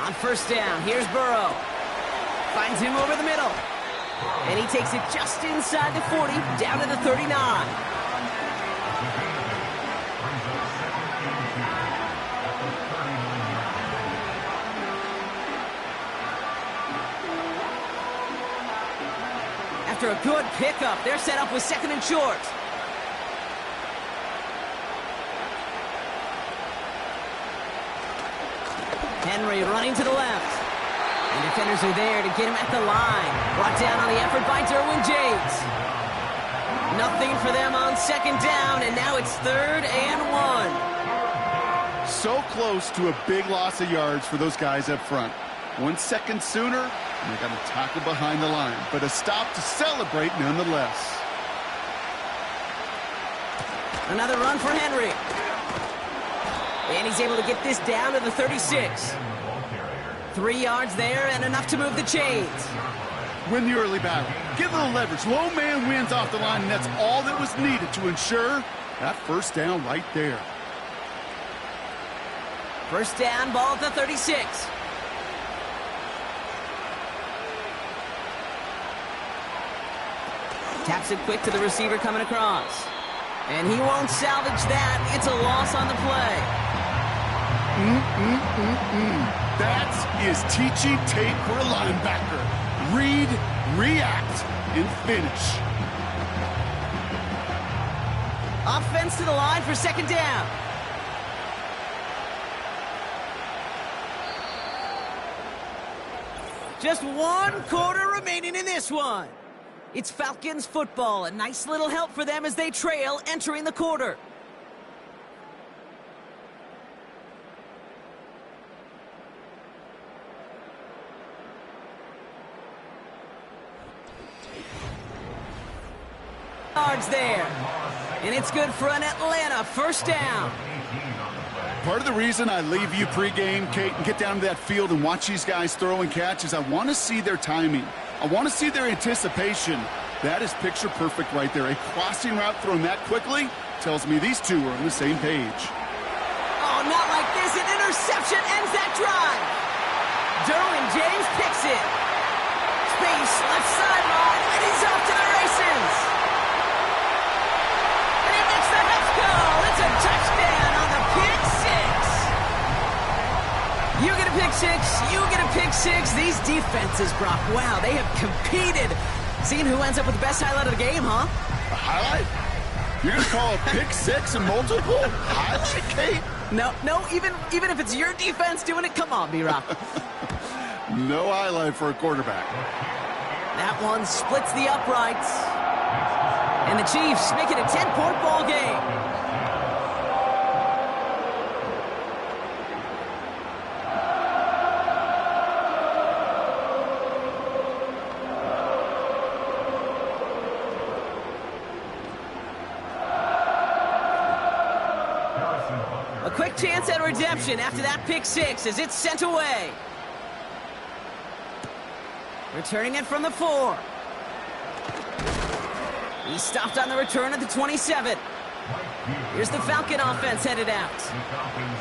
On first down, here's Burrow. Finds him over the middle. And he takes it just inside the 40, down to the 39. After a good pickup, they're set up with second and short. Henry running to the left. And defenders are there to get him at the line. Brought down on the effort by Derwin James. Nothing for them on second down, and now it's 3rd and 1. So close to a big loss of yards for those guys up front. 1 second sooner, and they got to tackle behind the line. But a stop to celebrate nonetheless. Another run for Henry. And he's able to get this down to the 36. 3 yards there and enough to move the chains. Win the early battle. Get a little leverage. Low man wins off the line, and that's all that was needed to ensure that first down right there. First down, ball at the 36. Taps it quick to the receiver coming across. And he won't salvage that. It's a loss on the play. That is teaching tape for a linebacker. Read, react, and finish. Offense to the line for second down. Just 1 quarter remaining in this one. It's Falcons football. A nice little help for them as they trail entering the quarter. Yards there. And it's good for an Atlanta first down. Part of the reason I leave you pregame, Kate, and get down to that field and watch these guys throw and catch is I want to see their timing. I want to see their anticipation. That is picture perfect right there. A crossing route thrown that quickly tells me these two are on the same page. Oh, not like this. An interception ends that drive. Derwin James picks it. Space, left sideline, and he's off to the races. And he makes the next goal. It's a touchdown on the pick six. You get a pick six, you get a pick six. These defenses, Brock, wow, they have competed. Seeing who ends up with the best highlight of the game, huh? A highlight? You're going to call a pick six and multiple? Highlight, Kate? No, even if it's your defense doing it, come on, B-Rock. No highlight for a quarterback. That one splits the uprights. And the Chiefs make it a 10-point ball game. A quick chance at redemption after that pick six as it's sent away. Returning it from the 4. He stopped on the return at the 27. Here's the Falcon offense headed out.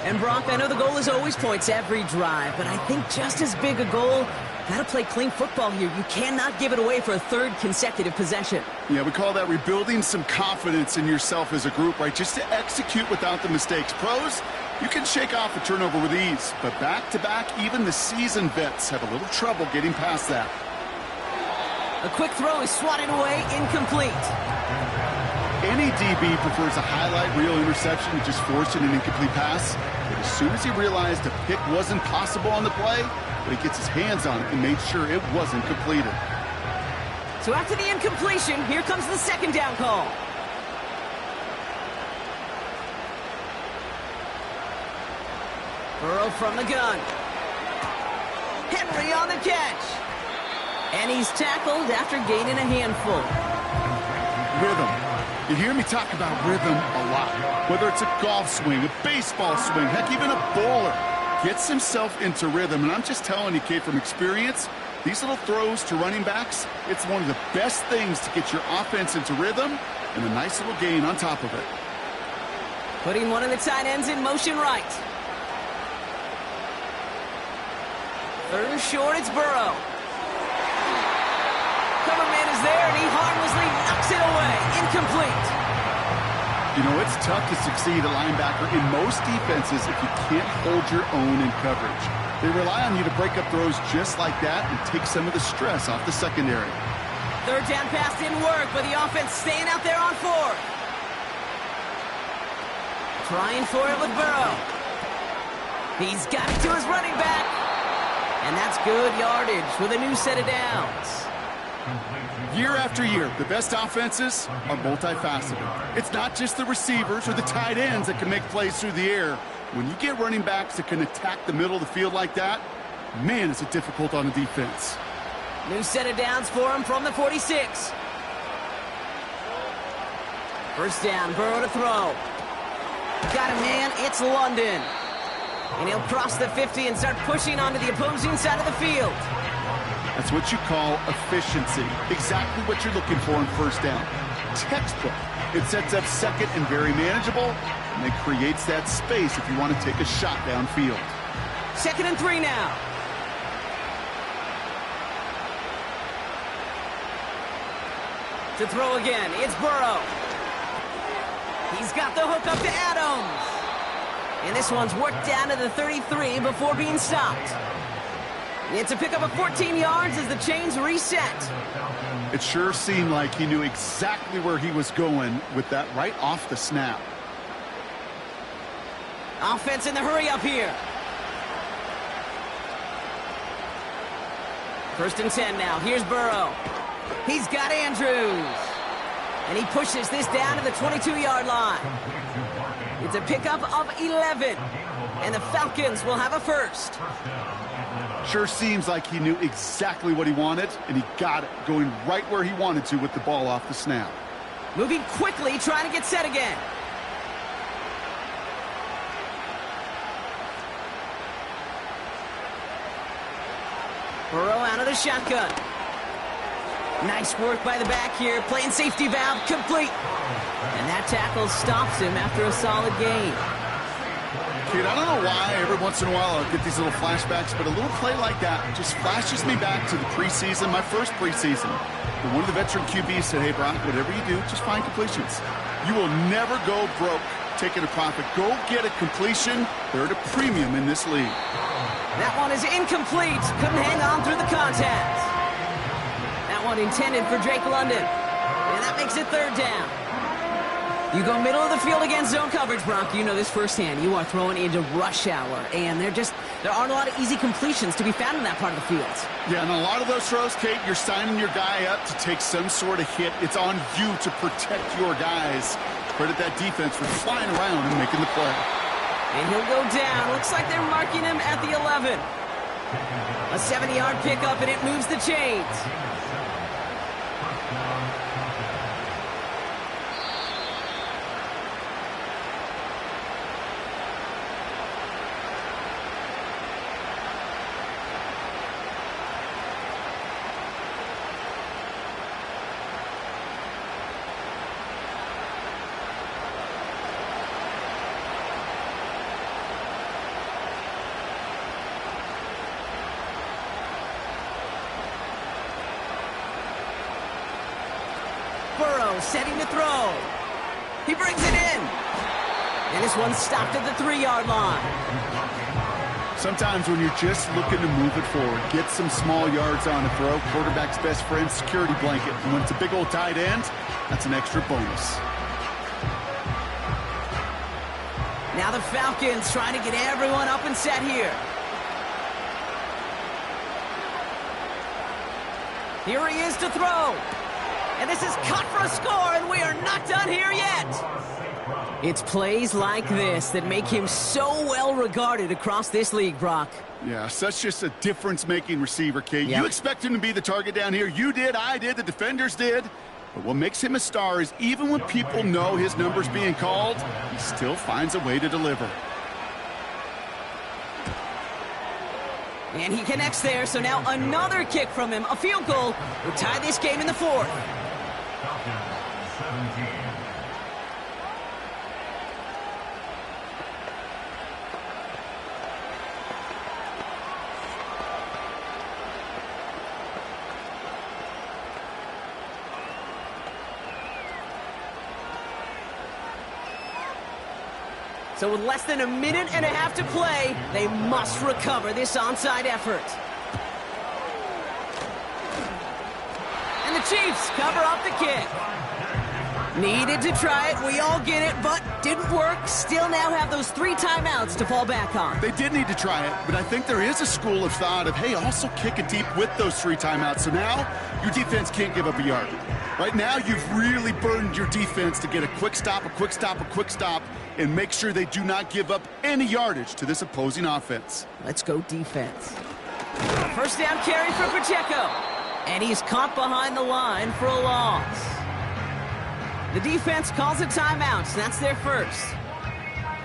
And Brock, I know the goal is always points every drive, but I think just as big a goal, gotta play clean football here. You cannot give it away for a 3rd consecutive possession. Yeah, we call that rebuilding some confidence in yourself as a group, right? Just to execute without the mistakes. Pros, you can shake off a turnover with ease, but back-to-back, even the seasoned vets have a little trouble getting past that. A quick throw is swatted away, incomplete. Any DB prefers a highlight reel interception to just forcing an incomplete pass. But as soon as he realized a pick wasn't possible on the play, but he gets his hands on it and made sure it wasn't completed. So after the incompletion, here comes the 2nd down call. Burrow from the gun. Henry on the catch. And he's tackled after gaining a handful. Rhythm. You hear me talk about rhythm a lot. Whether it's a golf swing, a baseball swing, heck, even a bowler gets himself into rhythm. And I'm just telling you, Kate, from experience, these little throws to running backs, it's one of the best things to get your offense into rhythm and a nice little gain on top of it. Putting one of the tight ends in motion right. Third and short, it's Burrow. Cover man is there, and he harmlessly knocks it away. Incomplete. You know, it's tough to succeed at linebacker in most defenses if you can't hold your own in coverage. They rely on you to break up throws just like that and take some of the stress off the secondary. Third down pass didn't work, but the offense staying out there on fourth. Trying for it with Burrow. He's got it to his running back. And that's good yardage with a new set of downs. Year after year, the best offenses are multifaceted. It's not just the receivers or the tight ends that can make plays through the air. When you get running backs that can attack the middle of the field like that, man, is it difficult on the defense. New set of downs for him from the 46. First down, Burrow to throw. Got a man, it's London. And he'll cross the 50 and start pushing onto the opposing side of the field. That's what you call efficiency. Exactly what you're looking for in first down. Textbook. It sets up second and very manageable, and it creates that space if you want to take a shot downfield. 2nd and 3 now. To throw again, it's Burrow. He's got the hook up to Adams. And this one's worked down to the 33 before being stopped. It's a pickup of 14 yards as the chains reset. It sure seemed like he knew exactly where he was going with that right off the snap. Offense in the hurry up here. 1st and 10 now. Here's Burrow. He's got Andrews. And he pushes this down to the 22-yard line. It's a pickup of 11. And the Falcons will have a first. Sure seems like he knew exactly what he wanted, and he got it, going right where he wanted to with the ball off the snap. Moving quickly, trying to get set again. Burrow out of the shotgun. Nice work by the back here, playing safety valve complete. And that tackle stops him after a solid gain. Kid, I don't know why every once in a while I'll get these little flashbacks, but a little play like that just flashes me back to the preseason, my first preseason. And one of the veteran QBs said, hey, Brock, whatever you do, just find completions. You will never go broke taking a profit. Go get a completion. They're at a premium in this league. That one is incomplete. Couldn't hang on through the contact. That one intended for Drake London. And that makes it 3rd down. You go middle of the field against zone coverage, Brock. You know this firsthand. You are throwing into rush hour, and there aren't a lot of easy completions to be found in that part of the field. Yeah, and a lot of those throws, Kate, you're signing your guy up to take some sort of hit. It's on you to protect your guys. Credit that defense for flying around and making the play. And he'll go down. Looks like they're marking him at the 11. A 70-yard pickup, and it moves the chains. Burrow setting to throw. He brings it in. And this one's stopped at the 3-yard line. Sometimes when you're just looking to move it forward, get some small yards on a throw, quarterback's best friend, security blanket. And when it's a big old tight end, that's an extra bonus. Now the Falcons trying to get everyone up and set here. Here he is to throw. And this is caught for a score, and we are not done here yet. It's plays like this that make him so well regarded across this league, Brock. Yeah, such just a difference-making receiver, Kate. Yep. You expect him to be the target down here. You did, I did, the defenders did. But what makes him a star is even when people know his number's being called, he still finds a way to deliver. And he connects there, so now another kick from him. A field goal will tie this game in the 4th. So with less than a minute and a half to play, they must recover this onside effort. And the Chiefs cover up the kick. Needed to try it, we all get it, but didn't work. Still now have those 3 timeouts to fall back on. They did need to try it, but I think there is a school of thought of, hey, also kick it deep with those 3 timeouts. So now your defense can't give up a yard. Right now, you've really burdened your defense to get a quick stop, and make sure they do not give up any yardage to this opposing offense. Let's go defense. First down carry for Pacheco. And he's caught behind the line for a loss. The defense calls a timeout, so that's their first.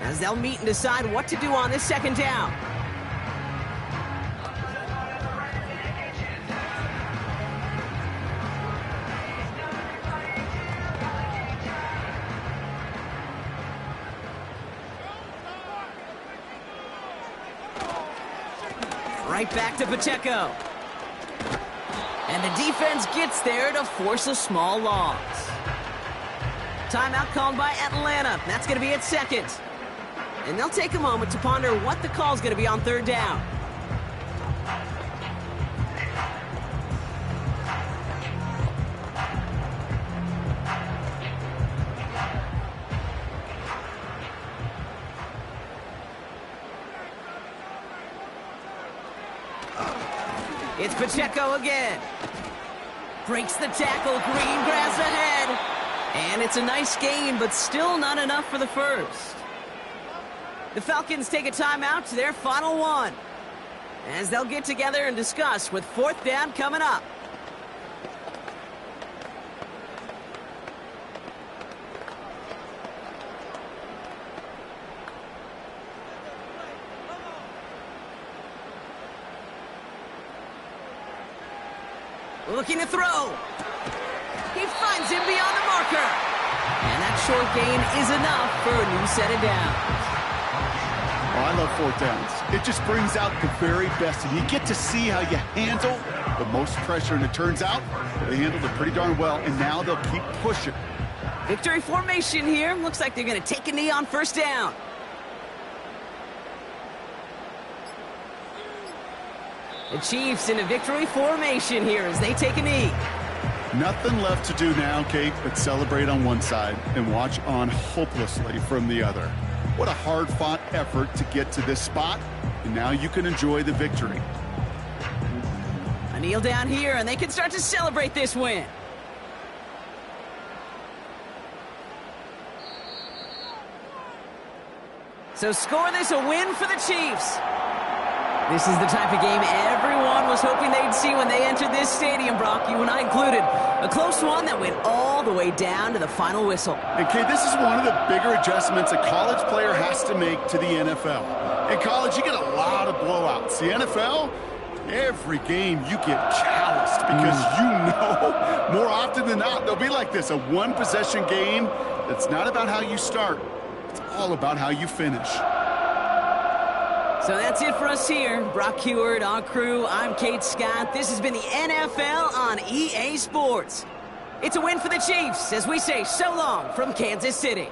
As they'll meet and decide what to do on this second down. Right back to Pacheco. And the defense gets there to force a small loss. Timeout called by Atlanta. That's going to be its second. And they'll take a moment to ponder what the call is going to be on third down. It's Pacheco again. Breaks the tackle. Green grass ahead. And it's a nice gain, but still not enough for the first. The Falcons take a timeout to their final one, as they'll get together and discuss with fourth down coming up. Looking to throw. He finds him beyond the marker. And that short gain is enough for a new set of downs. Oh, I love fourth downs. It just brings out the very best, and you get to see how you handle the most pressure, and it turns out they handled it pretty darn well, and now they'll keep pushing. Victory formation here. Looks like they're going to take a knee on first down. The Chiefs in a victory formation here as they take a knee. Nothing left to do now, Kate, but celebrate on one side and watch on hopelessly from the other. What a hard-fought effort to get to this spot, and now you can enjoy the victory. A kneel down here, and they can start to celebrate this win. So score this a win for the Chiefs. This is the type of game everyone was hoping they'd see when they entered this stadium, Brock, you and I included. A close one that went all the way down to the final whistle. And, Kate, this is one of the bigger adjustments a college player has to make to the NFL. In college, you get a lot of blowouts. The NFL, every game you get calloused because you know more often than not they'll be like this, a one-possession game that's not about how you start. It's all about how you finish. So that's it for us here. Brock Huard, our crew, I'm Kate Scott. This has been the NFL on EA Sports. It's a win for the Chiefs as we say so long from Kansas City.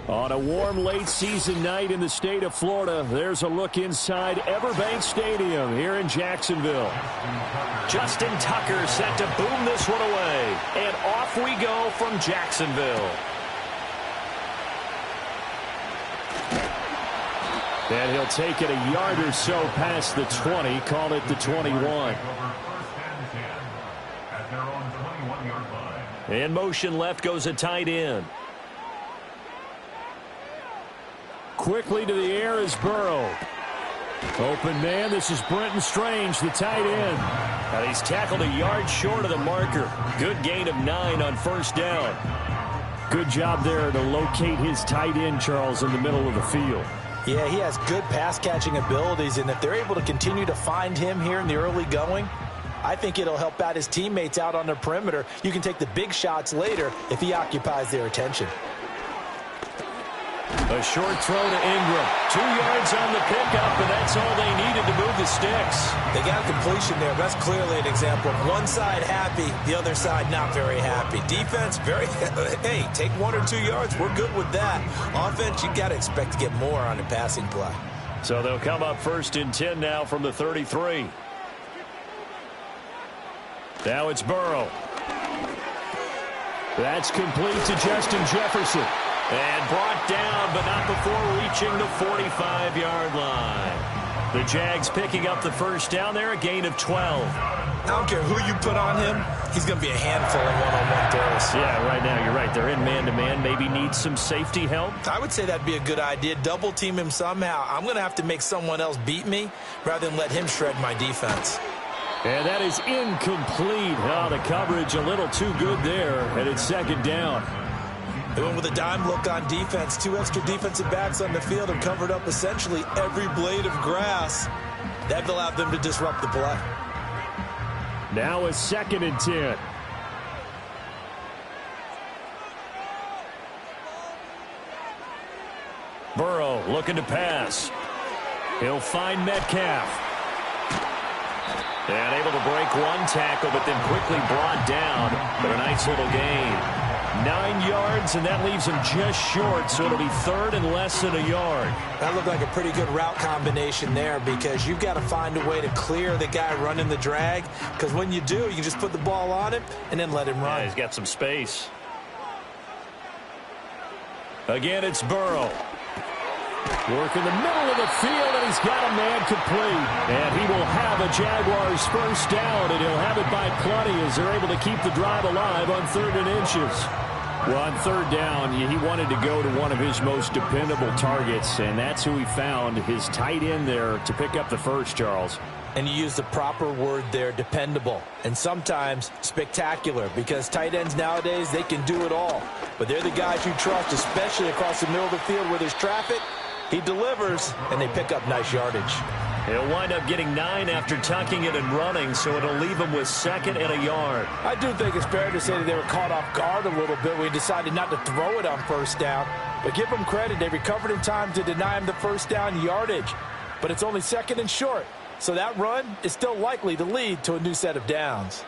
On a warm late season night in the state of Florida, there's a look inside Everbank Stadium here in Jacksonville. Justin Tucker set to boom this one away. And off we go from Jacksonville. And he'll take it a yard or so past the 20, call it the 21. In motion left goes a tight end. Quickly to the air is Burrow. Open man, this is Brenton Strange, the tight end. And he's tackled a yard short of the marker. Good gain of 9 on first down. Good job there to locate his tight end, Charles, in the middle of the field. Yeah, he has good pass-catching abilities, and if they're able to continue to find him here in the early going, I think it'll help out his teammates out on the perimeter. You can take the big shots later if he occupies their attention. A short throw to Ingram. 2 yards on the pickup, and that's all they needed to move the sticks. They got completion there. That's clearly an example of one side happy, the other side not very happy. Defense, very, hey, take 1 or 2 yards. We're good with that. Offense, you got to expect to get more on the passing play. So they'll come up 1st and 10 now from the 33. Now it's Burrow. That's complete to Justin Jefferson. And brought down, but not before reaching the 45-yard line. The Jags picking up the first down there, a gain of 12. I don't care who you put on him, he's going to be a handful in one-on-one throws. Yeah, right now you're right. They're in man-to-man. Maybe need some safety help. I would say that'd be a good idea. Double team him somehow. I'm going to have to make someone else beat me rather than let him shred my defense. And that is incomplete. Oh, the coverage a little too good there, and it's 2nd down. They went with a dime look on defense. 2 extra defensive backs on the field and covered up essentially every blade of grass. That allowed them to disrupt the play. Now a 2nd and 10. Burrow looking to pass. He'll find Metcalf. And able to break 1 tackle, but then quickly brought down for a nice little gain. 9 yards, and that leaves him just short, so it'll be 3rd and less than a yard. That looked like a pretty good route combination there because you've got to find a way to clear the guy running the drag, because when you do, you can just put the ball on him and then let him run. Yeah, he's got some space. Again, it's Burrow. Work in the middle of the field, and he's got a man complete. And he will have a Jaguars first down, and he'll have it by plenty as they're able to keep the drive alive on 3rd and inches. Well, on 3rd down, he wanted to go to one of his most dependable targets, and that's who he found, his tight end there, to pick up the first, Charles. And you use the proper word there, dependable, and sometimes spectacular, because tight ends nowadays, they can do it all. But they're the guys you trust, especially across the middle of the field where there's traffic. He delivers, and they pick up nice yardage. He'll wind up getting 9 after tucking it and running, so it'll leave him with 2nd and a yard. I do think it's fair to say that they were caught off guard a little bit when he decided not to throw it on first down. But give them credit. They recovered in time to deny him the first down yardage. But it's only 2nd and short, so that run is still likely to lead to a new set of downs.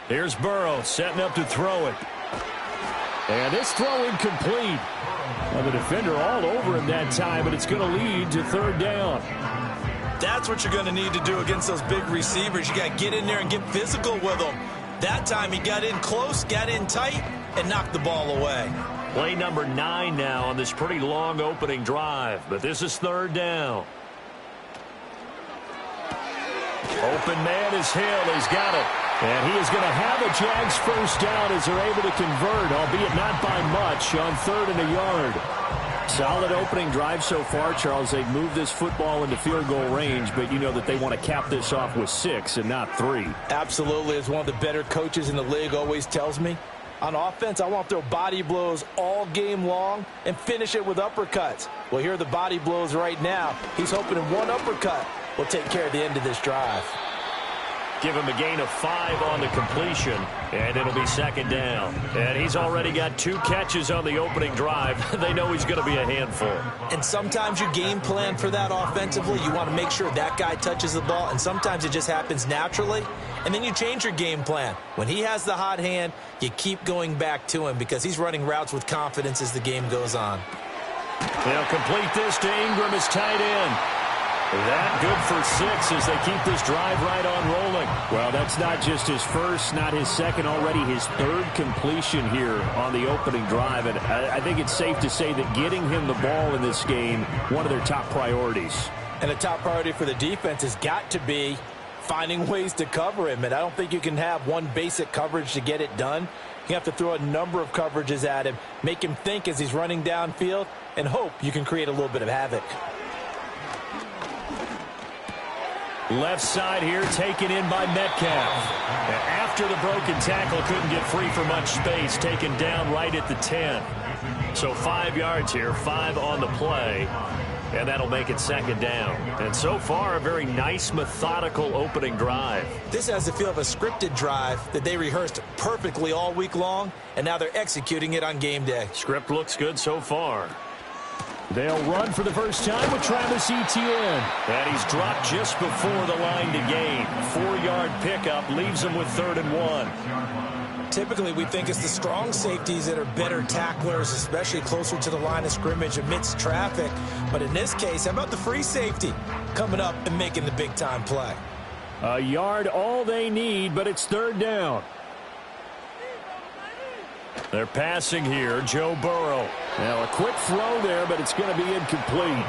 Here's Burrow setting up to throw it. And this throw incomplete. Well, the defender all over him that time, but it's going to lead to 3rd down. That's what you're going to need to do against those big receivers. You got to get in there and get physical with them. That time he got in close, got in tight, and knocked the ball away. Play number 9 now on this pretty long opening drive, but this is 3rd down. Open man is Hill. He's got it. And he is going to have a Jags first down as they're able to convert, albeit not by much, on 3rd and a yard. Solid opening drive so far, Charles. They've moved this football into field goal range, but you know that they want to cap this off with 6 and not 3. Absolutely. As one of the better coaches in the league always tells me, on offense, I want to throw body blows all game long and finish it with uppercuts. Well, here are the body blows right now. He's hoping in one uppercut will take care of the end of this drive. Give him a gain of 5 on the completion, and it'll be 2nd down. And he's already got 2 catches on the opening drive. They know he's going to be a handful. And sometimes you game plan for that offensively. You want to make sure that guy touches the ball, and sometimes it just happens naturally. and then you change your game plan. When he has the hot hand, you keep going back to him because he's running routes with confidence as the game goes on. They'll complete this to Ingram as tight end. That good for 6 as they keep this drive right on rolling. Well, that's not just his first, not his second, already his third completion here on the opening drive. And I think it's safe to say that getting him the ball in this game, one of their top priorities. And a top priority for the defense has got to be finding ways to cover him. And I don't think you can have one basic coverage to get it done. You have to throw a number of coverages at him, make him think as he's running downfield, and hope you can create a little bit of havoc. Left side here taken in by Metcalf. After the broken tackle, couldn't get free for much space, taken down right at the 10. So 5 yards here, 5 on the play, and that'll make it second down. And so far, a very nice, methodical opening drive. This has the feel of a scripted drive that they rehearsed perfectly all week long, and now they're executing it on game day. Script looks good so far. They'll run for the first time with Travis Etienne. And he's dropped just before the line to gain. 4-yard pickup leaves him with 3rd and 1. Typically, we think it's the strong safeties that are better tacklers, especially closer to the line of scrimmage amidst traffic. But in this case, how about the free safety coming up and making the big-time play? A yard all they need, but it's 3rd down. They're passing here, Joe Burrow. Now a quick throw there, but it's going to be incomplete.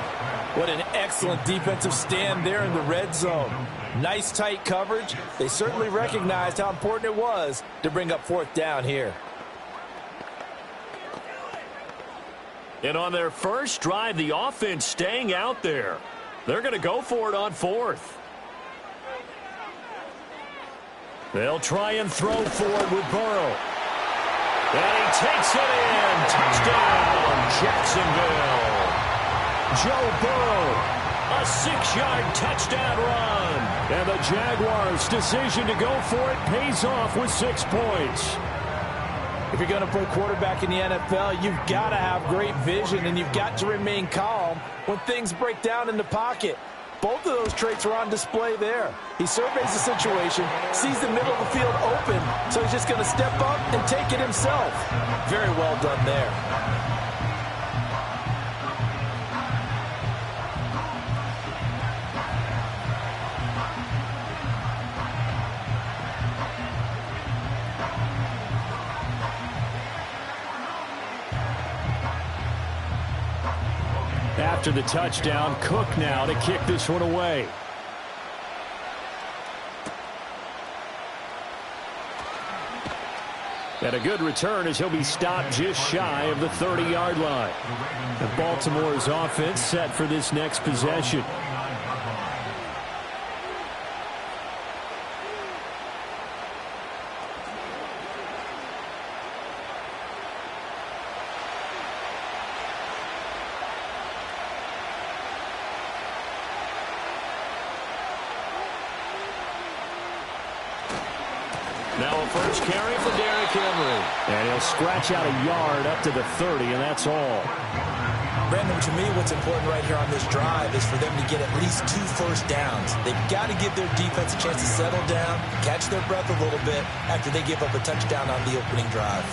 What an excellent defensive stand there in the red zone. Nice tight coverage. They certainly recognized how important it was to bring up 4th down here. And on their first drive, the offense staying out there. They're going to go for it on 4th. They'll try and throw for it with Burrow. And he takes it in. Touchdown, Jacksonville. Joe Burrow, a 6-yard touchdown run. And the Jaguars' decision to go for it pays off with 6 points. If you're going to play quarterback in the NFL, you've got to have great vision, and you've got to remain calm when things break down in the pocket. Both of those traits are on display there. He surveys the situation, sees the middle of the field open, so he's just going to step up and take it himself. Very well done there. After the touchdown, Cook now to kick this one away. And a good return as he'll be stopped just shy of the 30-yard line. And Baltimore's offense set for this next possession. Now a first carry for Derrick Henry. And he'll scratch out a yard up to the 30, and that's all. Brandon, to me, what's important right here on this drive is for them to get at least 2 first downs. They've got to give their defense a chance to settle down, catch their breath a little bit after they give up a touchdown on the opening drive.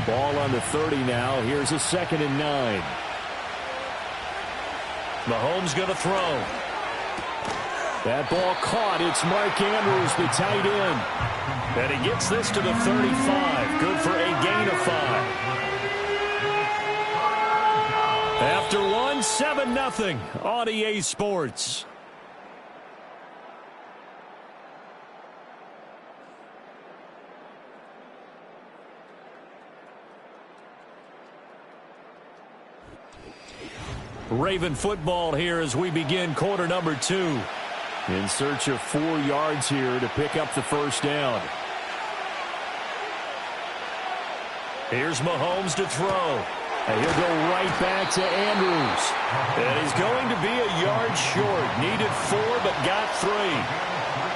Ball on the 30 now. Here's a 2nd and 9. Mahomes going to throw. That ball caught. It's Mark Andrews, the tight end. And he gets this to the 35. Good for a gain of 5. After one, 7-0 on EA Sports. Raven football here as we begin quarter number 2. In search of 4 yards here to pick up the first down. Here's Mahomes to throw. And he'll go right back to Andrews. And he's going to be a yard short. Needed 4, but got 3.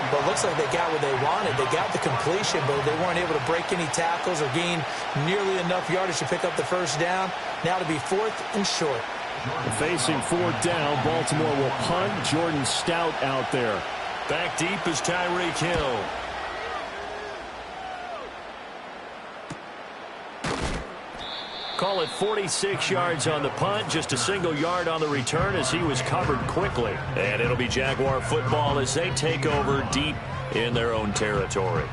Well, it looks like they got what they wanted. They got the completion, but they weren't able to break any tackles or gain nearly enough yardage to pick up the first down. Now to be 4th and short. Facing 4th down, Baltimore will punt. Jordan Stout out there. Back deep is Tyreek Hill. Call it 46 yards on the punt, just a single yard on the return as he was covered quickly. And it'll be Jaguar football as they take over deep in their own territory.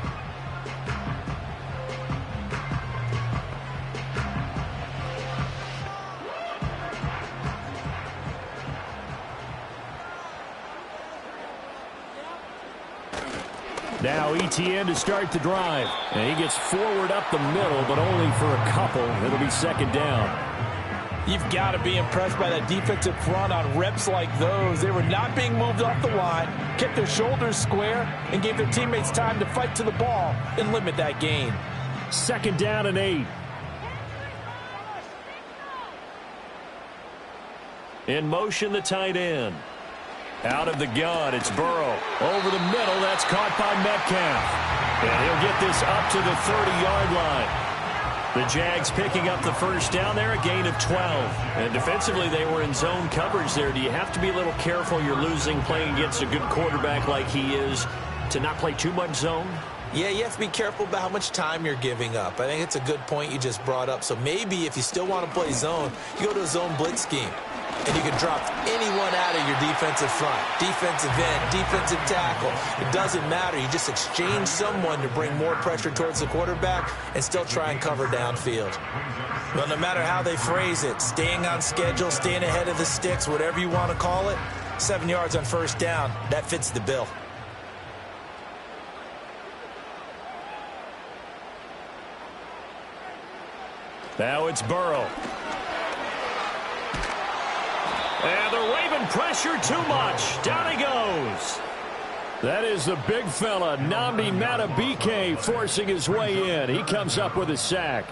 Now ETN to start the drive. And he gets forward up the middle, but only for a couple. It'll be second down. You've got to be impressed by that defensive front on reps like those. They were not being moved off the line, kept their shoulders square, and gave their teammates time to fight to the ball and limit that gain. Second down and 8. In motion, the tight end. Out of the gun, it's Burrow. Over the middle, that's caught by Metcalf. And he'll get this up to the 30-yard line. The Jags picking up the first down there, a gain of 12. And defensively, they were in zone coverage there. Do you have to be a little careful? You're losing, playing against a good quarterback like he is, to not play too much zone? Yeah, you have to be careful about how much time you're giving up. I think it's a good point you just brought up. So maybe if you still want to play zone, you go to a zone blitz scheme. And you can drop anyone out of your defensive front, defensive end, defensive tackle. It doesn't matter. You just exchange someone to bring more pressure towards the quarterback and still try and cover downfield. Well, no matter how they phrase it, staying on schedule, staying ahead of the sticks, whatever you want to call it, 7 yards on first down, that fits the bill. Now it's Burrow. And the Raven pressure too much. Down he goes. That is the big fella, Nnamdi Madubuike, forcing his way in. He comes up with a sack.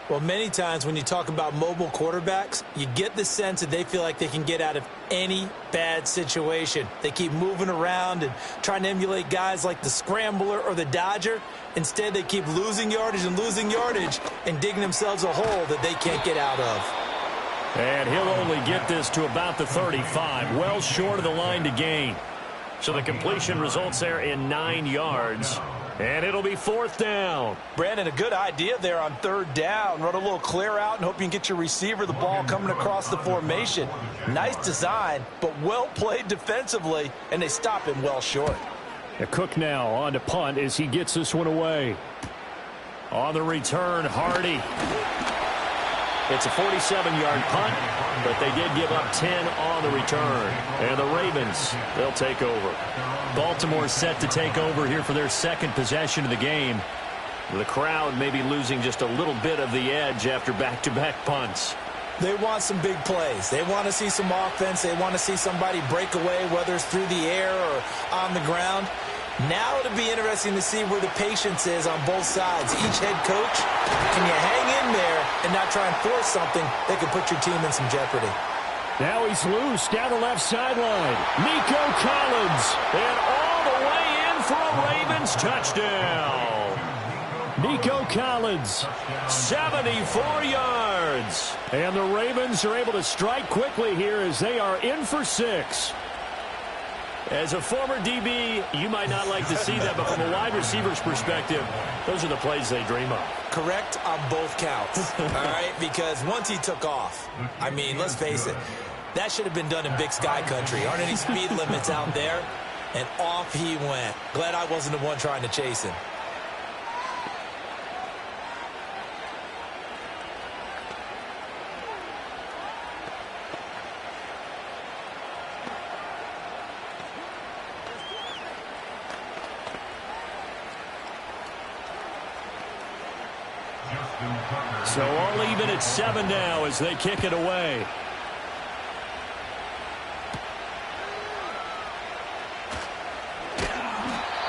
Well, many times when you talk about mobile quarterbacks, you get the sense that they feel like they can get out of any bad situation. They keep moving around and trying to emulate guys like the Scrambler or the Dodger. Instead, they keep losing yardage and digging themselves a hole that they can't get out of. And he'll only get this to about the 35, well short of the line to gain. So the completion results there in 9 yards. And it'll be fourth down. Brandon, a good idea there on third down. Run a little clear out and hope you can get your receiver the ball coming across the formation. Nice design, but well played defensively, and they stop him well short. Cook now on to punt as he gets this one away. On the return, Hardy. It's a 47-yard punt, but they did give up 10 on the return. And the Ravens, they'll take over. Baltimore set to take over here for their second possession of the game. The crowd may be losing just a little bit of the edge after back-to-back punts. They want some big plays. They want to see some offense. They want to see somebody break away, whether it's through the air or on the ground. Now it'll be interesting to see where the patience is on both sides. Each head coach, can you hang in there and not try and force something that could put your team in some jeopardy? Now he's loose down the left sideline. Nico Collins, and all the way in for a Ravens touchdown. Nico Collins, 74 yards. And the Ravens are able to strike quickly here as they are in for 6. As a former DB, you might not like to see that, but from a wide receiver's perspective, those are the plays they dream of. Correct on both counts, all right? Because once he took off, I mean, let's face it, that should have been done in Big Sky country. Aren't any speed limits out there? And off he went. Glad I wasn't the one trying to chase him. So all even at 7 now as they kick it away.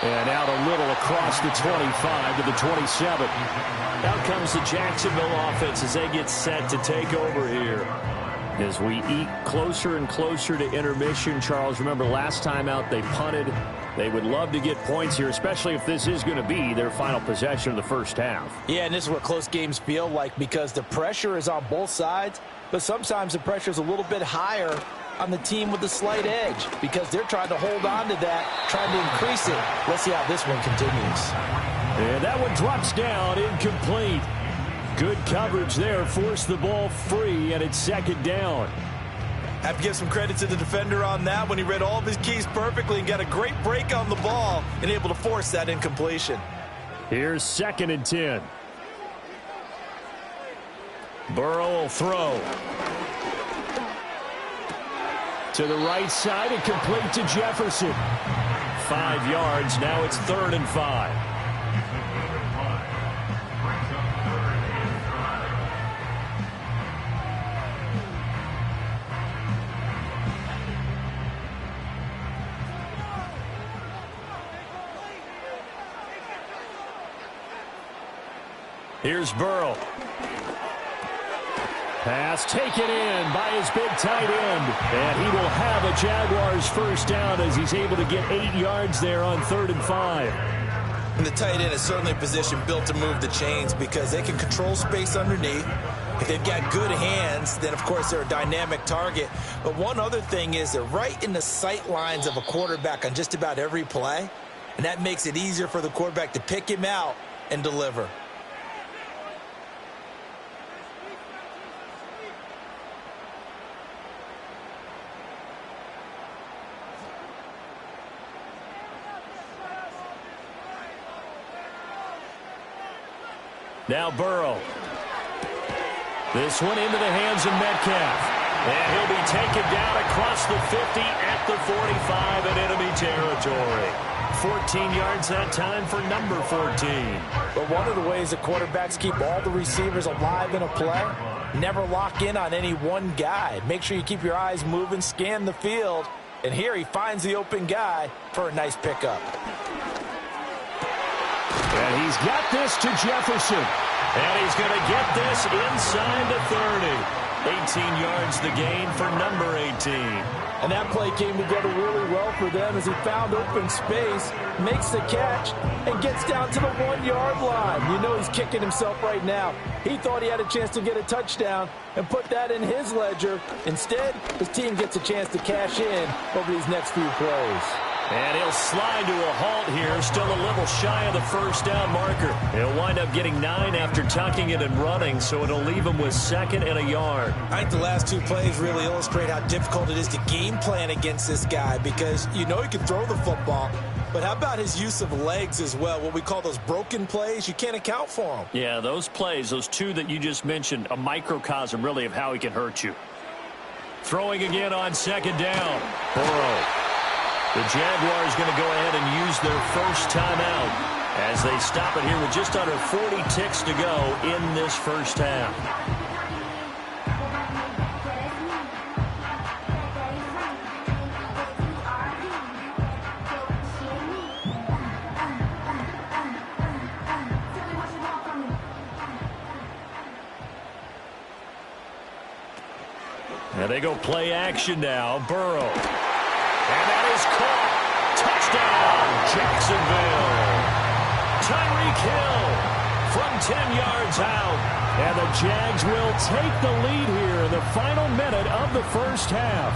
And out a little across the 25 to the 27. Out comes the Jacksonville offense as they get set to take over here. As we eat closer and closer to intermission, Charles, remember last time out they punted. They would love to get points here, especially if this is going to be their final possession of the first half. Yeah, and this is what close games feel like because the pressure is on both sides, but sometimes the pressure is a little bit higher on the team with the slight edge because they're trying to hold on to that, trying to increase it. Let's see how this one continues. And that one drops down incomplete. Good coverage there. Forced the ball free, and it's second down. Have to give some credit to the defender on that when he read all of his keys perfectly and got a great break on the ball and able to force that incompletion. Here's 2nd and 10. Burrow will throw. To the right side and complete to Jefferson. 5 yards. Now it's 3rd and 5. Here's Burrow. Pass taken in by his big tight end. And he will have a Jaguars first down as he's able to get 8 yards there on 3rd and 5. And the tight end is certainly a position built to move the chains because they can control space underneath. If they've got good hands, then, of course, they're a dynamic target. But one other thing is they're right in the sight lines of a quarterback on just about every play. And that makes it easier for the quarterback to pick him out and deliver. Now Burrow. This one into the hands of Metcalf. And he'll be taken down across the 50 at the 45 in enemy territory. 14 yards that time for number 14. But one of the ways the quarterbacks keep all the receivers alive in a play, never lock in on any one guy. Make sure you keep your eyes moving, scan the field. And here he finds the open guy for a nice pickup. And he's got this to Jefferson. And he's going to get this inside the 30. 18 yards the gain for number 18. And that play came together really well for them as he found open space, makes the catch, and gets down to the 1-yard line. You know he's kicking himself right now. He thought he had a chance to get a touchdown and put that in his ledger. Instead, his team gets a chance to cash in over these next few plays. And he'll slide to a halt here, still a little shy of the first down marker. He'll wind up getting 9 after tucking it and running, so it'll leave him with 2nd and a yard. I think the last 2 plays really illustrate how difficult it is to game plan against this guy because you know he can throw the football, but how about his use of legs as well, what we call those broken plays? You can't account for them. Yeah, those plays, those 2 that you just mentioned, a microcosm really of how he can hurt you. Throwing again on 2nd down. Burrow. The Jaguars going to go ahead and use their first timeout as they stop it here with just under 40 ticks to go in this first half. And they go play action now. Burrow. And that is caught. Touchdown, Jacksonville. Tyreek Hill from 10 yards out. And the Jags will take the lead here in the final minute of the first half.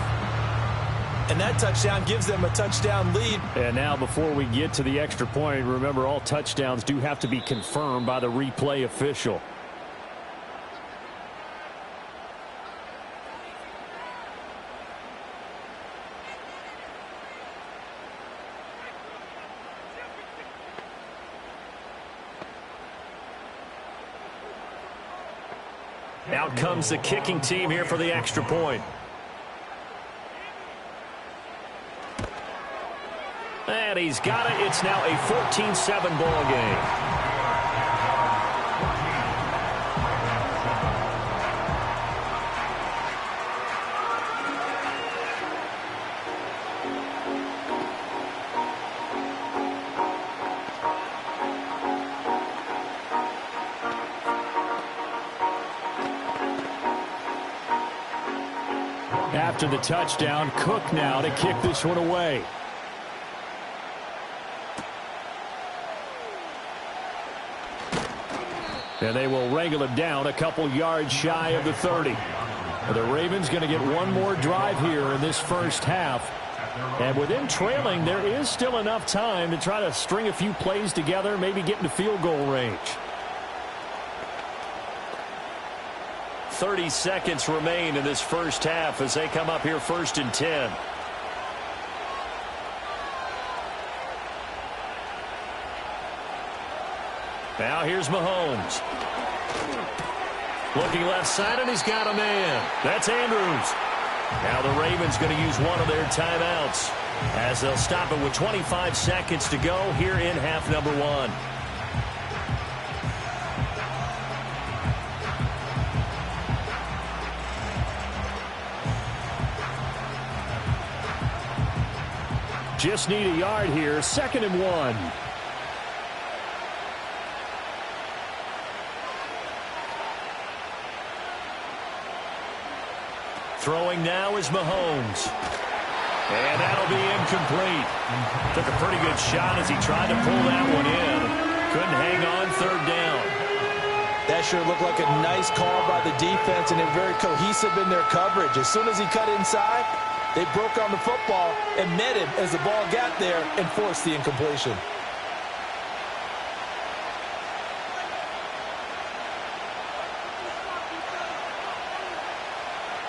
And that touchdown gives them a touchdown lead. And now before we get to the extra point, remember all touchdowns do have to be confirmed by the replay official. Out comes the kicking team here for the extra point. And he's got it. It's now a 14-7 ball game. After the touchdown, Cook now to kick this one away. And they will wrangle it down a couple yards shy of the 30. The Ravens going to get one more drive here in this first half. And with them trailing, there is still enough time to try to string a few plays together, maybe get into field goal range. 30 seconds remain in this first half as they come up here 1st and 10. Now here's Mahomes. Looking left side, and he's got a man. That's Andrews. Now the Ravens going to use one of their timeouts as they'll stop it with 25 seconds to go here in half number 1. Just need a yard here. 2nd and 1. Throwing now is Mahomes. And that'll be incomplete. Took a pretty good shot as he tried to pull that one in. Couldn't hang on 3rd down. That sure looked like a nice call by the defense, and they're very cohesive in their coverage. As soon as he cut inside, they broke on the football and met him as the ball got there and forced the incompletion.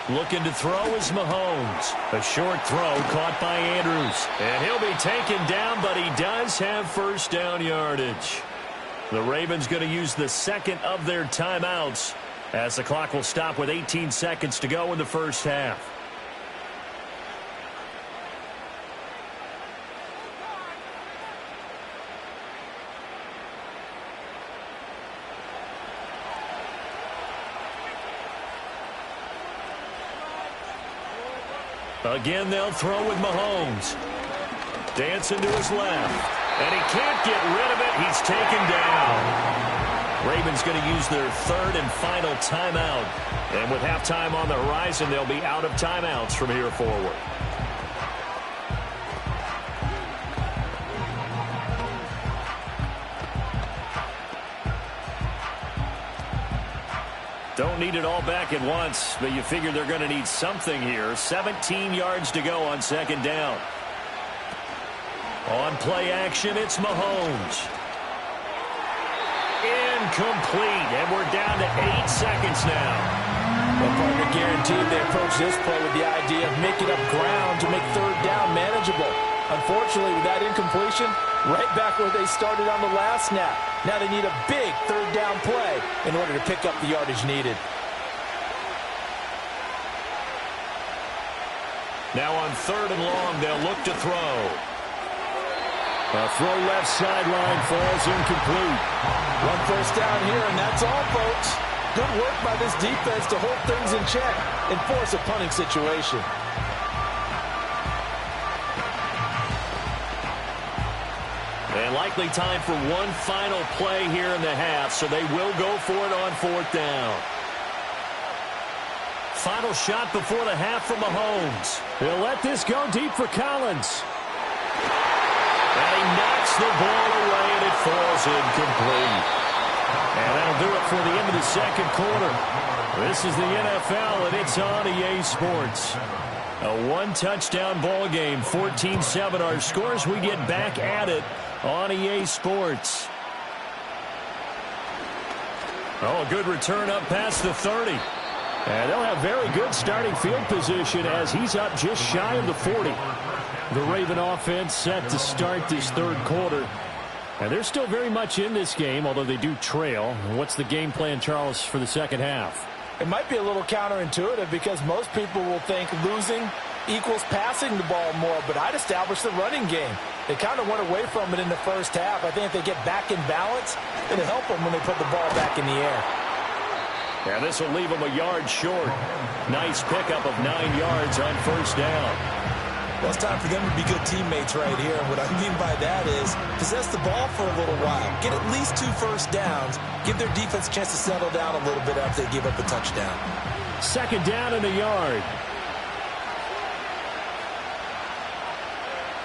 Looking to throw is Mahomes. A short throw caught by Andrews. And he'll be taken down, but he does have 1st down yardage. The Ravens going to use the 2nd of their timeouts as the clock will stop with 18 seconds to go in the first half. Again, they'll throw with Mahomes. Dancing to his left. And he can't get rid of it. He's taken down. Ravens going to use their 3rd and final timeout. And with halftime on the horizon, they'll be out of timeouts from here forward. Don't need it all back at once, but you figure they're going to need something here. 17 yards to go on 2nd down. On play action, it's Mahomes. Incomplete, and we're down to 8 seconds now. Well, partner, guaranteed they approach this play with the idea of making up ground to make 3rd down manageable. Unfortunately, with that incompletion, right back where they started on the last snap. Now they need a big 3rd down play in order to pick up the yardage needed. Now on 3rd and long, they'll look to throw. A throw left sideline falls incomplete. 1 first down here, and that's all, folks. Good work by this defense to hold things in check and force a punting situation. And likely time for one final play here in the half, so they will go for it on 4th down. Final shot before the half from Mahomes. He'll let this go deep for Collins. And he knocks the ball away, and it falls incomplete. And that'll do it for the end of the 2nd quarter. This is the NFL, and it's on EA Sports. A 1-touchdown ball game, 14-7 our scores. We get back at it on EA Sports. Oh, a good return up past the 30. And they'll have very good starting field position as he's up just shy of the 40. The Raven offense set to start this 3rd quarter. And they're still very much in this game, although they do trail. What's the game plan, Charles, for the 2nd half? It might be a little counterintuitive because most people will think losing equals passing the ball more, but I'd establish the running game. They kind of went away from it in the first half. I think if they get back in balance, it'll help them when they put the ball back in the air. And this will leave them a yard short. Nice pickup of 9 yards on 1st down. Well, it's time for them to be good teammates right here. And what I mean by that is possess the ball for a little while. Get at least 2 first downs. Give their defense a chance to settle down a little bit after they give up a touchdown. 2nd down and a yard.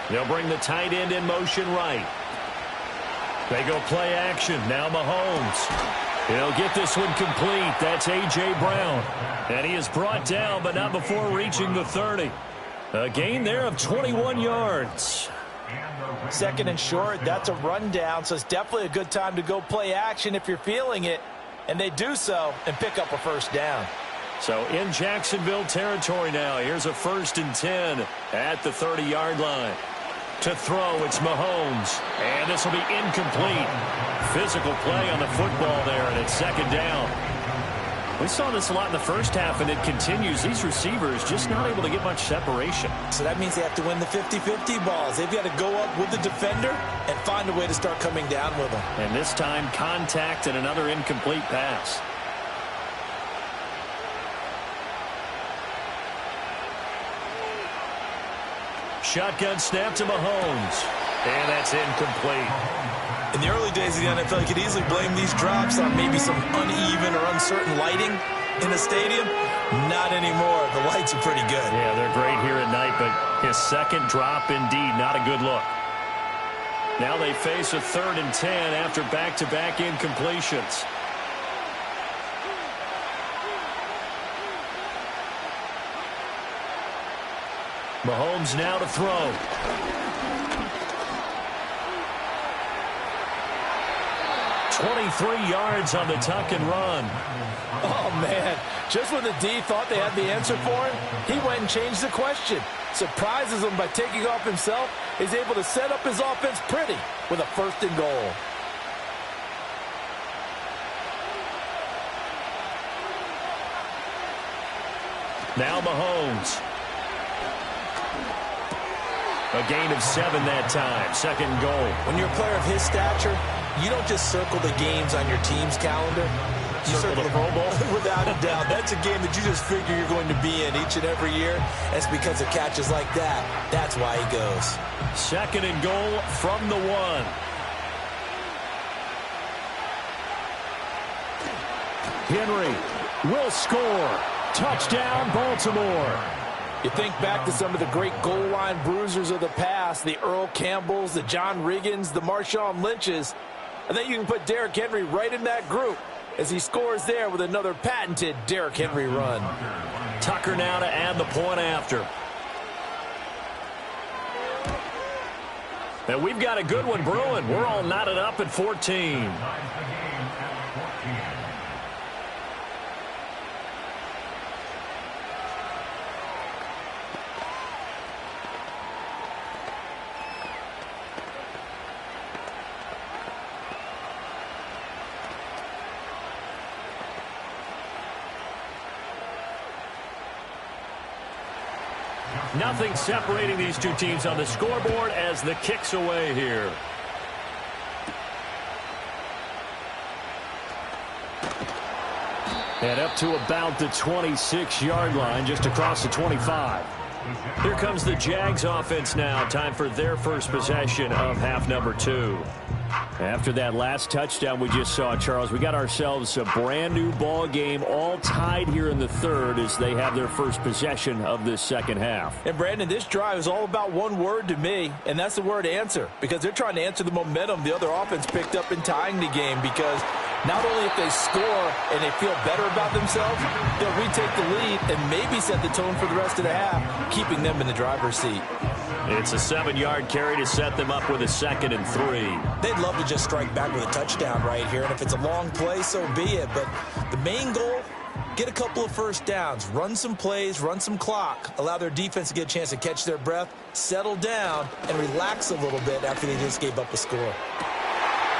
They'll bring the tight end in motion right. They go play action. Now Mahomes. He'll get this one complete. That's A.J. Brown. And he is brought down, but not before reaching the 30. A gain there of 21 yards. 2nd and short, that's a rundown, so it's definitely a good time to go play action if you're feeling it. And they do so and pick up a 1st down. So in Jacksonville territory now. Here's a 1st and 10 at the 30-yard line. To throw, it's Mahomes. And this will be incomplete. Physical play on the football there, and it's 2nd down. We saw this a lot in the first half, and it continues. These receivers just not able to get much separation. So that means they have to win the 50-50 balls. They've got to go up with the defender and find a way to start coming down with them. And this time, contact and another incomplete pass. Shotgun snap to Mahomes. And that's incomplete. In the early days of the NFL, you could easily blame these drops on maybe some uneven or uncertain lighting in the stadium. Not anymore. The lights are pretty good. Yeah, they're great here at night, but his second drop, indeed, not a good look. Now they face a 3rd and 10 after back-to-back incompletions. Mahomes now to throw. "23 yards on the tuck and run." Oh, man. Just when the D thought they had the answer for him, he went and changed the question. Surprises him by taking off himself. He's able to set up his offense pretty with a 1st and goal. Now Mahomes. A gain of 7 that time. 2nd and goal. When you're a player of his stature, you don't just circle the games on your team's calendar. You circle the Pro Bowl. Without a doubt. That's a game that you just figure you're going to be in each and every year. That's because of catches like that. That's why he goes. 2nd and goal from the 1. Henry will score. Touchdown, Baltimore. You think back to some of the great goal line bruisers of the past, the Earl Campbells, the John Riggins, the Marshawn Lynches. I think you can put Derrick Henry right in that group as he scores there with another patented Derrick Henry run. Tucker now to add the point after. And we've got a good one brewing. We're all knotted up at 14. Nothing separating these two teams on the scoreboard as the kick's away here. And up to about the 26-yard line, just across the 25. Here comes the Jags offense now. Time for their first possession of half number 2. After that last touchdown we just saw, Charles, we got ourselves a brand new ball game, all tied here in the 3rd as they have their first possession of this 2nd half. And Brandon, this drive is all about one word to me, and that's the word answer, because they're trying to answer the momentum the other offense picked up in tying the game, because not only if they score and they feel better about themselves, they'll retake the lead and maybe set the tone for the rest of the half, keeping them in the driver's seat. It's a 7-yard carry to set them up with a 2nd and 3. They'd love to just strike back with a touchdown right here, and if it's a long play, so be it. But the main goal, get a couple of first downs, run some plays, run some clock, allow their defense to get a chance to catch their breath, settle down, and relax a little bit after they just gave up a score.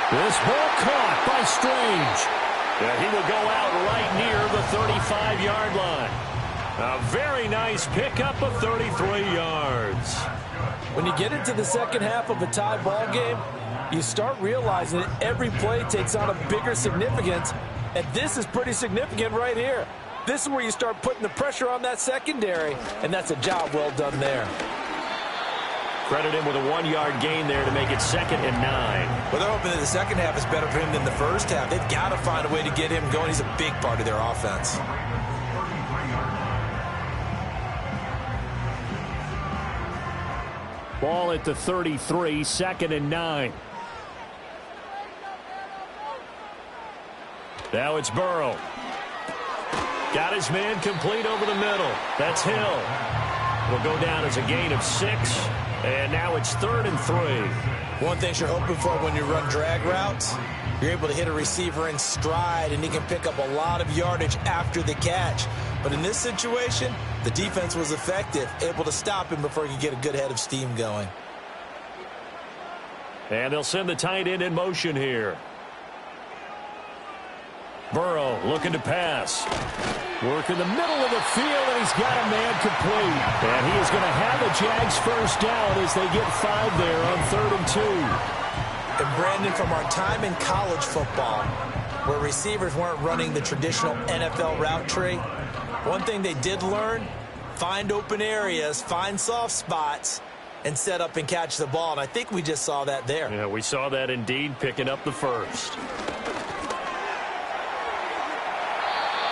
This ball caught by Strange. Yeah, he will go out right near the 35-yard line. A very nice pickup of 33 yards. When you get into the second half of a tie ball game, you start realizing that every play takes on a bigger significance, and this is pretty significant right here. This is where you start putting the pressure on that secondary, and that's a job well done there. Credit him with a 1-yard gain there to make it 2nd and 9. Well, they're hoping that the second half is better for him than the first half. They've got to find a way to get him going. He's a big part of their offense. Ball at the 33, 2nd and 9. Now it's Burrow. Got his man complete over the middle. That's Hill. Will go down as a gain of 6. And now it's 3rd and 3. One thing you're hoping for when you run drag routes, you're able to hit a receiver in stride, and he can pick up a lot of yardage after the catch. But in this situation, the defense was effective, able to stop him before he could get a good head of steam going. And they'll send the tight end in motion here. Burrow looking to pass. Work in the middle of the field, and he's got a man complete. And he is going to have a Jags first down as they get 5 there on 3rd and 2. And Brandon, from our time in college football, where receivers weren't running the traditional NFL route tree, one thing they did learn, find open areas, find soft spots, and set up and catch the ball. And I think we just saw that there. Yeah, we saw that indeed, picking up the first.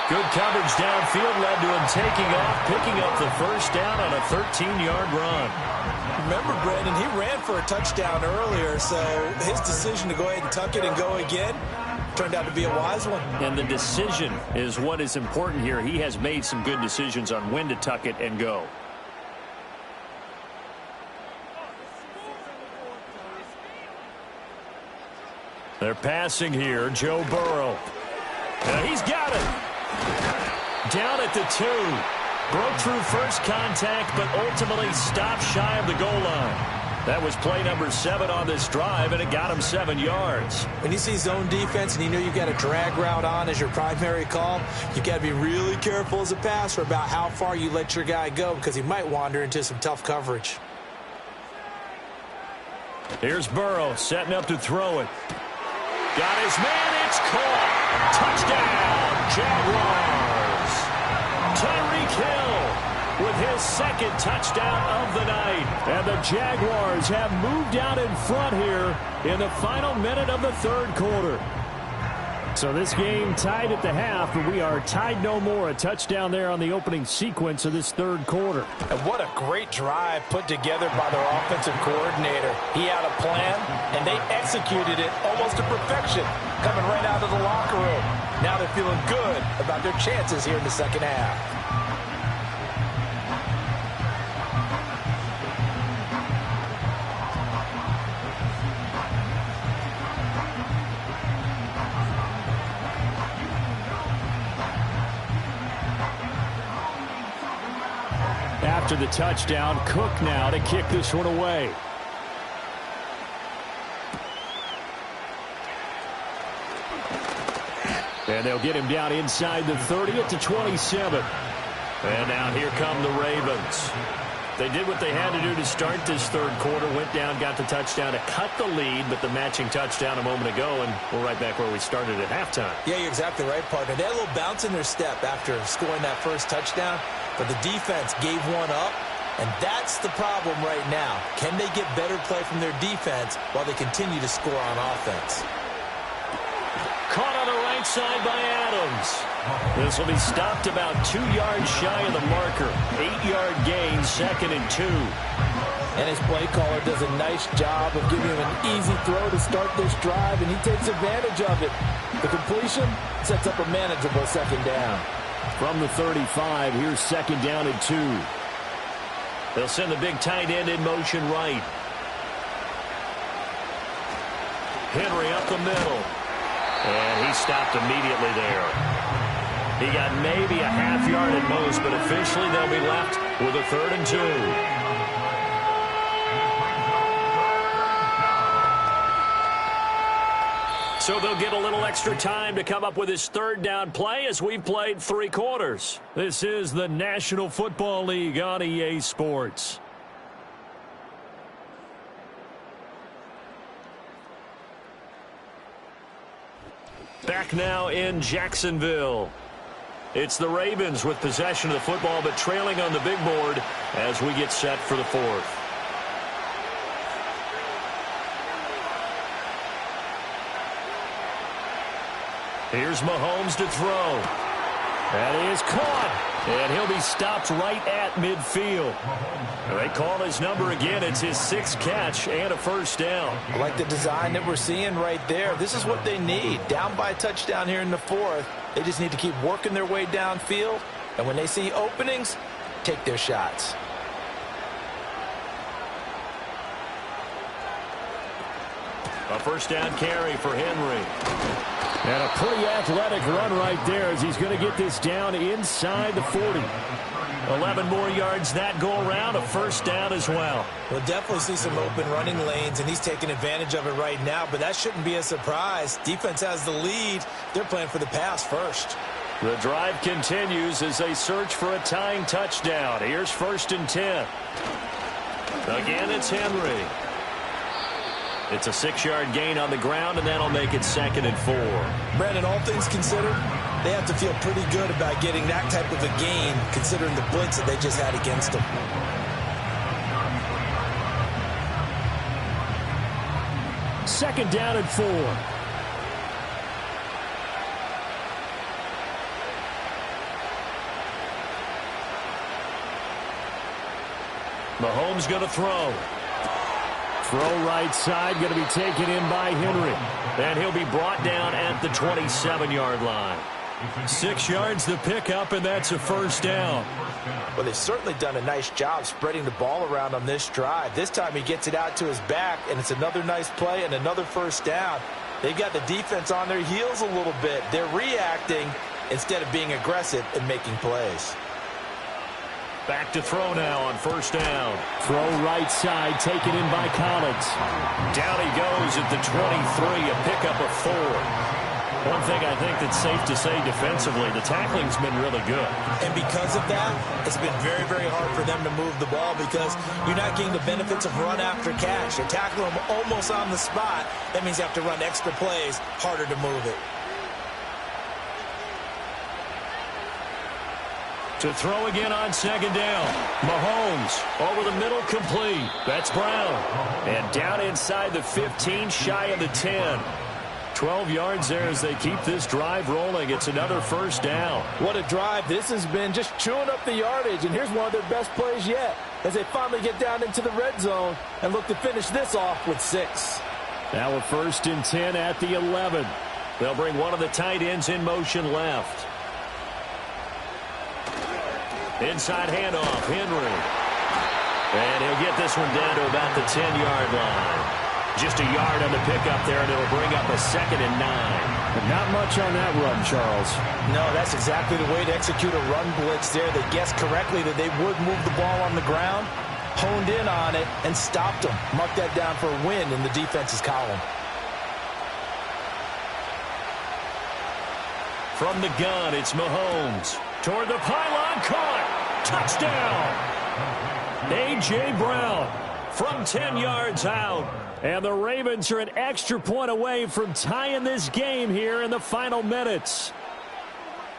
Good coverage downfield led to him taking off, picking up the first down on a 13-yard run. Remember, Brandon, he ran for a touchdown earlier, so his decision to go ahead and tuck it and go again turned out to be a wise one. And the decision is what is important here. He has made some good decisions on when to tuck it and go. They're passing here. Joe Burrow. And he's got it. Down at the 2. Broke through first contact, but ultimately stopped shy of the goal line. That was play number 7 on this drive, and it got him 7 yards. When you see zone defense and you know you've got a drag route on as your primary call, you've got to be really careful as a passer about how far you let your guy go because he might wander into some tough coverage. Here's Burrow setting up to throw it. Got his man. It's caught. Touchdown, Jaguars. Tyreek Hill with his 2nd touchdown of the night. And the Jaguars have moved out in front here in the final minute of the 3rd quarter. So this game tied at the half, but we are tied no more. A touchdown there on the opening sequence of this 3rd quarter. And what a great drive put together by their offensive coordinator. He had a plan, and they executed it almost to perfection, coming right out of the locker room. Now they're feeling good about their chances here in the 2nd half. After the touchdown, Cook now to kick this one away. And they'll get him down inside the 30 at the 27. And now here come the Ravens. They did what they had to do to start this 3rd quarter, went down, got the touchdown to cut the lead, but the matching touchdown a moment ago, and we're right back where we started at halftime. Yeah, you're exactly right, partner. They had a little bounce in their step after scoring that first touchdown, but the defense gave one up, and that's the problem right now. Can they get better play from their defense while they continue to score on offense? Caught on the right side by Adams. This will be stopped about 2 yards shy of the marker. 8-yard gain, 2nd and 2. And his play caller does a nice job of giving him an easy throw to start this drive, and he takes advantage of it. The completion sets up a manageable 2nd down. From the 35, here's 2nd down and 2. They'll send the big tight end in motion right. Henry up the middle. And he stopped immediately there. He got maybe a half yard at most, but officially they'll be left with a 3rd and 2. So they'll get a little extra time to come up with his 3rd down play as we've played 3 quarters. This is the National Football League on EA Sports. Back now in Jacksonville. It's the Ravens with possession of the football, but trailing on the big board as we get set for the 4th. Here's Mahomes to throw. That is caught. And he'll be stopped right at midfield. They call his number again. It's his 6th catch and a first down. I like the design that we're seeing right there. This is what they need. Down by a touchdown here in the 4th. They just need to keep working their way downfield. And when they see openings, take their shots. A first down carry for Henry. And a pretty athletic run right there as he's going to get this down inside the 40. 11 more yards that go around. A first down as well. We'll definitely see some open running lanes, and he's taking advantage of it right now, but that shouldn't be a surprise. Defense has the lead. They're playing for the pass first. The drive continues as they search for a tying touchdown. Here's 1st and 10. Again, it's Henry. It's a 6-yard gain on the ground, and that'll make it 2nd and 4. Brandon, all things considered, they have to feel pretty good about getting that type of a gain, considering the blitz that they just had against them. Second down and 4. Mahomes going to throw. Throw right side, going to be taken in by Henry. And he'll be brought down at the 27-yard line. 6 yards to pick up, and that's a first down. Well, they've certainly done a nice job spreading the ball around on this drive. This time he gets it out to his back, and it's another nice play and another first down. They got the defense on their heels a little bit. They're reacting instead of being aggressive and making plays. Back to throw now on first down. Throw right side, taken in by Collins. Down he goes at the 23, a pickup of 4. One thing I think that's safe to say defensively, the tackling's been really good. And because of that, it's been very, very hard for them to move the ball because you're not getting the benefits of run after catch. You're tackling them almost on the spot. That means you have to run extra plays, harder to move it. To throw again on 2nd down. Mahomes over the middle, complete. That's Brown. And down inside the 15, shy of the 10. 12 yards there as they keep this drive rolling. It's another first down. What a drive this has been, just chewing up the yardage. And here's one of their best plays yet as they finally get down into the red zone and look to finish this off with 6. Now a 1st and 10 at the 11. They'll bring one of the tight ends in motion left. Inside handoff, Henry. And he'll get this one down to about the 10-yard line. Just a yard on the pickup there, and it'll bring up a 2nd and 9. But not much on that run, Charles. No, that's exactly the way to execute a run blitz there. They guessed correctly that they would move the ball on the ground, honed in on it, and stopped them. Mark that down for a win in the defense's column. From the gun, it's Mahomes. Toward the pylon, caught. Touchdown. A.J. Brown from 10 yards out. And the Ravens are an extra point away from tying this game here in the final minutes.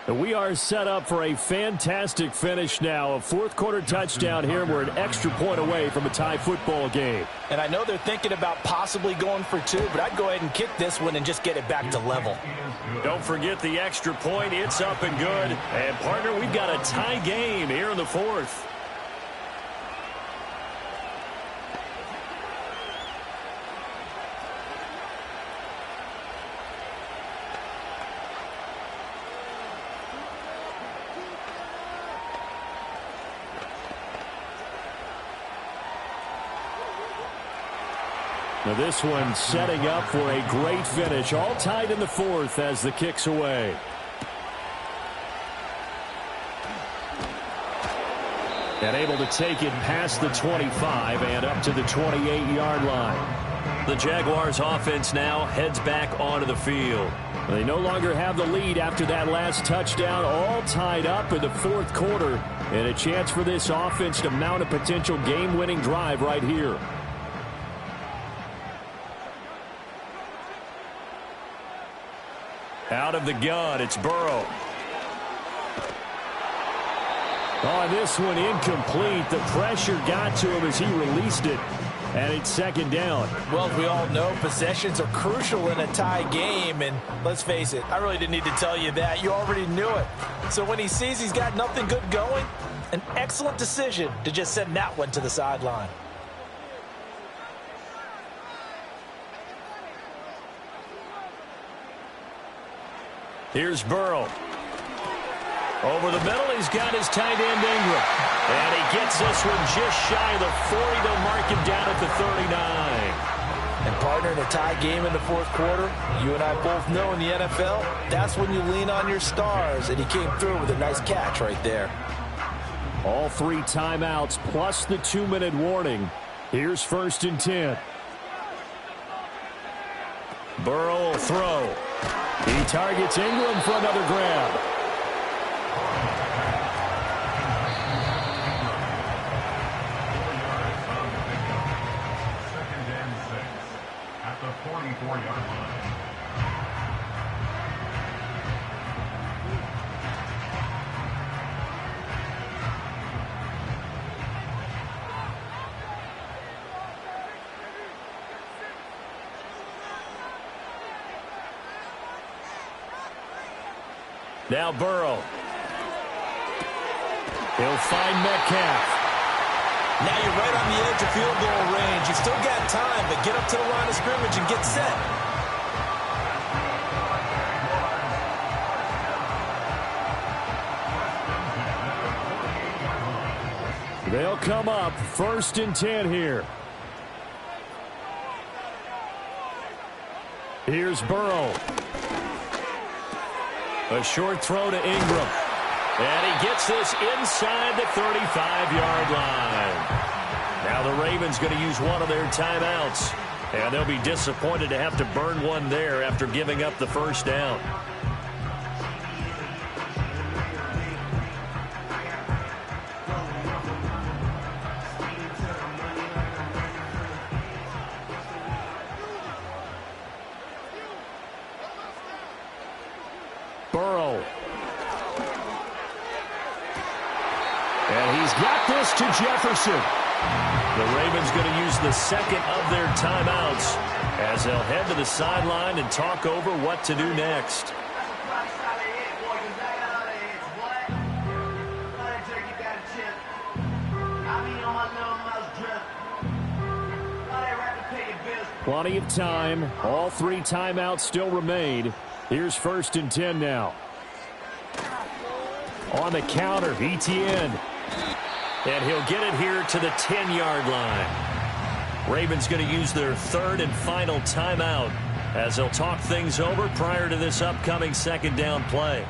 And we are set up for a fantastic finish now. A 4th quarter touchdown here. We're an extra point away from a tie football game. And I know they're thinking about possibly going for 2, but I'd go ahead and kick this one and just get it back to level. Don't forget the extra point. It's up and good. And, partner, we've got a tie game here in the 4th. Now this one setting up for a great finish. All tied in the 4th as the kick's away. And able to take it past the 25 and up to the 28-yard line. The Jaguars offense now heads back onto the field. They no longer have the lead after that last touchdown. All tied up in the 4th quarter. And a chance for this offense to mount a potential game-winning drive right here. Out of the gun, it's Burrow. Oh, this one incomplete. The pressure got to him as he released it. And it's 2nd down. Well, as we all know, possessions are crucial in a tie game. And let's face it, I really didn't need to tell you that. You already knew it. So when he sees he's got nothing good going, an excellent decision to just send that one to the sideline. Here's Burrow. Over the middle, he's got his tight end Ingram. And he gets this one just shy of the 40. They'll mark him down at the 39. And partner, in a tie game in the fourth quarter, you and I both know in the NFL, that's when you lean on your stars, and he came through with a nice catch right there. All 3 timeouts plus the 2-minute warning. Here's 1st and 10. Burrow will throw. He targets Ingram for another grab. At the 44-yard line. Now Burrow. He'll find Metcalf. Now you're right on the edge of field goal range. You still got time, but get up to the line of scrimmage and get set. They'll come up 1st and 10 here. Here's Burrow. A short throw to Ingram. And he gets this inside the 35-yard line. Now the Ravens going to use one of their timeouts. And they'll be disappointed to have to burn one there after giving up the first down. Burrow. And he's got this to Jefferson. The Ravens going to use the second of their timeouts as they'll head to the sideline and talk over what to do next. Plenty of time. All 3 timeouts still remain. Here's 1st and 10 now. On the counter, Etienne. And he'll get it here to the 10-yard line. Ravens going to use their 3rd and final timeout as they'll talk things over prior to this upcoming 2nd down play.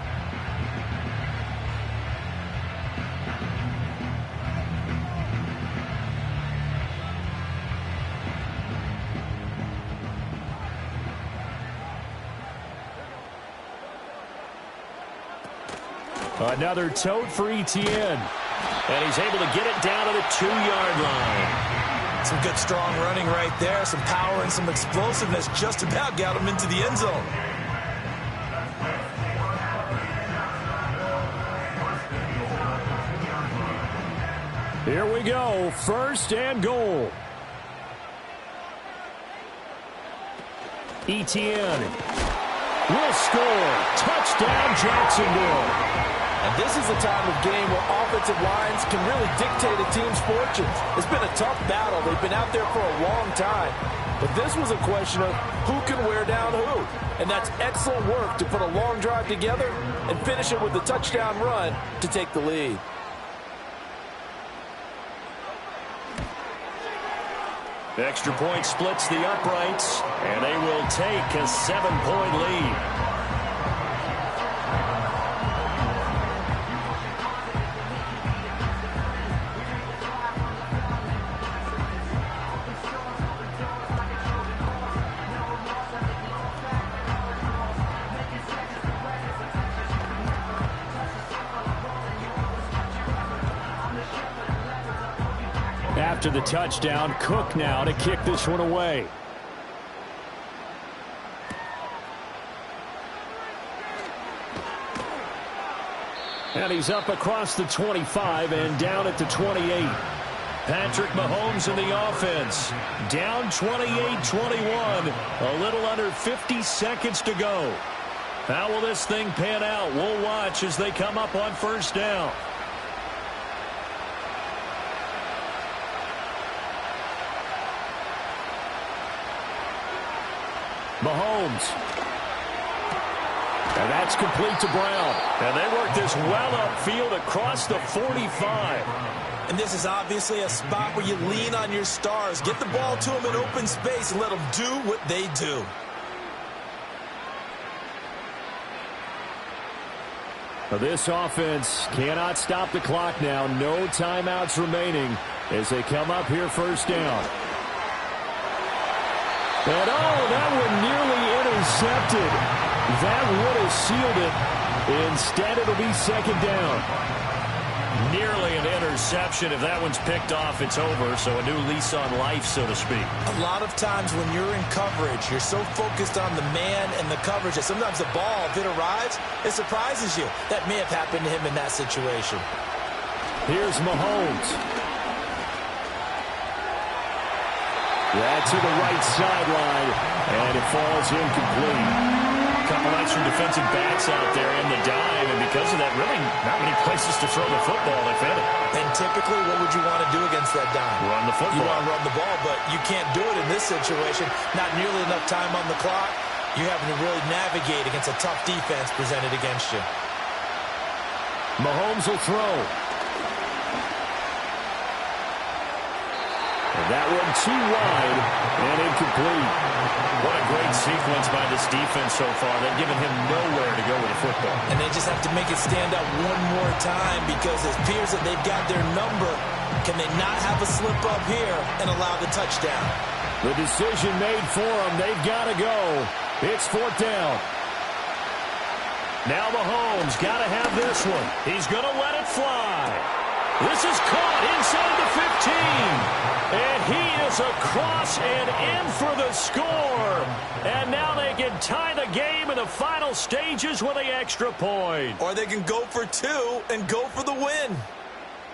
Another tote for Etienne. And he's able to get it down to the 2-yard line. Some good strong running right there. Some power and some explosiveness just about got him into the end zone. Here we go. 1st and goal. Etienne will score. Touchdown, Jacksonville. And this is the time of game where offensive lines can really dictate a team's fortunes. It's been a tough battle. They've been out there for a long time. But this was a question of who can wear down who. And that's excellent work to put a long drive together and finish it with a touchdown run to take the lead. The extra point splits the uprights, and they will take a 7-point lead. After the touchdown, Cook now to kick this one away. And he's up across the 25 and down at the 28. Patrick Mahomes in the offense. Down 28-21. A little under 50 seconds to go. How will this thing pan out? We'll watch as they come up on 1st down. Mahomes. And that's complete to Brown. And they work this well upfield across the 45. And this is obviously a spot where you lean on your stars. Get the ball to them in open space and let them do what they do. This offense cannot stop the clock now. No timeouts remaining as they come up here first down. And that one nearly intercepted. That would have sealed it. Instead, it'll be second down. Nearly an interception. If that one's picked off, it's over. So a new lease on life, so to speak. A lot of times when you're in coverage, you're so focused on the man and the coverage that sometimes the ball, if it arrives, it surprises you. That may have happened to him in that situation. Here's Mahomes. That to the right sideline, and it falls incomplete. Couple extra defensive backs out there in the dime, and because of that, really not many places to throw the football, if any. And typically, what would you want to do against that dime? Run the football. You want to run the ball, but you can't do it in this situation. Not nearly enough time on the clock. You're having to really navigate against a tough defense presented against you. Mahomes will throw. And that one too wide and incomplete. What a great sequence by this defense so far. They've given him nowhere to go with the football. And they just have to make it stand up one more time because it appears that they've got their number. Can they not have a slip up here and allow the touchdown? The decision made for them. They've got to go. It's fourth down. Now Mahomes got to have this one. He's going to let it fly. This is caught inside the 15. And he is across and in for the score. And now they can tie the game in the final stages with the extra point. Or they can go for two and go for the win.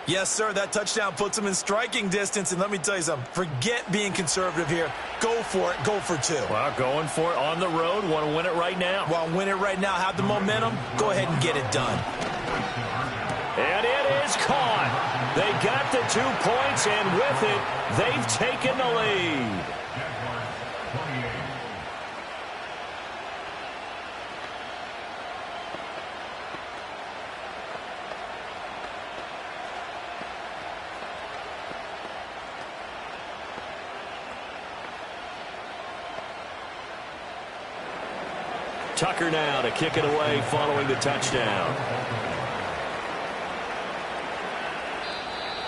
Yes, sir, that touchdown puts them in striking distance. And let me tell you something. Forget being conservative here. Go for it. Go for two. Well, going for it on the road. Want to win it right now. Well, win it right now. Have the momentum. Go ahead and get it done. And it is caught. They got the 2 points, and with it, they've taken the lead. Tucker now to kick it away following the touchdown.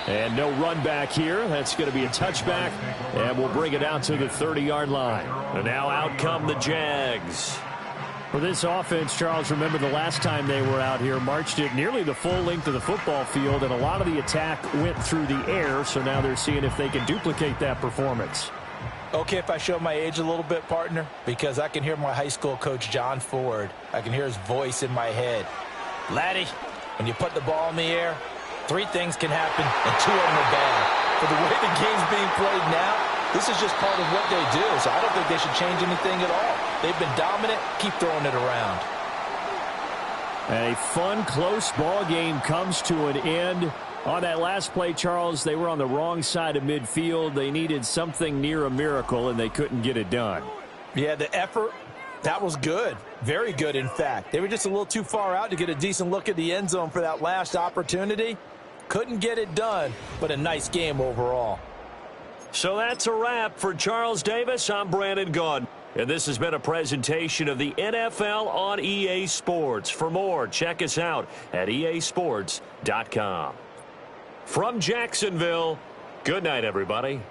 And no run back here. That's going to be a touchback, and we'll bring it out to the 30-yard line. And now out come the Jags. For this offense, Charles, remember the last time they were out here, marched it nearly the full length of the football field, and a lot of the attack went through the air, so now they're seeing if they can duplicate that performance. Okay, if I show my age a little bit, partner, because I can hear my high school coach, John Ford. I can hear his voice in my head. Laddie, when you put the ball in the air, 3 things can happen, and 2 of them are bad. For the way the game's being played now, this is just part of what they do, so I don't think they should change anything at all. They've been dominant. Keep throwing it around. A fun, close ball game comes to an end. On that last play, Charles, they were on the wrong side of midfield. They needed something near a miracle, and they couldn't get it done. Yeah, the effort, that was good. Very good, in fact. They were just a little too far out to get a decent look at the end zone for that last opportunity. Couldn't get it done, but a nice game overall. So that's a wrap for Charles Davis. I'm Brandon Gaudin. And this has been a presentation of the NFL on EA Sports. For more, check us out at easports.com. From Jacksonville, good night, everybody.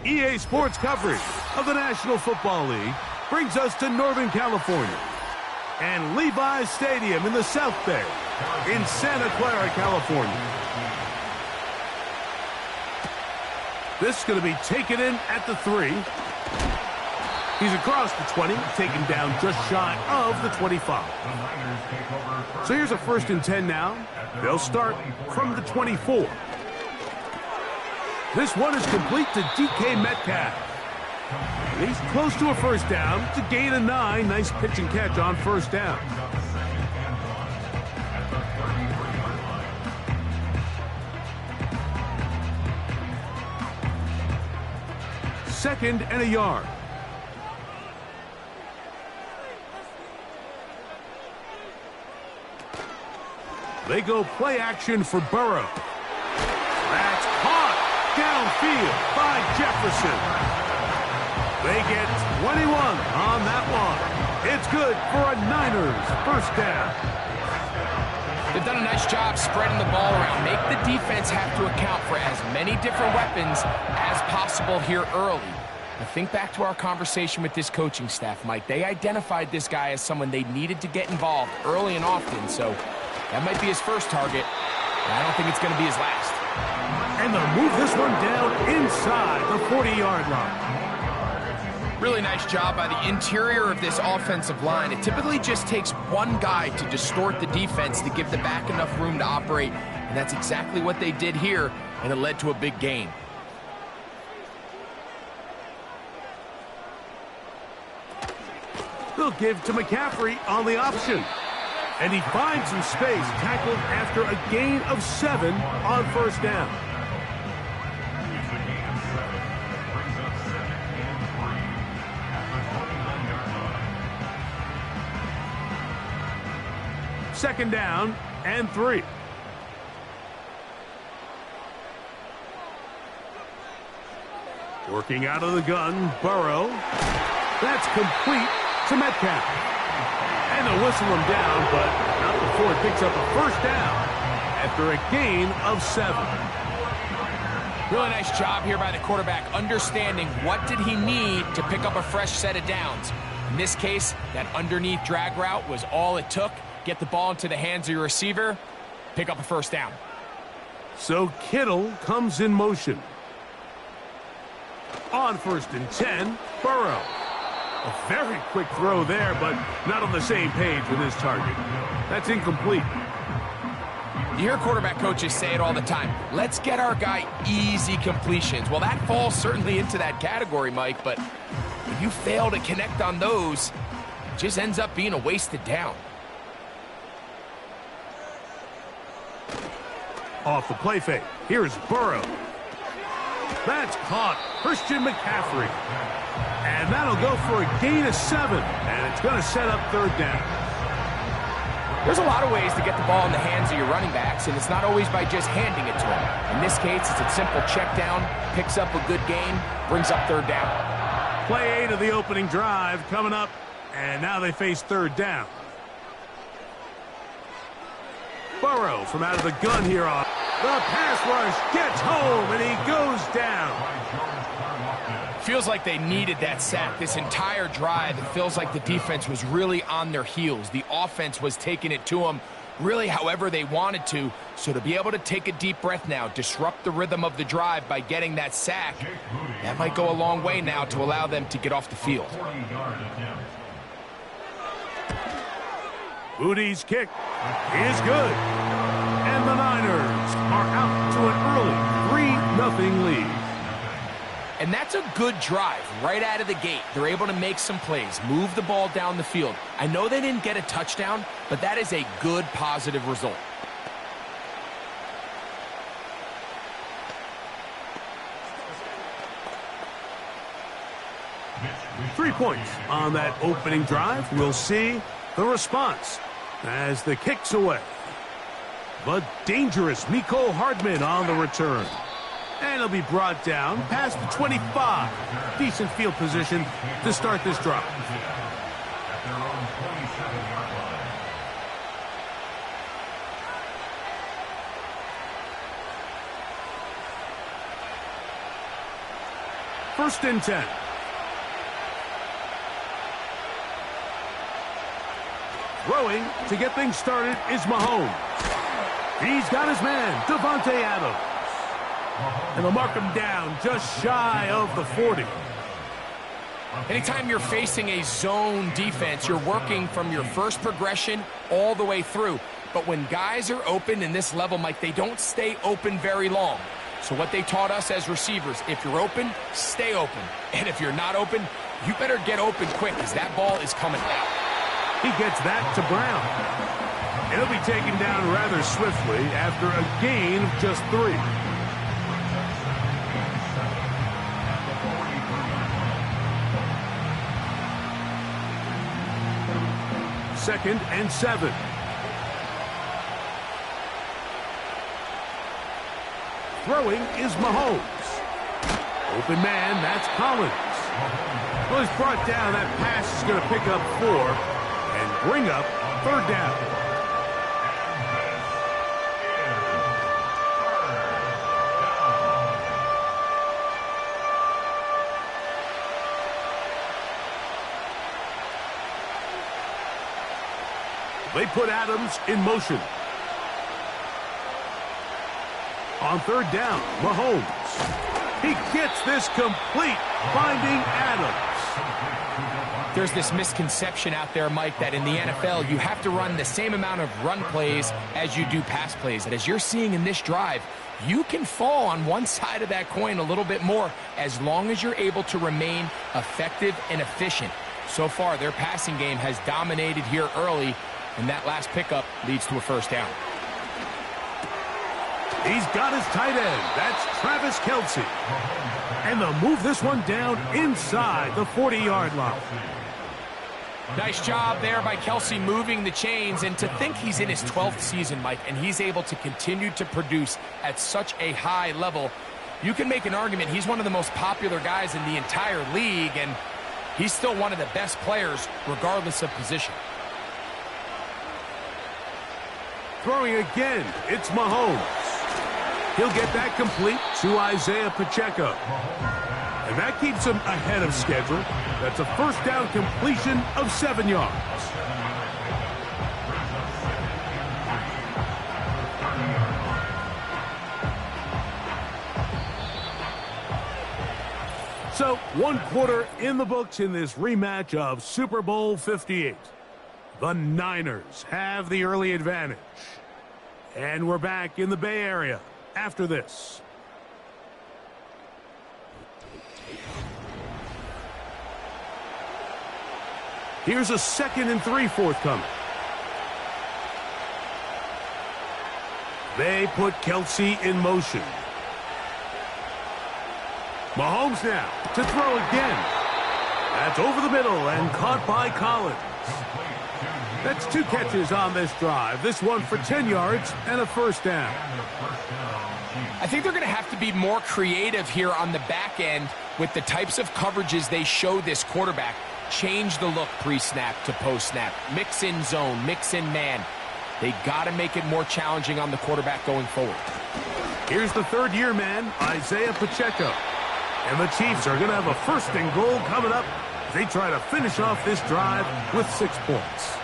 EA Sports coverage of the National Football League brings us to Northern California and Levi's Stadium in the South Bay in Santa Clara, California. This is going to be taken in at the 3. He's across the 20, taken down just shy of the 25. So here's a 1st and 10 now. They'll start from the 24. This one is complete to DK Metcalf. He's close to a 1st down to gain a 9. Nice pitch and catch on 1st down. Second and a yard. They go play action for Burrow. That's caught downfield by Jefferson. They get 21 on that one. It's good for a Niners 1st down. They've done a nice job spreading the ball around. Make the defense have to account for as many different weapons as possible here early. Now think back to our conversation with this coaching staff, Mike. They identified this guy as someone they needed to get involved early and often, so that might be his first target, but I don't think it's going to be his last. And they'll move this one down inside the 40-yard line. Really nice job by the interior of this offensive line. It typically just takes one guy to distort the defense to give the back enough room to operate, and that's exactly what they did here, and it led to a big gain. They'll give to McCaffrey on the option. And he finds some space, tackled after a gain of 7 on 1st down. Second down and 3. Working out of the gun, Burrow. That's complete to Metcalf. And they'll whistle him down, but not before it picks up a 1st down after a gain of 7. Really nice job here by the quarterback, understanding what did he need to pick up a fresh set of downs. In this case, that underneath drag route was all it took. Get the ball into the hands of your receiver, pick up a 1st down. So Kittle comes in motion. On 1st and 10, Burrow. A very quick throw there, but not on the same page with his target. That's incomplete. You hear quarterback coaches say it all the time. Let's get our guy easy completions. Well, that falls certainly into that category, Mike, but if you fail to connect on those, it just ends up being a wasted down. Off the play fake. Here's Burrow. That's caught. Christian McCaffrey. And that'll go for a gain of 7. And it's going to set up 3rd down. There's a lot of ways to get the ball in the hands of your running backs, and it's not always by just handing it to them. In this case, it's a simple check down, picks up a good gain, brings up 3rd down. Play 8 of the opening drive coming up, and now they face 3rd down. Burrow from out of the gun here on. The pass rush gets home, and he goes down. Feels like they needed that sack this entire drive. It feels like the defense was really on their heels. The offense was taking it to them really however they wanted to. So to be able to take a deep breath now, disrupt the rhythm of the drive by getting that sack, that might go a long way now to allow them to get off the field. Moody's kick is good. And the Niners are out to an early 3-0 lead. And that's a good drive right out of the gate. They're able to make some plays, move the ball down the field. I know they didn't get a touchdown, but that is a good, positive result. Three points on that opening drive. We'll see the response as the kick's away. But dangerous Mecole Hardman on the return. And he'll be brought down past the 25. Decent field position to start this drive. First and 10. Throwing to get things started is Mahomes. He's got his man, Davante Adams. And they'll mark him down just shy of the 40. Anytime you're facing a zone defense, you're working from your first progression all the way through. But when guys are open in this level, Mike, they don't stay open very long. So what they taught us as receivers, if you're open, stay open. And if you're not open, you better get open quick because that ball is coming out. He gets that to Brown. He'll be taken down rather swiftly after a gain of just 3. Second and 7. Throwing is Mahomes. Open man, that's Collins. Well, he's brought down. That pass is going to pick up 4 and bring up third down. They put Adams in motion. On third down, Mahomes. He gets this complete, finding Adams. There's this misconception out there, Mike, that in the NFL, you have to run the same amount of run plays as you do pass plays. And as you're seeing in this drive, you can fall on one side of that coin a little bit more as long as you're able to remain effective and efficient. So far, their passing game has dominated here early, and that last pickup leads to a first down. He's got his tight end. That's Travis Kelce. And they'll move this one down inside the 40-yard line. Nice job there by Kelce moving the chains. And to think he's in his 12th season, Mike, and he's able to continue to produce at such a high level, you can make an argument he's one of the most popular guys in the entire league, and he's still one of the best players regardless of position. Throwing again, it's Mahomes. He'll get that complete to Isaiah Pacheco. And that keeps him ahead of schedule. That's a first down completion of 7 yards. So, 1 quarter in the books in this rematch of Super Bowl 58. The Niners have the early advantage. And we're back in the Bay Area after this. Here's a 2nd and 3 forthcoming. They put Kelce in motion. Mahomes now to throw again. That's over the middle and caught by Collins. That's 2 catches on this drive. This one for 10 yards and a first down. I think they're going to have to be more creative here on the back end with the types of coverages they show this quarterback. Change the look pre-snap to post-snap. Mix in zone, mix in man. They got to make it more challenging on the quarterback going forward. Here's the third-year man, Isaiah Pacheco. And the Chiefs are going to have a 1st and goal coming up as they try to finish off this drive with 6 points.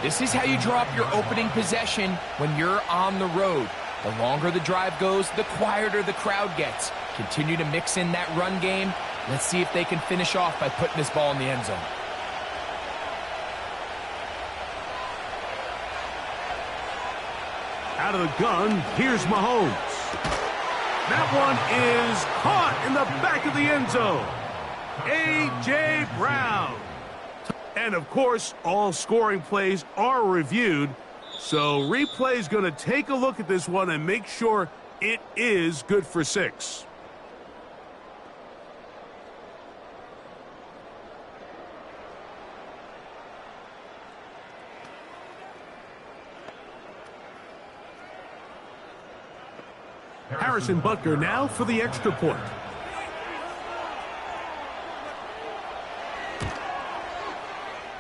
This is how you draw up your opening possession when you're on the road. The longer the drive goes, the quieter the crowd gets. Continue to mix in that run game. Let's see if they can finish off by putting this ball in the end zone. Out of the gun, here's Mahomes. That one is caught in the back of the end zone. A.J. Brown. And, of course, all scoring plays are reviewed. So replay is going to take a look at this one and make sure it is good for 6. Harrison Butker now for the extra point.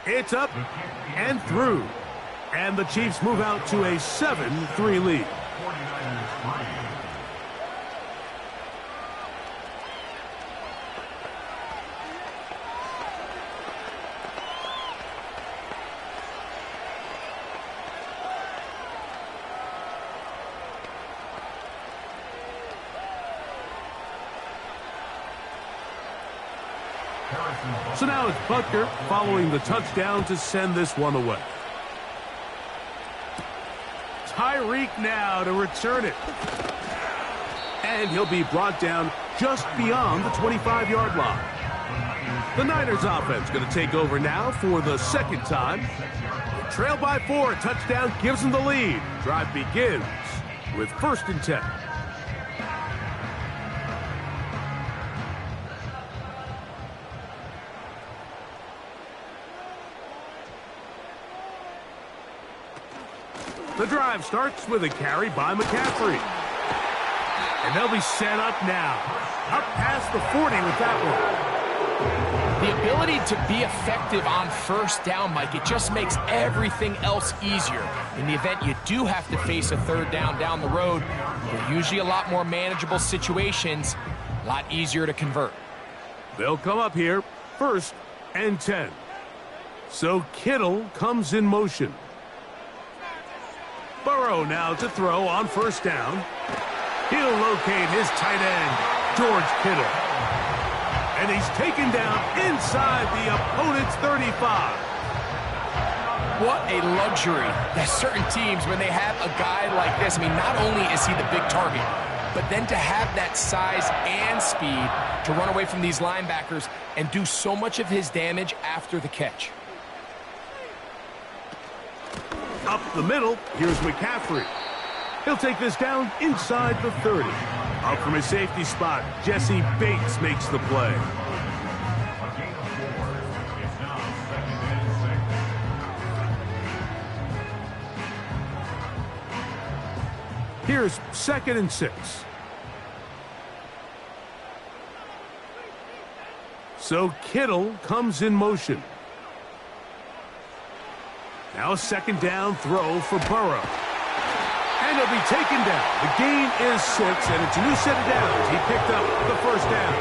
It's up and through. And the Chiefs move out to a 7-3 lead. So now it's Butker following the touchdown to send this one away. Tyreek now to return it. And he'll be brought down just beyond the 25-yard line. The Niners offense going to take over now for the second time. They trail by 4. Touchdown gives them the lead. Drive begins with 1st and 10. The drive starts with a carry by McCaffrey. And they'll be set up now. Up past the 40 with that one. The ability to be effective on 1st down, Mike, it just makes everything else easier. In the event you do have to face a 3rd down the road, they're usually a lot more manageable situations, a lot easier to convert. They'll come up here, 1st and 10. So Kittle comes in motion. Burrow now to throw on 1st down. He'll locate his tight end, George Kittle. And he's taken down inside the opponent's 35. What a luxury that certain teams, when they have a guy like this, I mean, not only is he the big target, but then to have that size and speed to run away from these linebackers and do so much of his damage after the catch. Up the middle, here's McCaffrey. He'll take this down inside the 30. Up from his safety spot, Jesse Bates makes the play. Here's 2nd and 6. So Kittle comes in motion. Now a 2nd down throw for Burrow. And he'll be taken down. The gain is 6, and it's a new set of downs. He picked up the 1st down.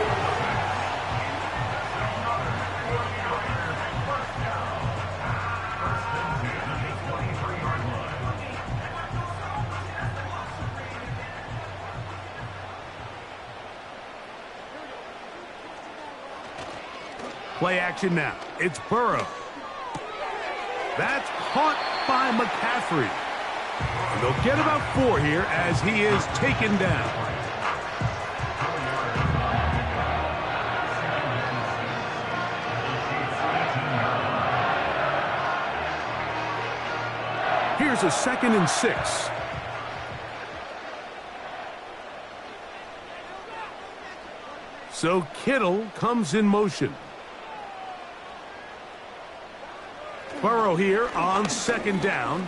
Play action now. It's Burrow. That's caught by McCaffrey. And they'll get about 4 here as he is taken down. Here's a 2nd and 6. So Kittle comes in motion. Burrow here on 2nd down.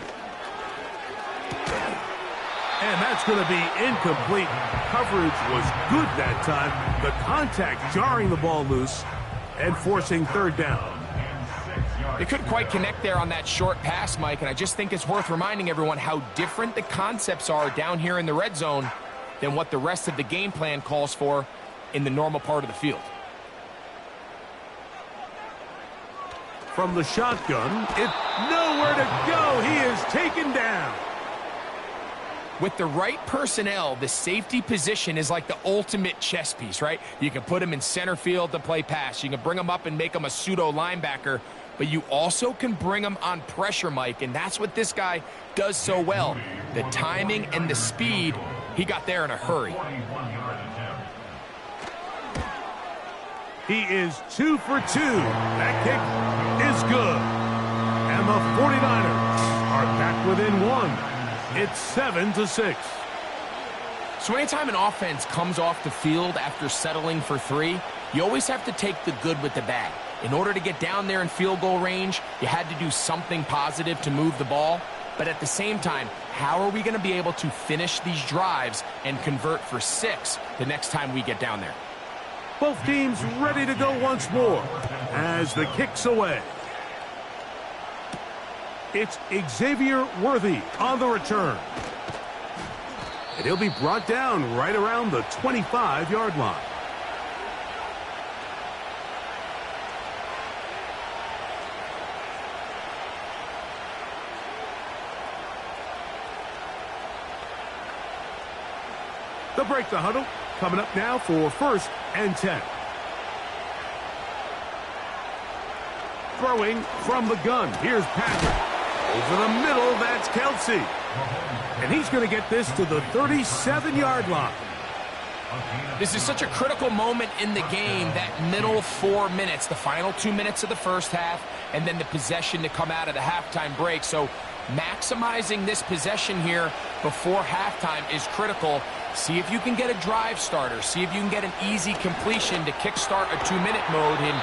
And that's going to be incomplete. Coverage was good that time. The contact jarring the ball loose and forcing 3rd down. They couldn't quite connect there on that short pass, Mike, and I just think it's worth reminding everyone how different the concepts are down here in the red zone than what the rest of the game plan calls for in the normal part of the field. From the shotgun, it's nowhere to go. He is taken down. With the right personnel, the safety position is like the ultimate chess piece, right? You can put him in center field to play pass. You can bring him up and make him a pseudo linebacker, but you also can bring him on pressure, Mike, and that's what this guy does so well. The timing and the speed, he got there in a hurry. He is 2 for 2. That kick is good. And the 49ers are back within 1. It's 7-6. So anytime an offense comes off the field after settling for 3, you always have to take the good with the bad. In order to get down there in field goal range, you had to do something positive to move the ball. But at the same time, how are we going to be able to finish these drives and convert for 6 the next time we get down there? Both teams ready to go once more as the kick's away. It's Xavier Worthy on the return. And he'll be brought down right around the 25-yard line. They'll break the huddle. Coming up now for 1st and 10. Throwing from the gun. Here's Patrick. Over the middle, that's Kelsey. And he's going to get this to the 37-yard line. This is such a critical moment in the game, that middle 4 minutes, the final 2 minutes of the first half, and then the possession to come out of the halftime break. So maximizing this possession here before halftime is critical. See if you can get a drive starter. See if you can get an easy completion to kickstart a 2-minute mode, and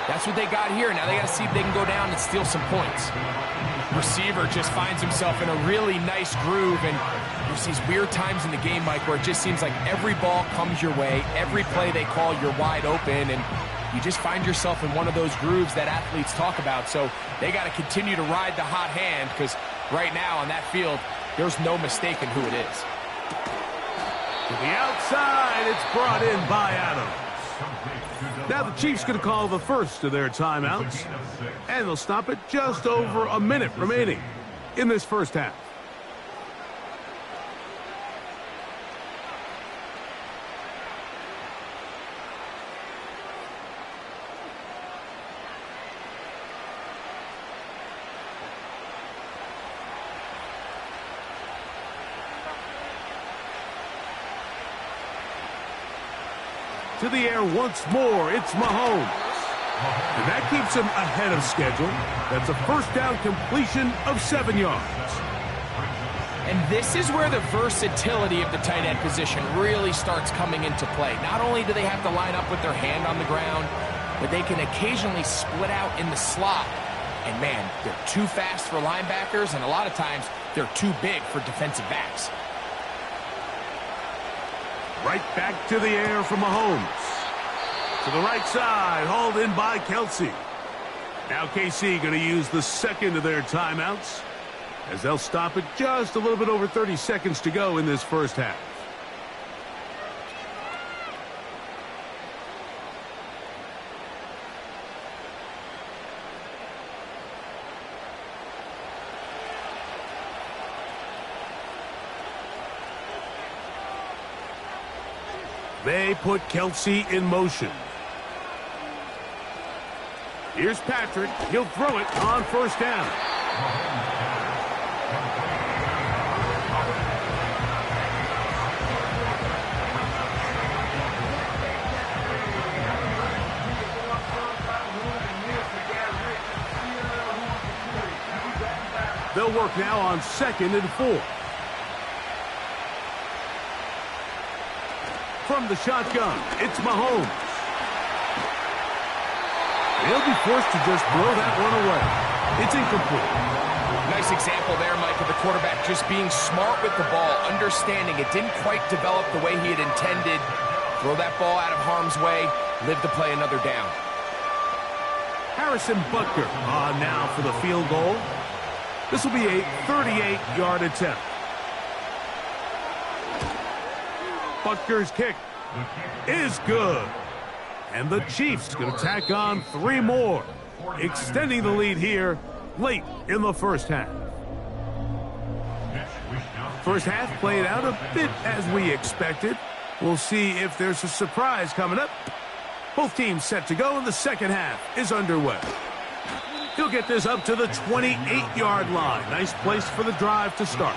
that's what they got here. Now they got to see if they can go down and steal some points. Receiver just finds himself in a really nice groove, and there's these weird times in the game, Mike, where it just seems like every ball comes your way, every play they call, you're wide open, and you just find yourself in one of those grooves that athletes talk about. So they got to continue to ride the hot hand, because right now on that field, there's no mistaking who it is. To the outside, it's brought in by Adams. Now the Chiefs going to call the first of their timeouts, and they'll stop it just over a minute remaining in this first half. To the air once more, it's Mahomes. And that keeps him ahead of schedule. That's a first down completion of 7 yards. And this is where the versatility of the tight end position really starts coming into play. Not only do they have to line up with their hand on the ground, but they can occasionally split out in the slot. And man, they're too fast for linebackers, and a lot of times they're too big for defensive backs. Right back to the air from Mahomes. To the right side, hauled in by Kelsey. Now KC going to use the second of their timeouts, as they'll stop it just a little bit over 30 seconds to go in this first half. They put Kelsey in motion. Here's Patrick. He'll throw it on first down. They'll work now on 2nd and 4. From the shotgun, it's Mahomes. He'll be forced to just blow that one away. It's incomplete. Nice example there, Mike, of the quarterback just being smart with the ball, understanding it didn't quite develop the way he had intended. Throw that ball out of harm's way, live to play another down. Harrison Butker on now for the field goal. This will be a 38-yard attempt. Butker's kick is good. And the Chiefs going to tack on 3 more. extending the lead here late in the first half. First half played out a bit as we expected. We'll see if there's a surprise coming up. Both teams set to go, and the second half is underway. He'll get this up to the 28-yard line. Nice place for the drive to start.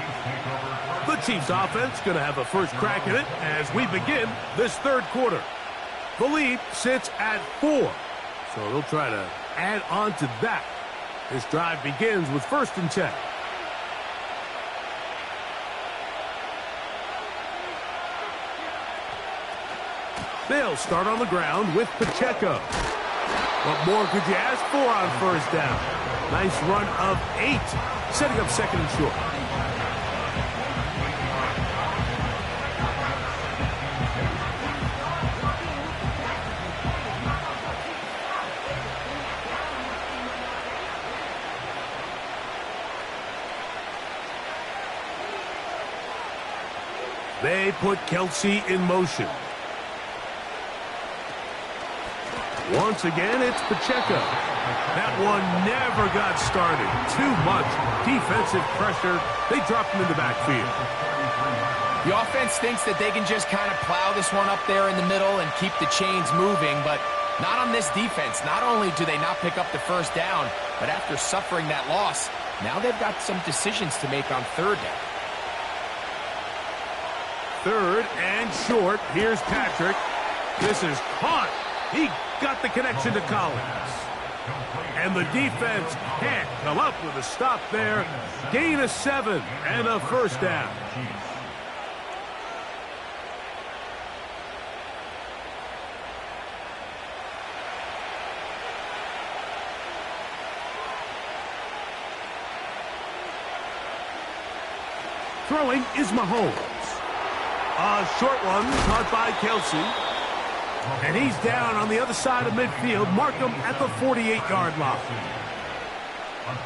The Chiefs offense going to have a first crack at it as we begin this third quarter. The lead sits at 4, so they'll try to add on to that. This drive begins with 1st and 10. They'll start on the ground with Pacheco. What more could you ask for on 1st down? Nice run of 8, setting up 2nd and short. They put Kelce in motion. Once again, it's Pacheco. That one never got started. Too much defensive pressure. They dropped him in the backfield. The offense thinks that they can just kind of plow this one up there in the middle and keep the chains moving, but not on this defense. Not only do they not pick up the 1st down, but after suffering that loss, now they've got some decisions to make on 3rd down. 3rd and short. Here's Patrick. This is caught. He got the connection to Collins. And the defense can't come up with a stop there. Gain of 7 and a 1st down. Throwing is Mahomes. A short one caught by Kelce. And he's down on the other side of midfield. Mark him at the 48-yard line.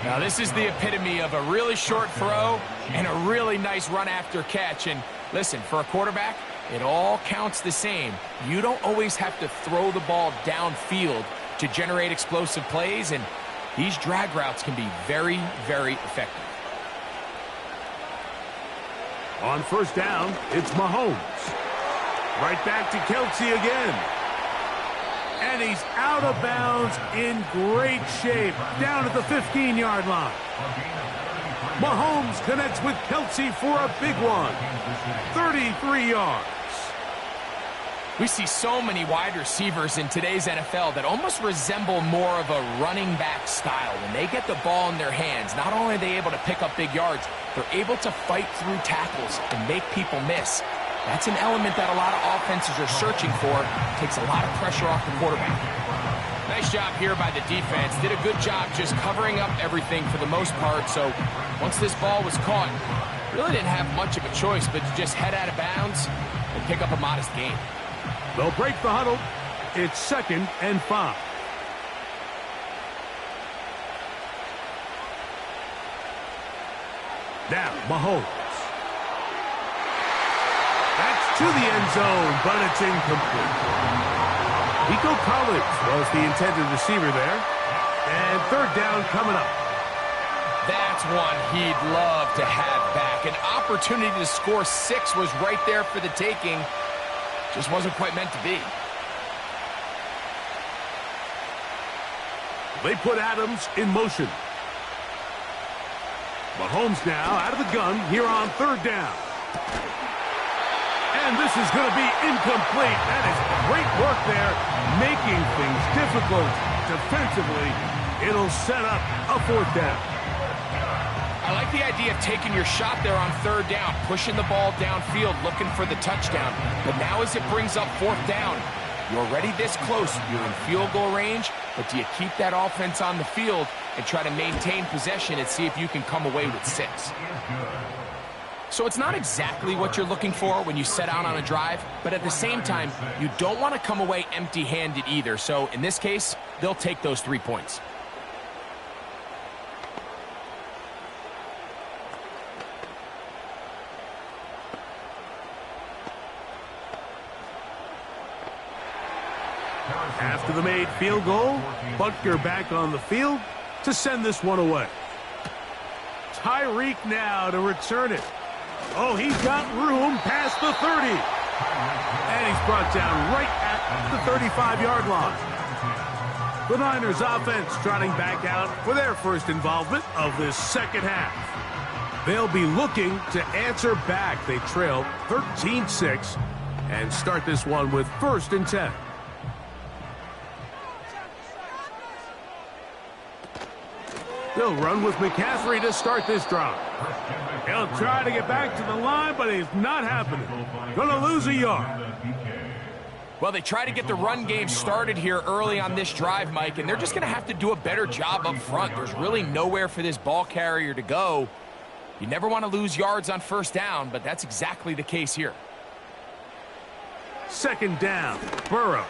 Now this is the epitome of a really short throw and a really nice run after catch. And listen, for a quarterback, it all counts the same. You don't always have to throw the ball downfield to generate explosive plays, and these drag routes can be very, very effective. On 1st down, it's Mahomes. Right back to Kelce again. And he's out of bounds in great shape, down at the 15-yard line. Mahomes connects with Kelce for a big one. 33 yards. We see so many wide receivers in today's NFL that almost resemble more of a running back style. When they get the ball in their hands, not only are they able to pick up big yards, they're able to fight through tackles and make people miss. That's an element that a lot of offenses are searching for. Takes a lot of pressure off the quarterback. Nice job here by the defense. Did a good job just covering up everything for the most part. So once this ball was caught, really didn't have much of a choice but to just head out of bounds and pick up a modest gain. They'll break the huddle. It's 2nd and 5. Now, Mahomes. That's to the end zone, but it's incomplete. Nico Collins was the intended receiver there. And 3rd down coming up. That's one he'd love to have back. An opportunity to score 6 was right there for the taking. Just wasn't quite meant to be. They put Adams in motion. Mahomes now out of the gun here on 3rd down. And this is going to be incomplete. That is great work there, making things difficult defensively. It'll set up a 4th down. I like the idea of taking your shot there on 3rd down, pushing the ball downfield, looking for the touchdown. But now as it brings up 4th down, you're already this close. You're in field goal range, but do you keep that offense on the field and try to maintain possession and see if you can come away with 6? So it's not exactly what you're looking for when you set out on a drive, but at the same time, you don't want to come away empty-handed either. So in this case, they'll take those 3 points. After the made field goal, Butker back on the field to send this one away. Tyreek now to return it. Oh, he's got room past the 30. And he's brought down right at the 35-yard line. The Niners offense trotting back out for their first involvement of this second half. They'll be looking to answer back. They trail 13-6 and start this one with 1st and 10. They'll run with McCaffrey to start this drive. He'll try to get back to the line, but it's not happening. Gonna lose a yard. Well, they try to get the run game started here early on this drive, Mike, and they're just going to have to do a better job up front. There's really nowhere for this ball carrier to go. You never want to lose yards on 1st down, but that's exactly the case here. 2nd down, Burrow.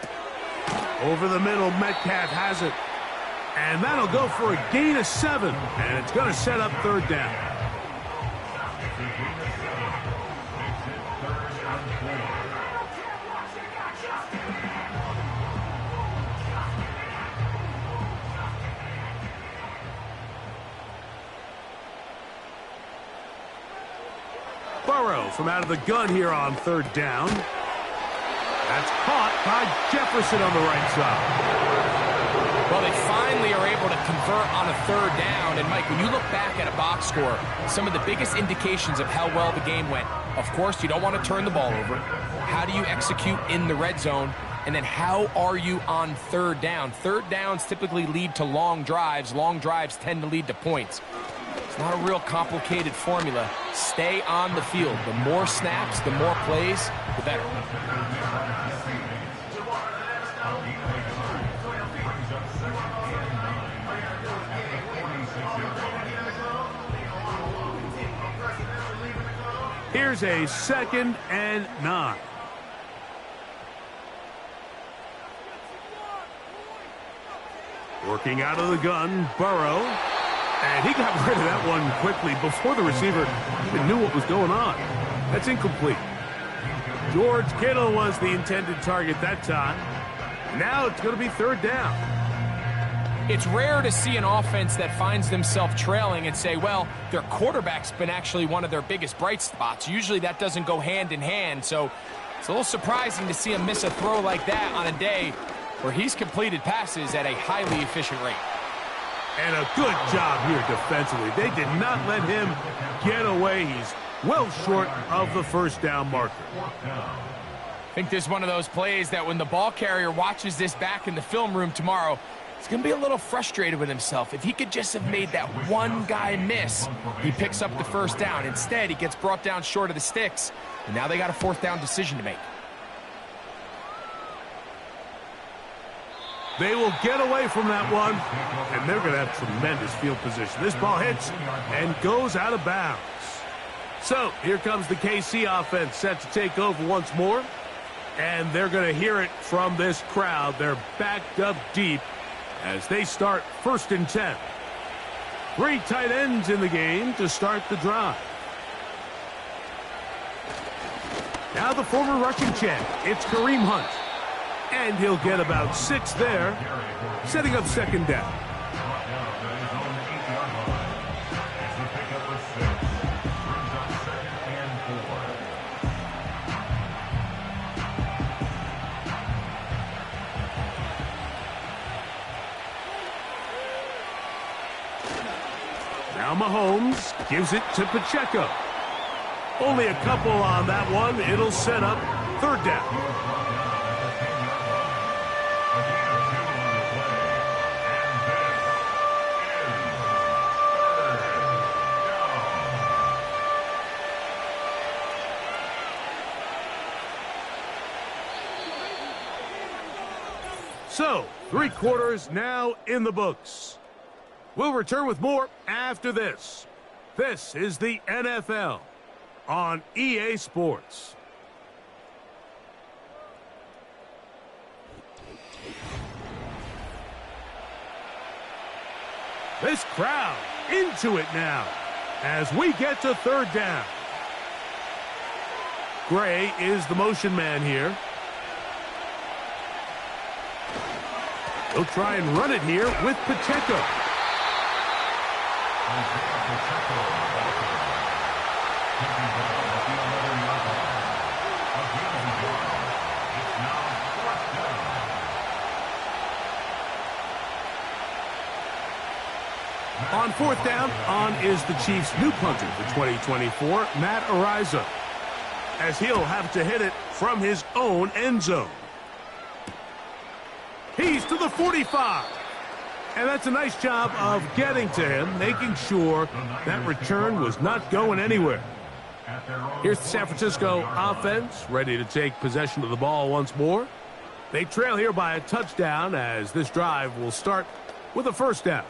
Over the middle, Metcalf has it. And that'll go for a gain of 7, and it's going to set up 3rd down. Burrow from out of the gun here on 3rd down. That's caught by Jefferson on the right side. Well, they finally are able to convert on a 3rd down. And, Mike, when you look back at a box score, some of the biggest indications of how well the game went, of course, you don't want to turn the ball over. How do you execute in the red zone? And then how are you on 3rd down? 3rd downs typically lead to long drives. Long drives tend to lead to points. It's not a real complicated formula. Stay on the field. The more snaps, the more plays, the better. Here's a 2nd and 9. Working out of the gun, Burrow. And he got rid of that one quickly before the receiver even knew what was going on. That's incomplete. George Kittle was the intended target that time. Now it's going to be 3rd down. It's rare to see an offense that finds themselves trailing and say, well, their quarterback's been actually one of their biggest bright spots. Usually that doesn't go hand in hand, so it's a little surprising to see him miss a throw like that on a day where he's completed passes at a highly efficient rate. And a good job here defensively. They did not let him get away. He's well short of the 1st down marker. I think this is one of those plays that when the ball carrier watches this back in the film room tomorrow, he's going to be a little frustrated with himself. If he could just have made that one guy miss, he picks up the 1st down. Instead, he gets brought down short of the sticks, and now they got a 4th down decision to make. They will get away from that one, and they're going to have tremendous field position. This ball hits and goes out of bounds. So here comes the KC offense set to take over once more, and they're going to hear it from this crowd. They're backed up deep as they start 1st and 10. 3 tight ends in the game to start the drive. Now the former Russian champ, it's Kareem Hunt. And he'll get about 6 there, setting up 2nd down. Now Mahomes gives it to Pacheco. Only a couple on that one. It'll set up 3rd down. So, 3 quarters now in the books. We'll return with more after this. This is the NFL on EA Sports. This crowd into it now as we get to 3rd down. Gray is the motion man here. He'll try and run it here with Pacheco. On fourth down, on is the Chiefs' new punter for 2024, Matt Araiza, as he'll have to hit it from his own end zone. He's to the 45. And that's a nice job of getting to him, making sure that return was not going anywhere. Here's the San Francisco offense, ready to take possession of the ball once more. They trail here by a touchdown as this drive will start with a first down.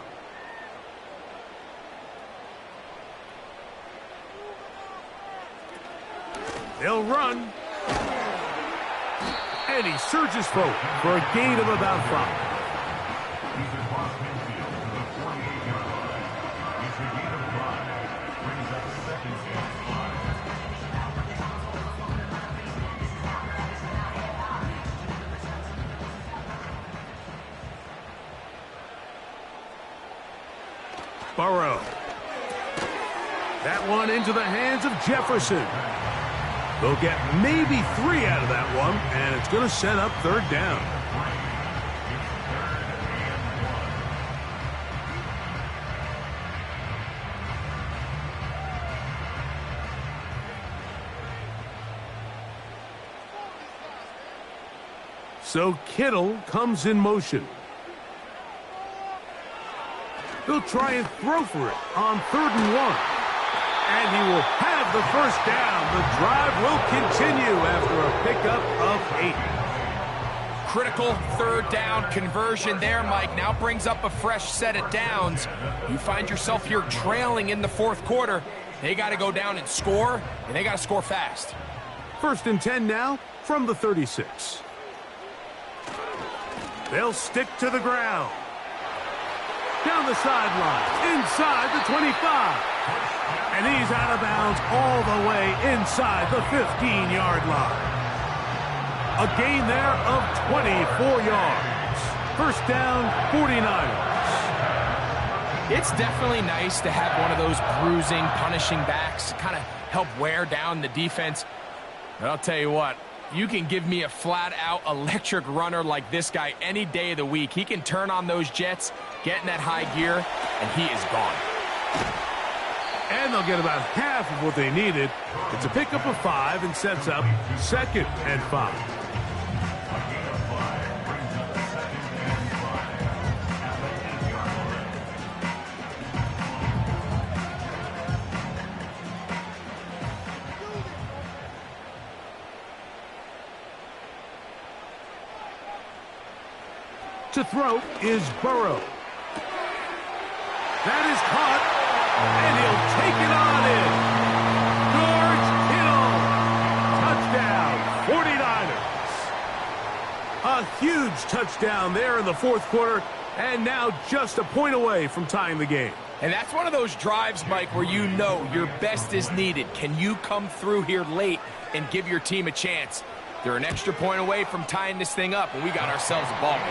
They'll run. And he surges forward for a gain of about 5. Burrow. That one into the hands of Jefferson. They'll get maybe 3 out of that one, and it's going to set up third down. So Kittle comes in motion. He'll try and throw for it on 3rd and 1. And he will have the first down. The drive will continue after a pickup of 8. Critical 3rd down conversion there, Mike. Now brings up a fresh set of downs. You find yourself here trailing in the 4th quarter. They got to go down and score, and they got to score fast. 1st and 10 now from the 36. They'll stick to the ground. Down the sideline, inside the 25. And he's out of bounds all the way inside the 15-yard line. A gain there of 24 yards. First down, 49ers. It's definitely nice to have one of those bruising, punishing backs, kind of help wear down the defense. But I'll tell you what, you can give me a flat-out electric runner like this guy any day of the week. He can turn on those jets, get in that high gear, and he is gone. And they'll get about half of what they needed. It's a pickup of 5 and sets up 2nd and 5. To throw is Burrow. That is caught, and he'll take it on in. George Kittle. Touchdown, 49ers. A huge touchdown there in the 4th quarter, and now just a point away from tying the game. And that's one of those drives, Mike, where you know your best is needed. Can you come through here late and give your team a chance? They're an extra point away from tying this thing up, and we got ourselves a ball game.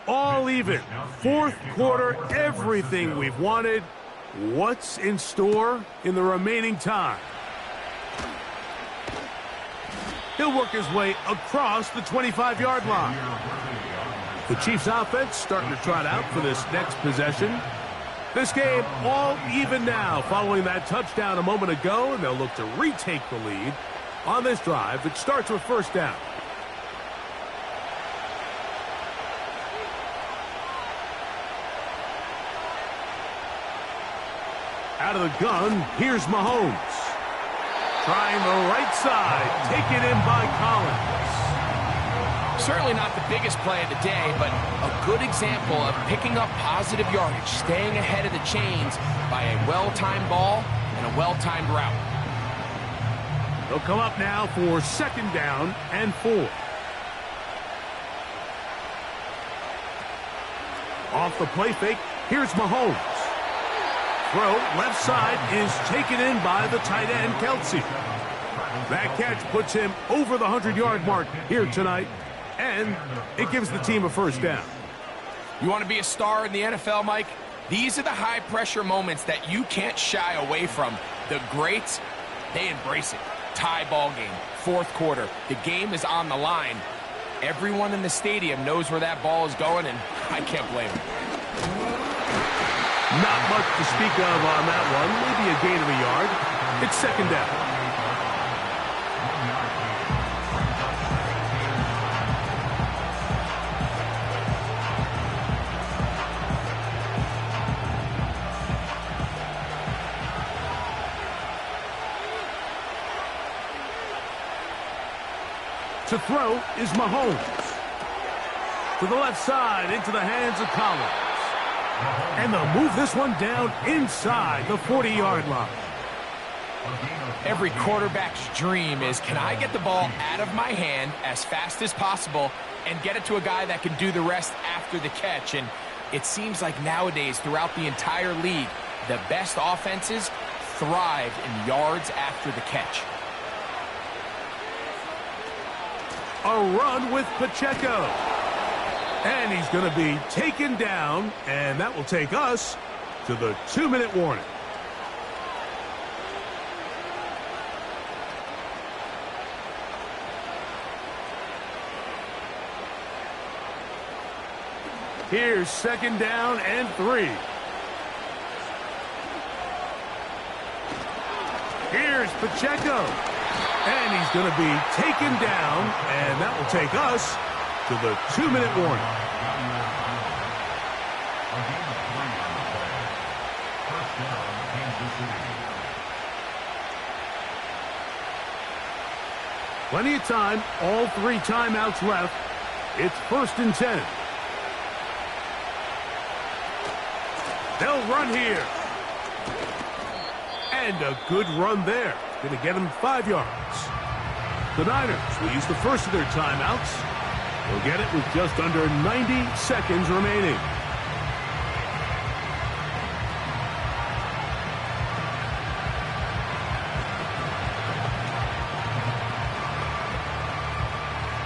All even. 4th quarter, everything we've wanted. What's in store in the remaining time? He'll work his way across the 25-yard line. The Chiefs offense starting to trot out for this next possession. This game all even now following that touchdown a moment ago, and they'll look to retake the lead on this drive that starts with first down. Out of the gun, here's Mahomes. Trying the right side, taken in by Collins. Certainly not the biggest play of the day, but a good example of picking up positive yardage, staying ahead of the chains by a well-timed ball and a well-timed route. They'll come up now for 2nd down and 4. Off the play fake, here's Mahomes. Throw, left side, is taken in by the tight end, Kelsey. That catch puts him over the 100-yard mark here tonight, and it gives the team a 1st down. You want to be a star in the NFL, Mike? These are the high-pressure moments that you can't shy away from. The greats, they embrace it. Tie ball game, 4th quarter. The game is on the line. Everyone in the stadium knows where that ball is going, and I can't blame them. Not much to speak of on that one. Maybe a gain of a yard. It's 2nd down. To throw is Mahomes. To the left side, into the hands of Collins. And they'll move this one down inside the 40-yard line. Every quarterback's dream is, can I get the ball out of my hand as fast as possible and get it to a guy that can do the rest after the catch? And it seems like nowadays, throughout the entire league, the best offenses thrive in yards after the catch. A run with Pacheco. And he's going to be taken down, and that will take us to the 2-minute warning. Here's 2nd down and 3. Here's Pacheco. And he's going to be taken down, and that will take us to the 2-minute warning. Plenty of time, all 3 timeouts left. It's 1st and 10. They'll run here. And a good run there. Going to get him 5 yards. The Niners will use the first of their timeouts. They'll get it with just under 90 seconds remaining.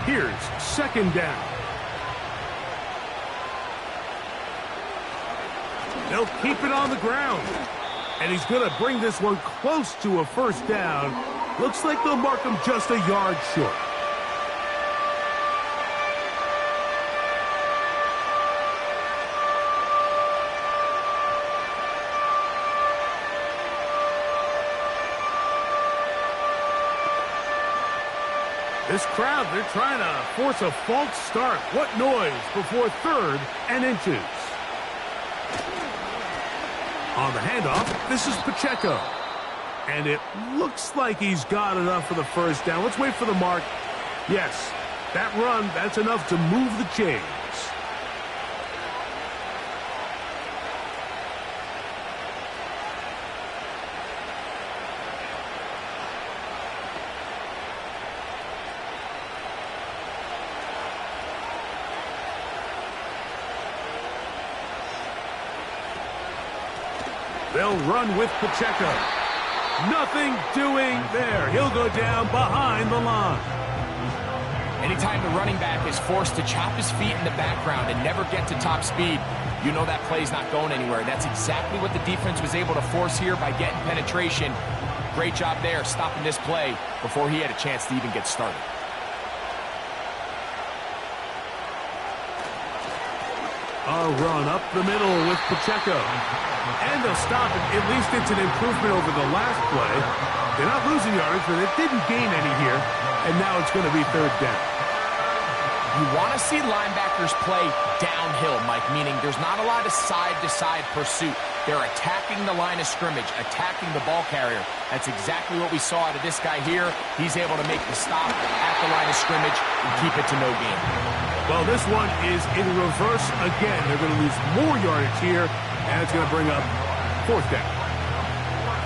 Here's 2nd down. They'll keep it on the ground. And he's going to bring this one close to a 1st down. Looks like they'll mark him just a yard short. This crowd, they're trying to force a false start. What noise before 3rd and inches. On the handoff, this is Pacheco. And it looks like he's got enough for the 1st down. Let's wait for the mark. Yes, that run, that's enough to move the chains. They'll run with Pacheco. Nothing doing there. He'll go down behind the line. Anytime the running back is forced to chop his feet in the background and never get to top speed, you know that play's not going anywhere. That's exactly what the defense was able to force here by getting penetration. Great job there, stopping this play before he had a chance to even get started. A run up the middle with Pacheco. And they'll stop it. At least it's an improvement over the last play. They're not losing yardage, but it didn't gain any here. And now it's going to be 3rd down. You want to see linebackers play downhill, Mike, meaning there's not a lot of side-to-side pursuit. They're attacking the line of scrimmage, attacking the ball carrier. That's exactly what we saw out of this guy here. He's able to make the stop at the line of scrimmage and keep it to no gain. Well, this one is in reverse again. They're going to lose more yardage here, and it's going to bring up 4th down.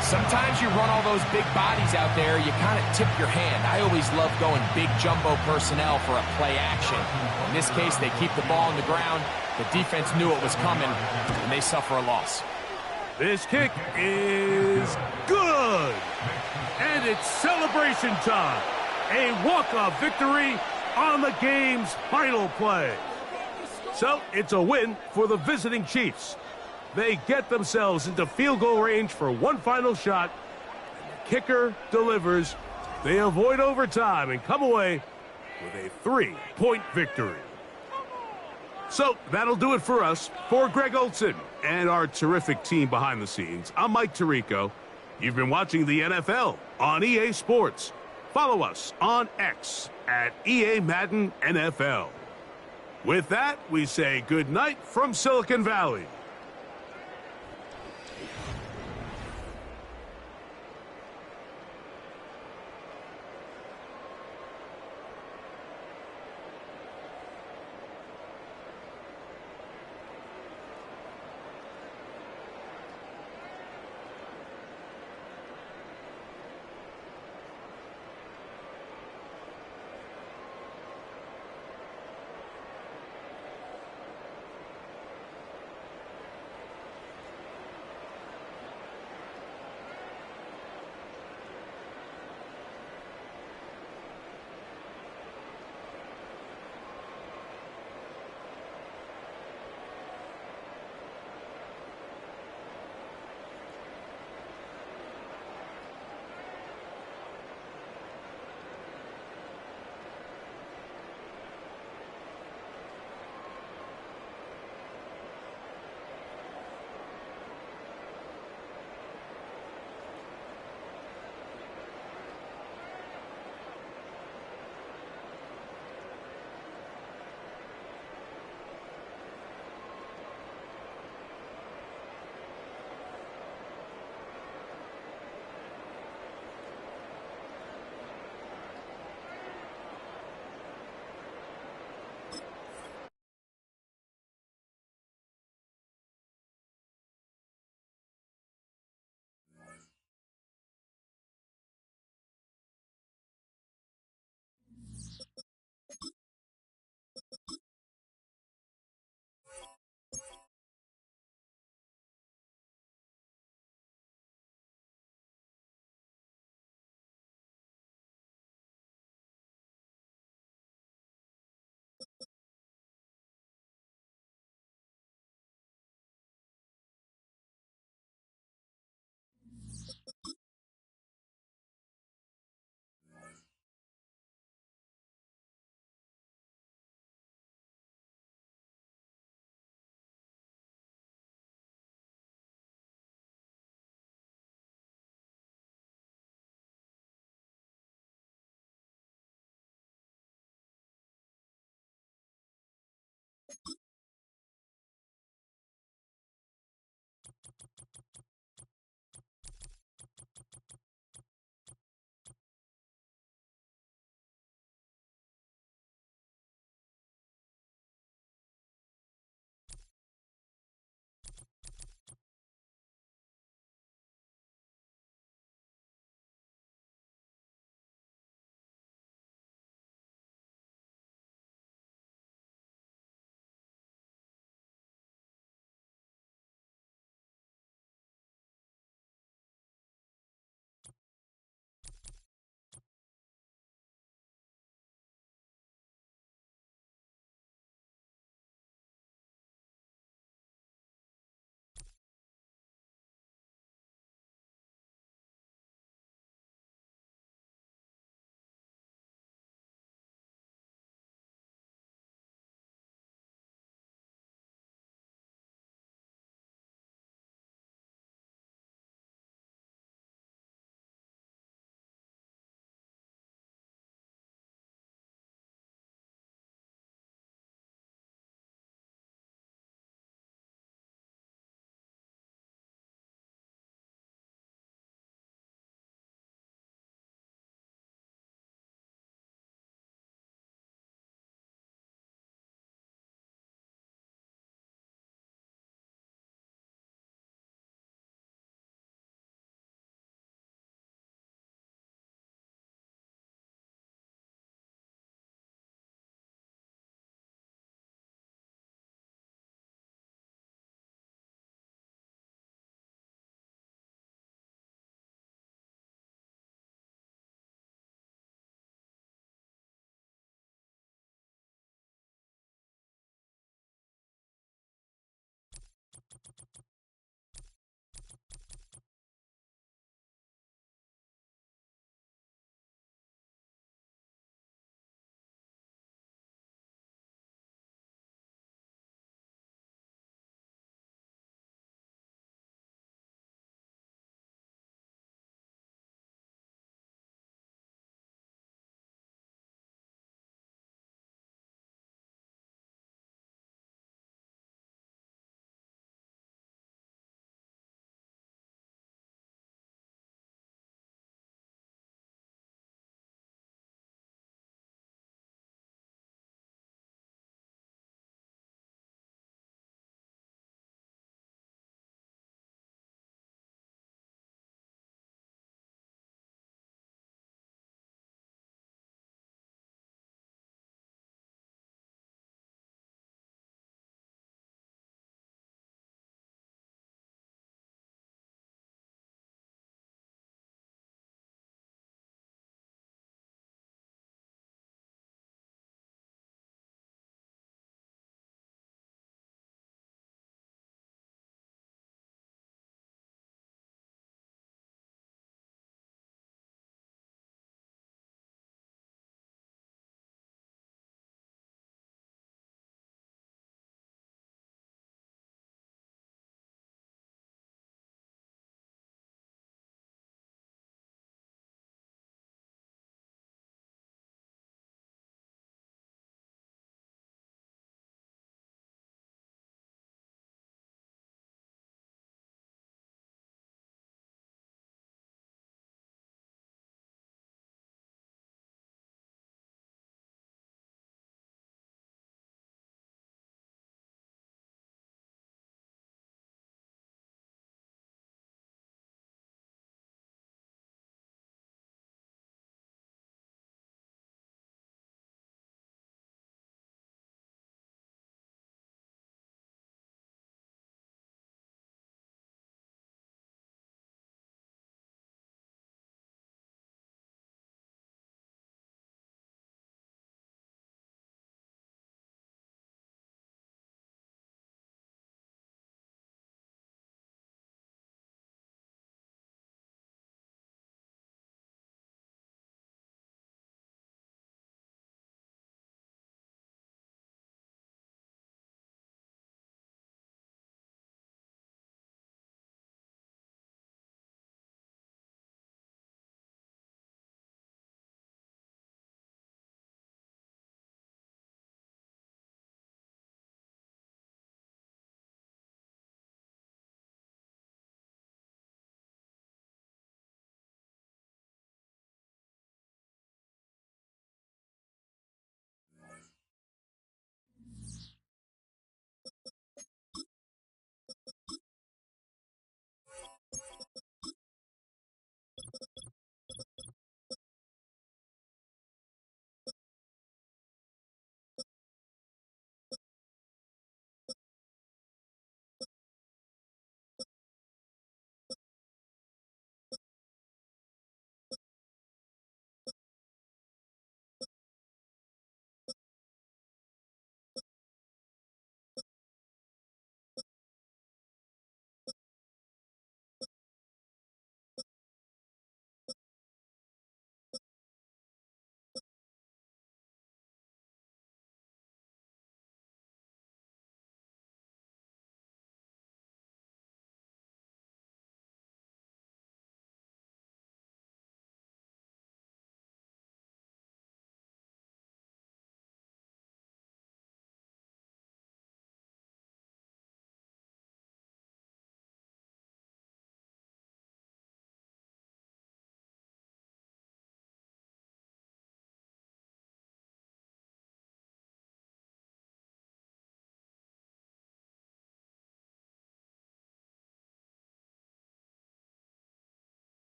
Sometimes you run all those big bodies out there, you kind of tip your hand. I always love going big jumbo personnel for a play action. In this case, they keep the ball on the ground. The defense knew it was coming, and they suffer a loss. This kick is good. And it's celebration time. A walk-off victory on the game's final play. So it's a win for the visiting Chiefs. They get themselves into field goal range for one final shot. And the kicker delivers. They avoid overtime and come away with a 3-point victory. So that'll do it for us. For Greg Olson and our terrific team behind the scenes, I'm Mike Tirico. You've been watching the NFL on EA Sports. Follow us on X at EA Madden NFL. With that, we say good night from Silicon Valley.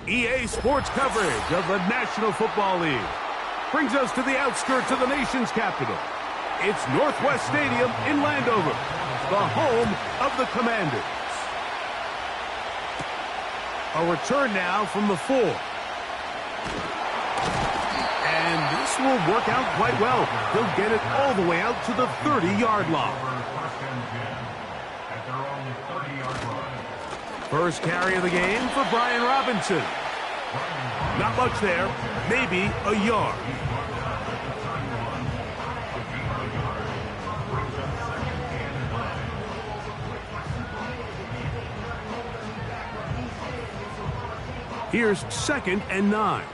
EA Sports coverage of the National Football League brings us to the outskirts of the nation's capital. It's Northwest Stadium in Landover, the home of the Commanders. A return now from the 4. And this will work out quite well. He'll get it all the way out to the 30-yard line. First carry of the game for Brian Robinson. Not much there, maybe a yard. Here's 2nd and 9.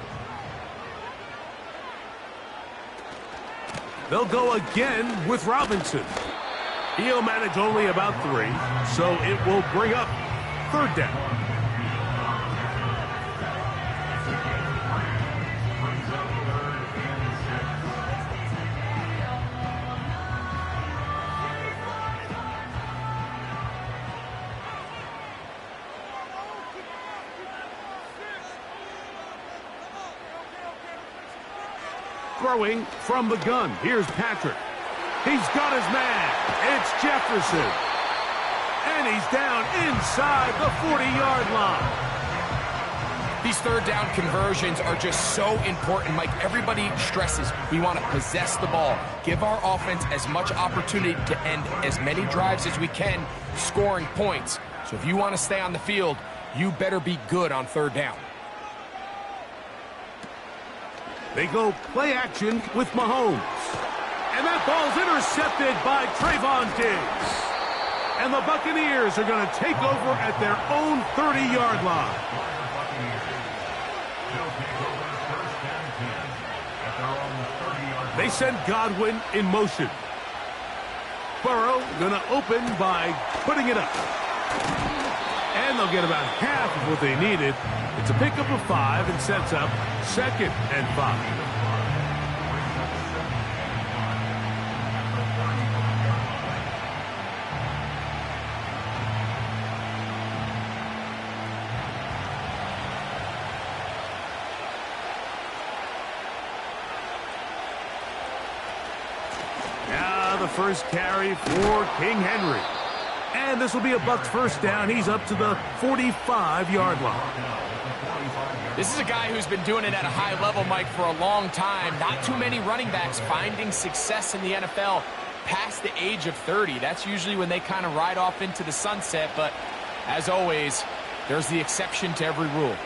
They'll go again with Robinson. He'll manage only about 3, so it will bring up 3rd down. Throwing from the gun. Here's Patrick. He's got his man. It's Jefferson. And he's down inside the 40-yard line. These 3rd down conversions are just so important, Mike. Everybody stresses we want to possess the ball, give our offense as much opportunity to end as many drives as we can, scoring points. So if you want to stay on the field, you better be good on 3rd down. They go play action with Mahomes. And that ball's intercepted by Trayvon Diggs. And the Buccaneers are going to take over at their own 30-yard line. They send Godwin in motion. Burrow going to open by putting it up. And they'll get about half of what they needed. It's a pickup of 5 and sets up 2nd and 5. Now the first carry for King Henry. And this will be a Bucs 1st down. He's up to the 45-yard line. This is a guy who's been doing it at a high level, Mike, for a long time. Not too many running backs finding success in the NFL past the age of 30. That's usually when they kind of ride off into the sunset. But as always, there's the exception to every rule.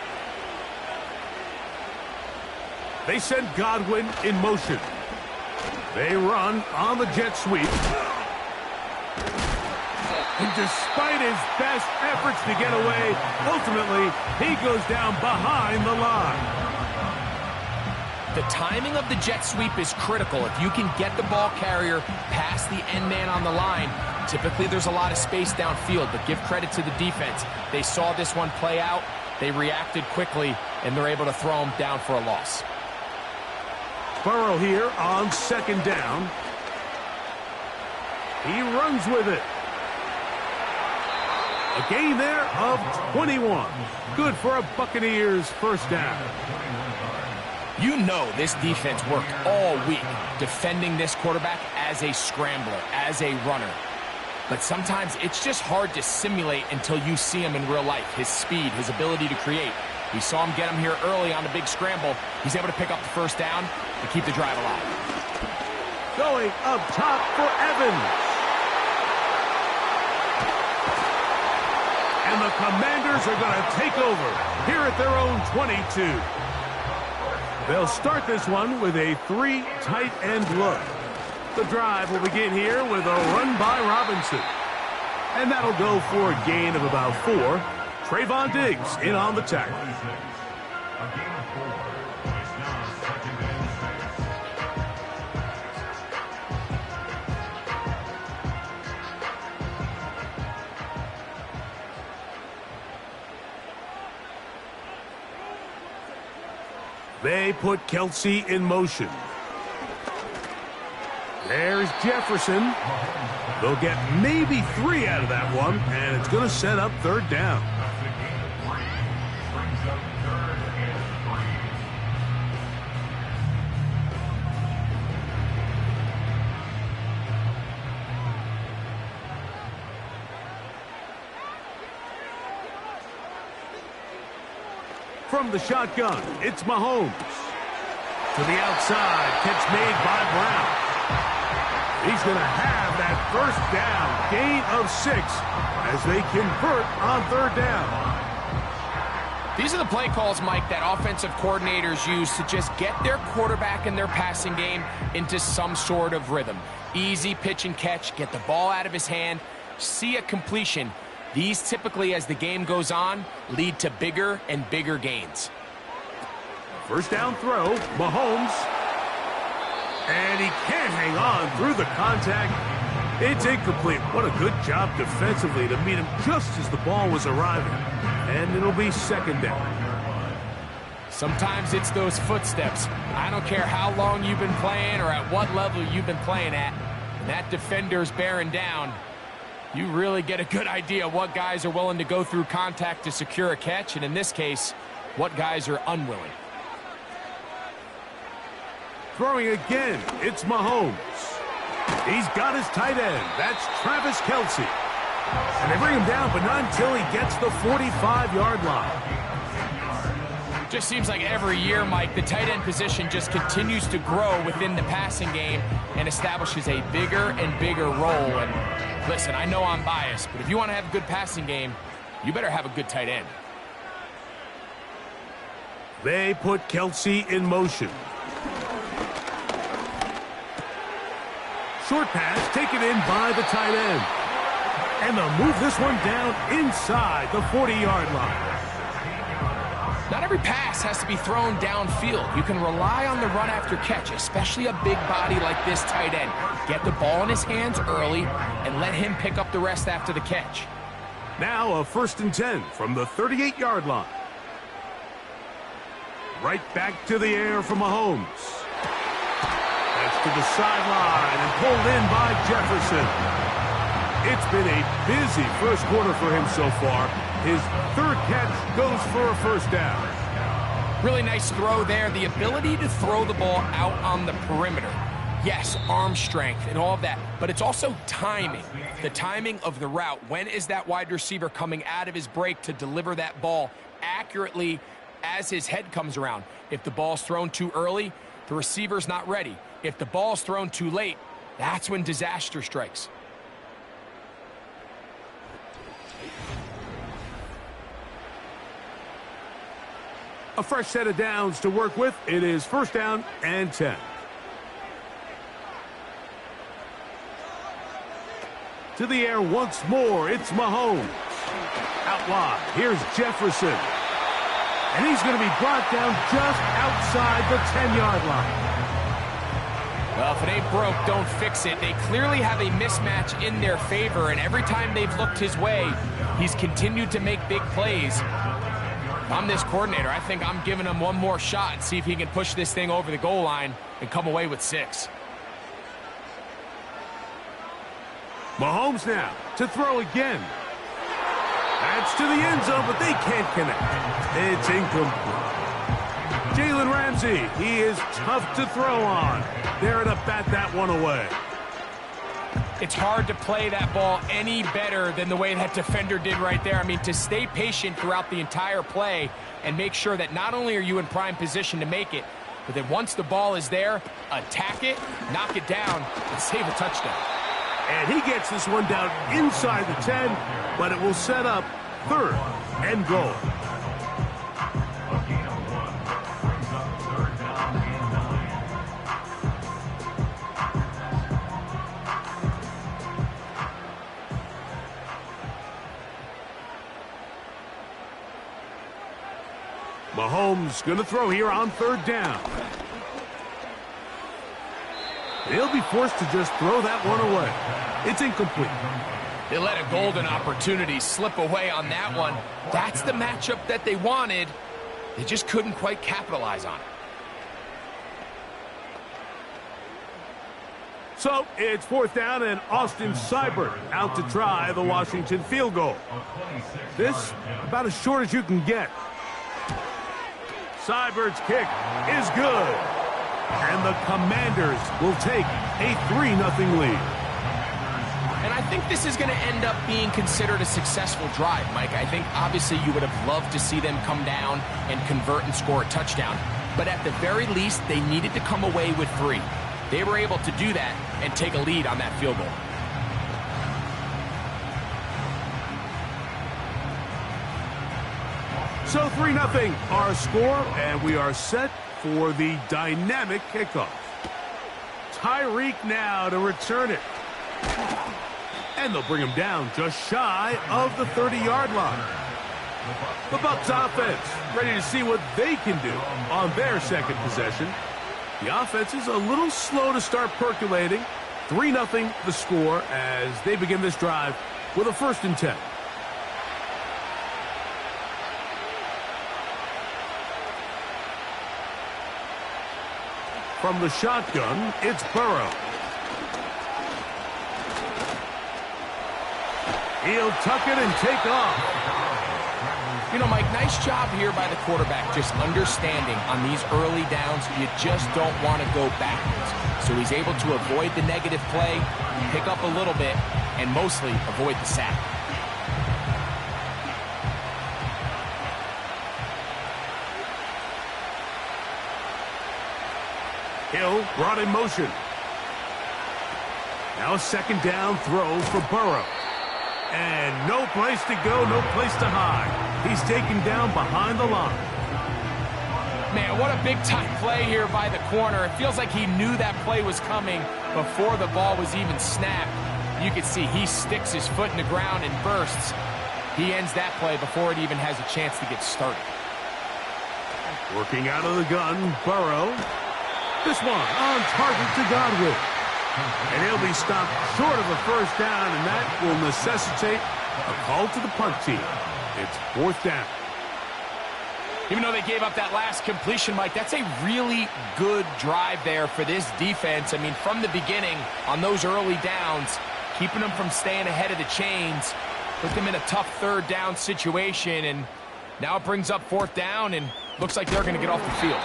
They send Godwin in motion. They run on the jet sweep. And despite his best efforts to get away, ultimately, he goes down behind the line. The timing of the jet sweep is critical. If you can get the ball carrier past the end man on the line, typically there's a lot of space downfield, but give credit to the defense. They saw this one play out, they reacted quickly, and they're able to throw him down for a loss. Burrow here on 2nd down. He runs with it. A gain there of 21. Good for a Buccaneers 1st down. You know this defense worked all week defending this quarterback as a scrambler, as a runner. But sometimes it's just hard to simulate until you see him in real life. His speed, his ability to create. We saw him get him here early on the big scramble. He's able to pick up the 1st down and keep the drive alive. Going up top for Evans. And And the Commanders are going to take over here at their own 22. They'll start this one with a 3 tight end look. The drive will begin here with a run by Robinson. And that'll go for a gain of about 4. Trayvon Diggs in on the tackle. They put Kelce in motion. There's Jefferson. They'll get maybe 3 out of that one, and it's going to set up 3rd down. From the shotgun, it's Mahomes. To the outside, catch made by Brown. He's going to have that 1st down, gain of 6, as they convert on 3rd down. These are the play calls, Mike, that offensive coordinators use to just get their quarterback and their passing game into some sort of rhythm. Easy pitch and catch, get the ball out of his hand, see a completion. These typically, as the game goes on, lead to bigger and bigger gains. 1st down throw, Mahomes. And he can't hang on through the contact. It's incomplete. What a good job defensively to meet him just as the ball was arriving. And it'll be 2nd down. Sometimes it's those footsteps. I don't care how long you've been playing or at what level you've been playing at. When that defender's bearing down, you really get a good idea what guys are willing to go through contact to secure a catch, and in this case, what guys are unwilling. Throwing again, it's Mahomes. He's got his tight end. That's Travis Kelce. And they bring him down, but not until he gets the 45-yard line. Just seems like every year, Mike, the tight end position just continues to grow within the passing game and establishes a bigger and bigger role. And listen, I know I'm biased, but if you want to have a good passing game, you better have a good tight end. They put Kelce in motion. Short pass taken in by the tight end. And they'll move this one down inside the 40-yard line. Not every pass has to be thrown downfield. You can rely on the run after catch, especially a big body like this tight end. Get the ball in his hands early and let him pick up the rest after the catch. Now a 1st and 10 from the 38-yard line. Right back to the air for Mahomes. That's to the sideline and pulled in by Jefferson. It's been a busy 1st quarter for him so far. His 3rd catch goes for a 1st down. Really nice throw there. The ability to throw the ball out on the perimeter. Yes, arm strength and all of that, but it's also timing. The timing of the route. When is that wide receiver coming out of his break to deliver that ball accurately as his head comes around? If the ball's thrown too early, the receiver's not ready. If the ball's thrown too late, that's when disaster strikes. A fresh set of downs to work with. It is 1st down and 10. To the air once more, it's Mahomes. Out wide, here's Jefferson. And he's going to be brought down just outside the 10-yard line. Well, if it ain't broke, don't fix it. They clearly have a mismatch in their favor, and every time they've looked his way, he's continued to make big plays. If I'm this coordinator, I think I'm giving him one more shot and see if he can push this thing over the goal line and come away with 6. Mahomes now to throw again. That's to the end zone, but they can't connect. It's incomplete. Jalen Ramsey, he is tough to throw on. There to bat that one away. It's hard to play that ball any better than the way that defender did right there. I mean, to stay patient throughout the entire play and make sure that not only are you in prime position to make it, but that once the ball is there, attack it, knock it down, and save a touchdown. And he gets this one down inside the 10, but it will set up 3rd and goal. A gain of 1 brings up 3rd down and 9. Mahomes going to throw here on 3rd down. They'll be forced to just throw that one away. It's incomplete. They let a golden opportunity slip away on that one. That's the matchup that they wanted. They just couldn't quite capitalize on it. So it's 4th down and Austin Seibert out to try the Washington field goal. This about as short as you can get. Seibert's kick is good. And the Commanders will take a 3-0 lead. And I think this is going to end up being considered a successful drive, Mike. I think obviously you would have loved to see them come down and convert and score a touchdown. But at the very least, they needed to come away with 3. They were able to do that and take a lead on that field goal. So 3-0 our score, and we are set for the dynamic kickoff. Tyreek now to return it. And they'll bring him down just shy of the 30-yard line. The Bucs offense ready to see what they can do on their second possession. The offense is a little slow to start percolating. 3-0 the score as they begin this drive with a 1st and 10. From the shotgun, it's Burrow. He'll tuck it and take off. You know, Mike, nice job here by the quarterback, just understanding on these early downs, you just don't want to go backwards. So he's able to avoid the negative play, pick up a little bit, and mostly avoid the sack. Hill brought in motion. Now a 2nd down throw for Burrow. And no place to go, no place to hide. He's taken down behind the line. Man, what a big-time play here by the corner. It feels like he knew that play was coming before the ball was even snapped. You can see he sticks his foot in the ground and bursts. He ends that play before it even has a chance to get started. Working out of the gun, Burrow. This one on target to Godwin. And he'll be stopped short of a 1st down, and that will necessitate a call to the punt team. It's 4th down. Even though they gave up that last completion, Mike, that's a really good drive there for this defense. I mean, from the beginning, on those early downs, keeping them from staying ahead of the chains, put them in a tough 3rd down situation, and now it brings up 4th down, and looks like they're going to get off the field.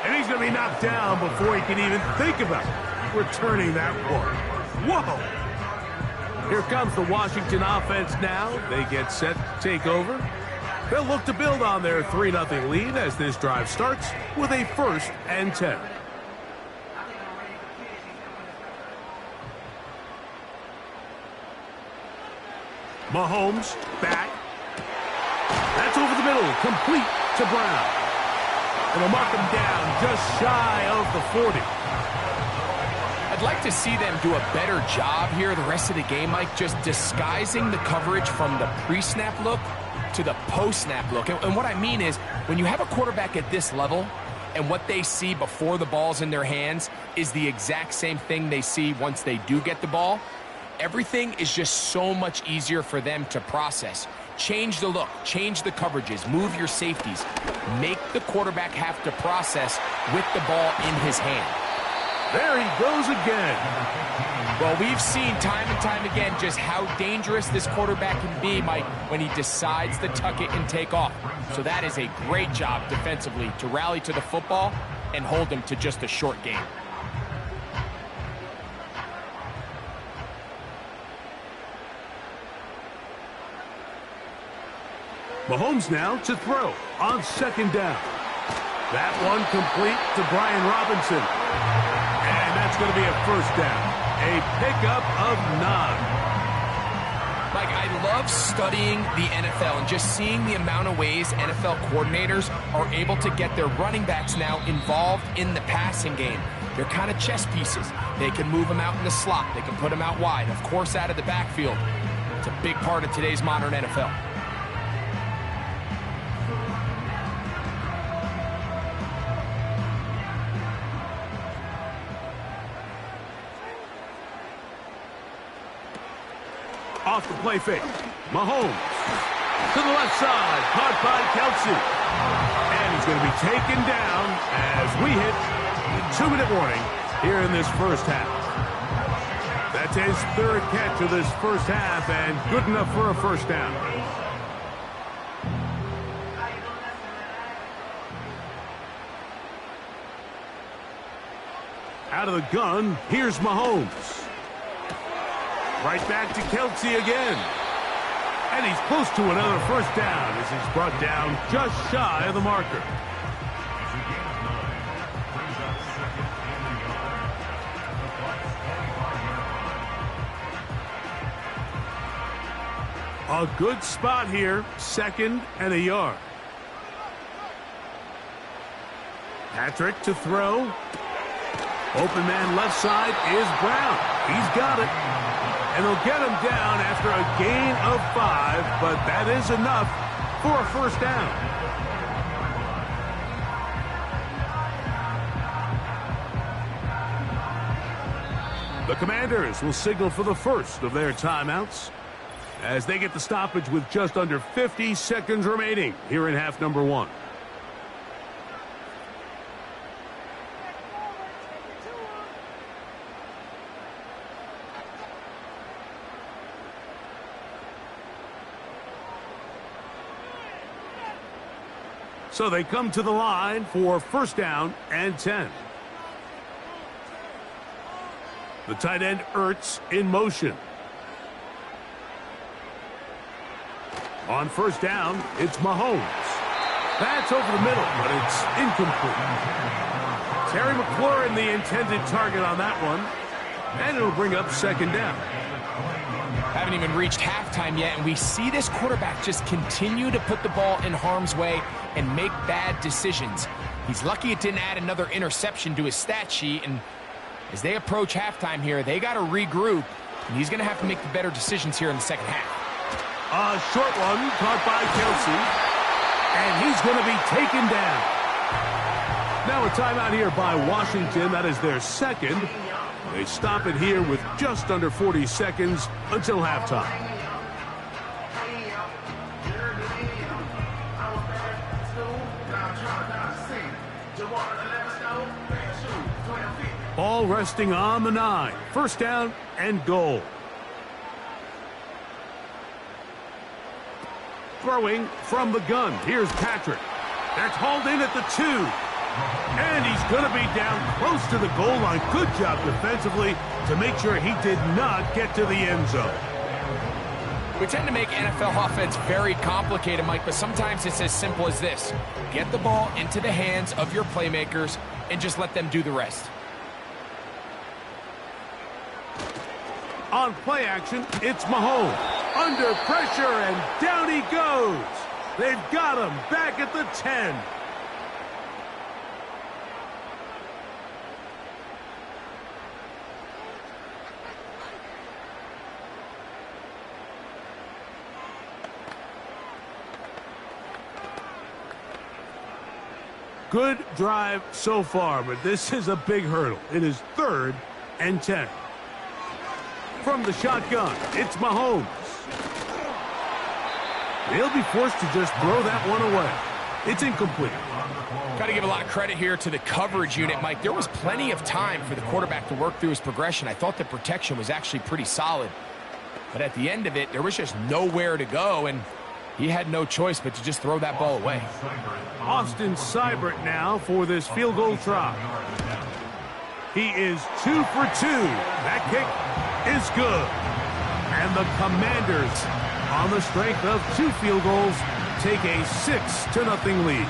And he's going to be knocked down before he can even think about returning that one. Whoa! Here comes the Washington offense now. They get set to take over. They'll look to build on their 3-0 lead as this drive starts with a 1st and 10. Mahomes back. That's over the middle, complete to Brown. And they'll mark him down just shy of the 40. I'd like to see them do a better job here the rest of the game, Mike, just disguising the coverage from the pre-snap look to the post-snap look. And what I mean is, when you have a quarterback at this level and what they see before the ball's in their hands is the exact same thing they see once they do get the ball, everything is just so much easier for them to process. Change the look, change the coverages, move your safeties. Make the quarterback have to process with the ball in his hand. There he goes again. Well, we've seen time and time again just how dangerous this quarterback can be, Mike, when he decides to tuck it and take off. So that is a great job defensively to rally to the football and hold him to just a short game. Mahomes now to throw on 2nd down. That one complete to Brian Robinson. And that's going to be a 1st down. A pickup of 9. Mike, I I love studying the NFL and just seeing the amount of ways NFL coordinators are able to get their running backs now involved in the passing game. They're kind of chess pieces. They can move them out in the slot. They can put them out wide, of course, out of the backfield. It's a big part of today's modern NFL. Off the play fake. Mahomes to the left side. Caught by Kelce. And he's going to be taken down as we hit the 2-minute warning here in this first half. That's his third catch of this first half and good enough for a first down. Out of the gun, here's Mahomes. Right back to Kelce again. And he's close to another first down as he's brought down just shy of the marker. A good spot here, 2nd and a yard. Patrick to throw. Open man left side is Brown. He's got it. And they'll get him down after a gain of 5, but that is enough for a first down. The Commanders will signal for the first of their timeouts as they get the stoppage with just under 50 seconds remaining here in half number 1. So they come to the line for first down and 10. The tight end Ertz in motion. On first down, it's Mahomes. That's over the middle, but it's incomplete. Terry McLaurin, the intended target on that one. And it'll bring up second down. Haven't even reached halftime yet, and we see this quarterback just continue to put the ball in harm's way and make bad decisions. He's lucky it didn't add another interception to his stat sheet, and as they approach halftime here, they got to regroup, and he's going to have to make the better decisions here in the second half. A short one caught by Kelce, and he's going to be taken down. Now a timeout here by Washington. That is their second. They stop it here with just under 40 seconds until halftime. Ball resting on the 9. First down and goal. Throwing from the gun. Here's Patrick. That's hauled in at the 2. And he's going to be down close to the goal line. Good job defensively to make sure he did not get to the end zone. We tend to make NFL offense very complicated, Mike, but sometimes it's as simple as this. Get the ball into the hands of your playmakers and just let them do the rest. On play action, it's Mahomes. Under pressure, and down he goes. They've got him back at the 10. Good drive so far, but this is a big hurdle. It is 3rd and 10. From the shotgun, it's Mahomes. They'll be forced to just throw that one away. It's incomplete. Got to give a lot of credit here to the coverage unit, Mike. There was plenty of time for the quarterback to work through his progression. I thought the protection was actually pretty solid. But at the end of it, there was just nowhere to go, and he had no choice but to just throw that ball away. Austin Seibert now for this field goal try. He is 2 for 2. That kick is good. And the Commanders, on the strength of 2 field goals, take a 6-0 lead.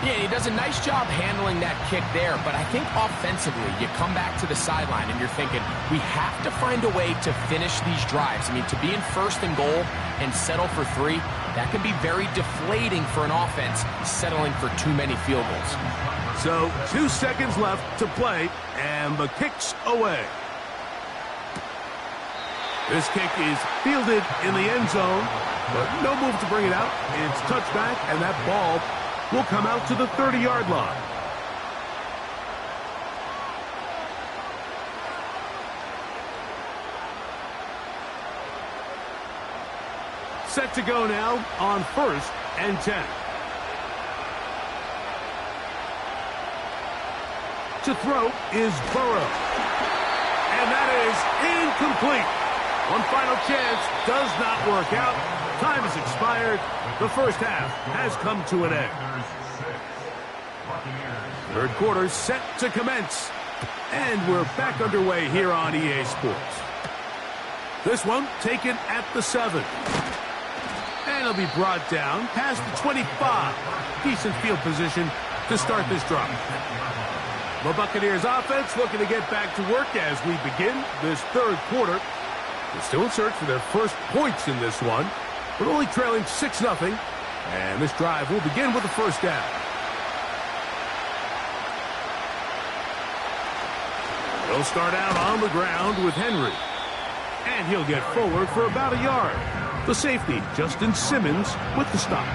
Yeah, he does a nice job handling that kick there, but I think offensively, you come back to the sideline and you're thinking, we have to find a way to finish these drives. I mean, to be in first and goal and settle for 3, that can be very deflating for an offense, settling for too many field goals. So 2 seconds left to play, and the kick's away. This kick is fielded in the end zone, but no move to bring it out. It's touched back, and that ball will come out to the 30-yard line. Set to go now on 1st and 10. To throw is Burrow. And that is incomplete. One final chance does not work out. Time has expired. The first half has come to an end. Third quarter set to commence. And we're back underway here on EA Sports. This one taken at the 7. And it'll be brought down past the 25. Decent field position to start this drive. The Buccaneers offense looking to get back to work as we begin this third quarter. They're still in search for their first points in this one, but only trailing 6-0. And this drive will begin with the first down. They'll start out on the ground with Henry. And he'll get forward for about a yard. The safety, Justin Simmons, with the stop.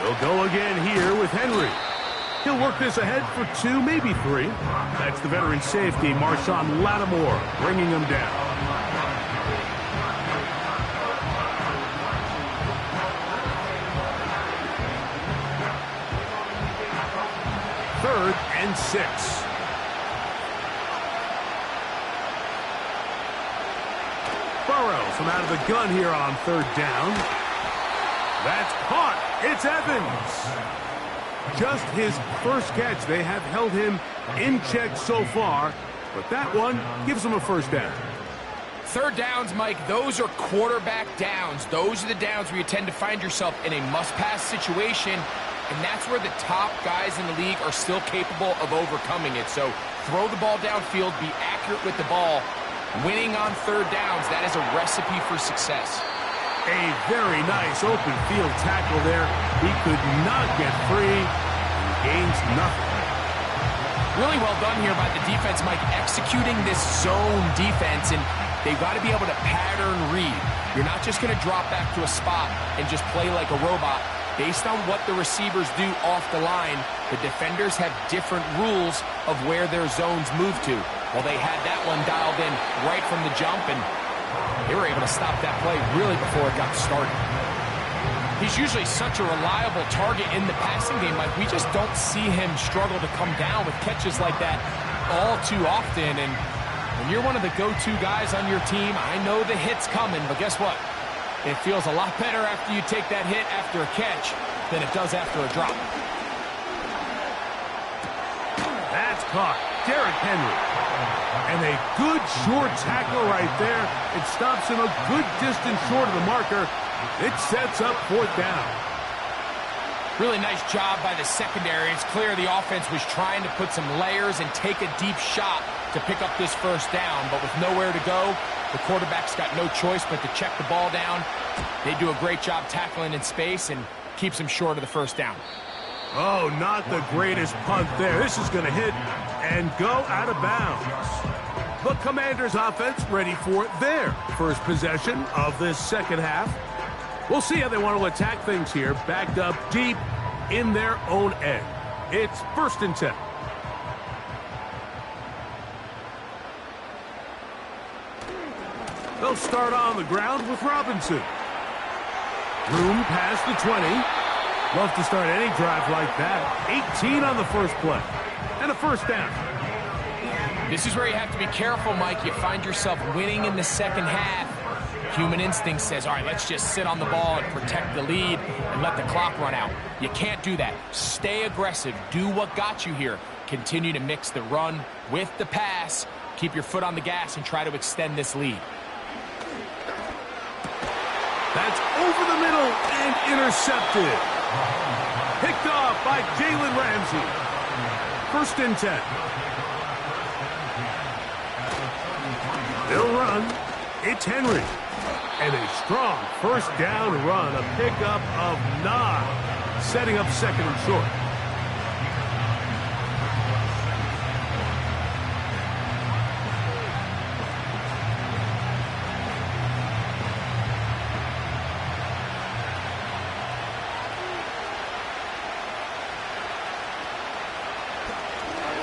They'll go again here with Henry. He'll work this ahead for 2, maybe 3. That's the veteran safety, Marshawn Lattimore, bringing him down. Third and 6. Burrow from out of the gun here on third down. That's caught. It's Evans. Just his first catch. They have held him in check so far, but that one gives him a first down. Third downs, Mike, those are quarterback downs. Those are the downs where you tend to find yourself in a must-pass situation, and that's where the top guys in the league are still capable of overcoming it. So throw the ball downfield, be accurate with the ball. Winning on third downs, that is a recipe for success. A very nice open field tackle there. He could not get free. He gains nothing. Really well done here by the defense, Mike, executing this zone defense, and they've got to be able to pattern read. You're not just going to drop back to a spot and just play like a robot. Based on what the receivers do off the line, the defenders have different rules of where their zones move to. Well, they had that one dialed in right from the jump, and they were able to stop that play really before it got started. He's usually such a reliable target in the passing game. Like, we just don't see him struggle to come down with catches like that all too often. And when you're one of the go-to guys on your team, I know the hit's coming, but guess what? It feels a lot better after you take that hit after a catch than it does after a drop. That's caught. Derrick Henry. And a good short tackle right there. It stops him a good distance short of the marker. It sets up fourth down. Really nice job by the secondary. It's clear the offense was trying to put some layers and take a deep shot to pick up this first down, but with nowhere to go, the quarterback's got no choice but to check the ball down. They do a great job tackling in space and keeps him short of the first down. Oh, not the greatest punt there. This is going to hit and go out of bounds. The Commanders' offense ready for their first possession of this second half. We'll see how they want to attack things here, backed up deep in their own end. It's 1st and 10. They'll start on the ground with Robinson. Room past the 20. Love to start any drive like that. 18 on the first play. And a first down. This is where you have to be careful, Mike. You find yourself winning in the second half. Human instinct says, all right, let's just sit on the ball and protect the lead and let the clock run out. You can't do that. Stay aggressive. Do what got you here. Continue to mix the run with the pass. Keep your foot on the gas and try to extend this lead. That's over the middle and intercepted. Picked off by Jalen Ramsey. 1st and 10. They'll run. It's Henry. And a strong 1st down run. A pickup of 9. Setting up 2nd and short.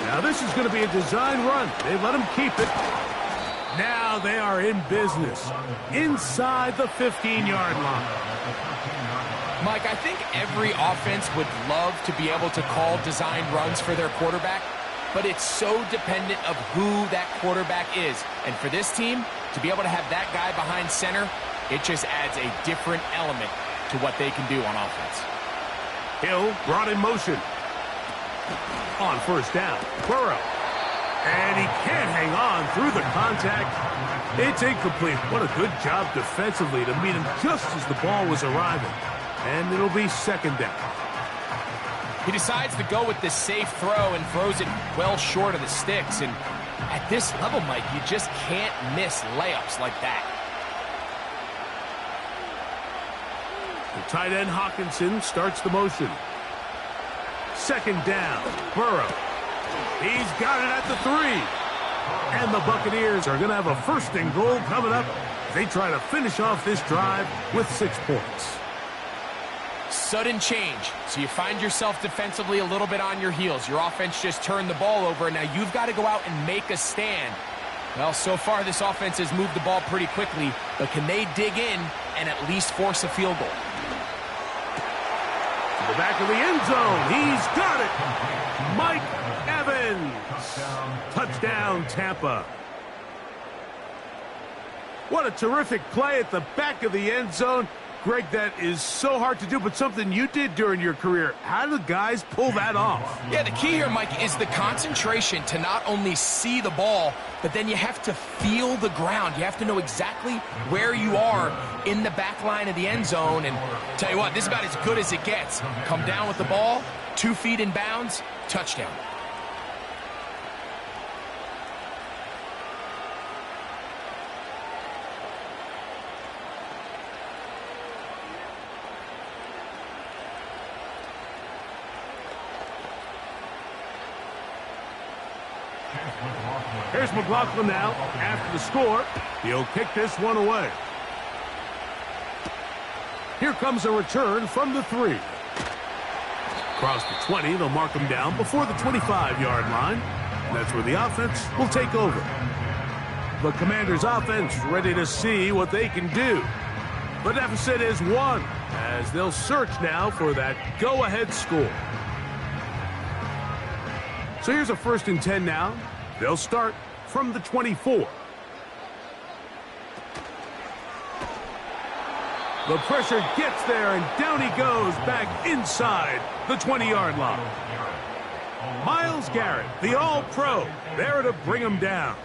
Now this is going to be a design run. They let him keep it. Now they are in business. Inside the 15-yard line. Mike, I think every offense would love to be able to call design runs for their quarterback, but it's so dependent of who that quarterback is. And for this team, to be able to have that guy behind center, it just adds a different element to what they can do on offense. Hill brought in motion. On 1st down, Burrow. And he can't hang on through the contact. It's incomplete. What a good job defensively to meet him just as the ball was arriving. And it'll be 2nd down. He decides to go with this safe throw and throws it well short of the sticks. And at this level, Mike, you just can't miss layups like that. The tight end Hawkinson starts the motion. 2nd down, Burrow. He's got it at the 3. And the Buccaneers are going to have a 1st and goal coming up. They try to finish off this drive with 6 points. Sudden change. So you find yourself defensively a little bit on your heels. Your offense just turned the ball over, and now you've got to go out and make a stand. Well, so far this offense has moved the ball pretty quickly, but can they dig in and at least force a field goal? The back of the end zone. He's got it. Mike Evans. Touchdown, Tampa. What a terrific play at the back of the end zone. Greg, that is so hard to do, but something you did during your career. How do the guys pull that off? Yeah, the key here, Mike, is the concentration to not only see the ball, but then you have to feel the ground. You have to know exactly where you are in the back line of the end zone. And tell you what, this is about as good as it gets. Come down with the ball, 2 feet in bounds, touchdown. Here's McLaughlin now. After the score, he'll kick this one away. Here comes a return from the 3. Across the 20, they'll mark him down before the 25-yard line. And that's where the offense will take over. The Commanders' offense ready to see what they can do. The deficit is 1, as they'll search now for that go-ahead score. So here's a 1st and 10 now. They'll start from the 24. The pressure gets there, and down he goes back inside the 20-yard line. Myles Garrett, the All-Pro, there to bring him down.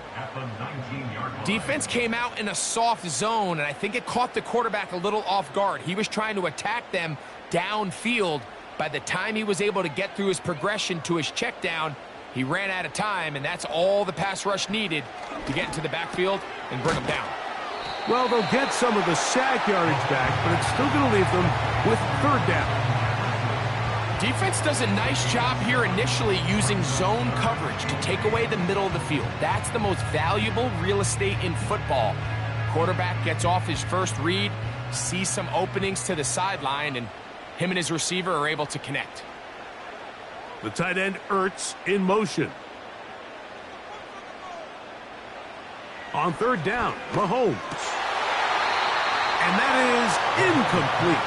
Defense came out in a soft zone, and I think it caught the quarterback a little off guard. He was trying to attack them downfield. By the time he was able to get through his progression to his check down, he ran out of time, and that's all the pass rush needed to get into the backfield and bring him down. Well, they'll get some of the sack yardage back, but it's still going to leave them with 3rd down. Defense does a nice job here initially using zone coverage to take away the middle of the field. That's the most valuable real estate in football. Quarterback gets off his first read, sees some openings to the sideline, and him and his receiver are able to connect. The tight end Ertz in motion. On 3rd down, Mahomes. And that is incomplete.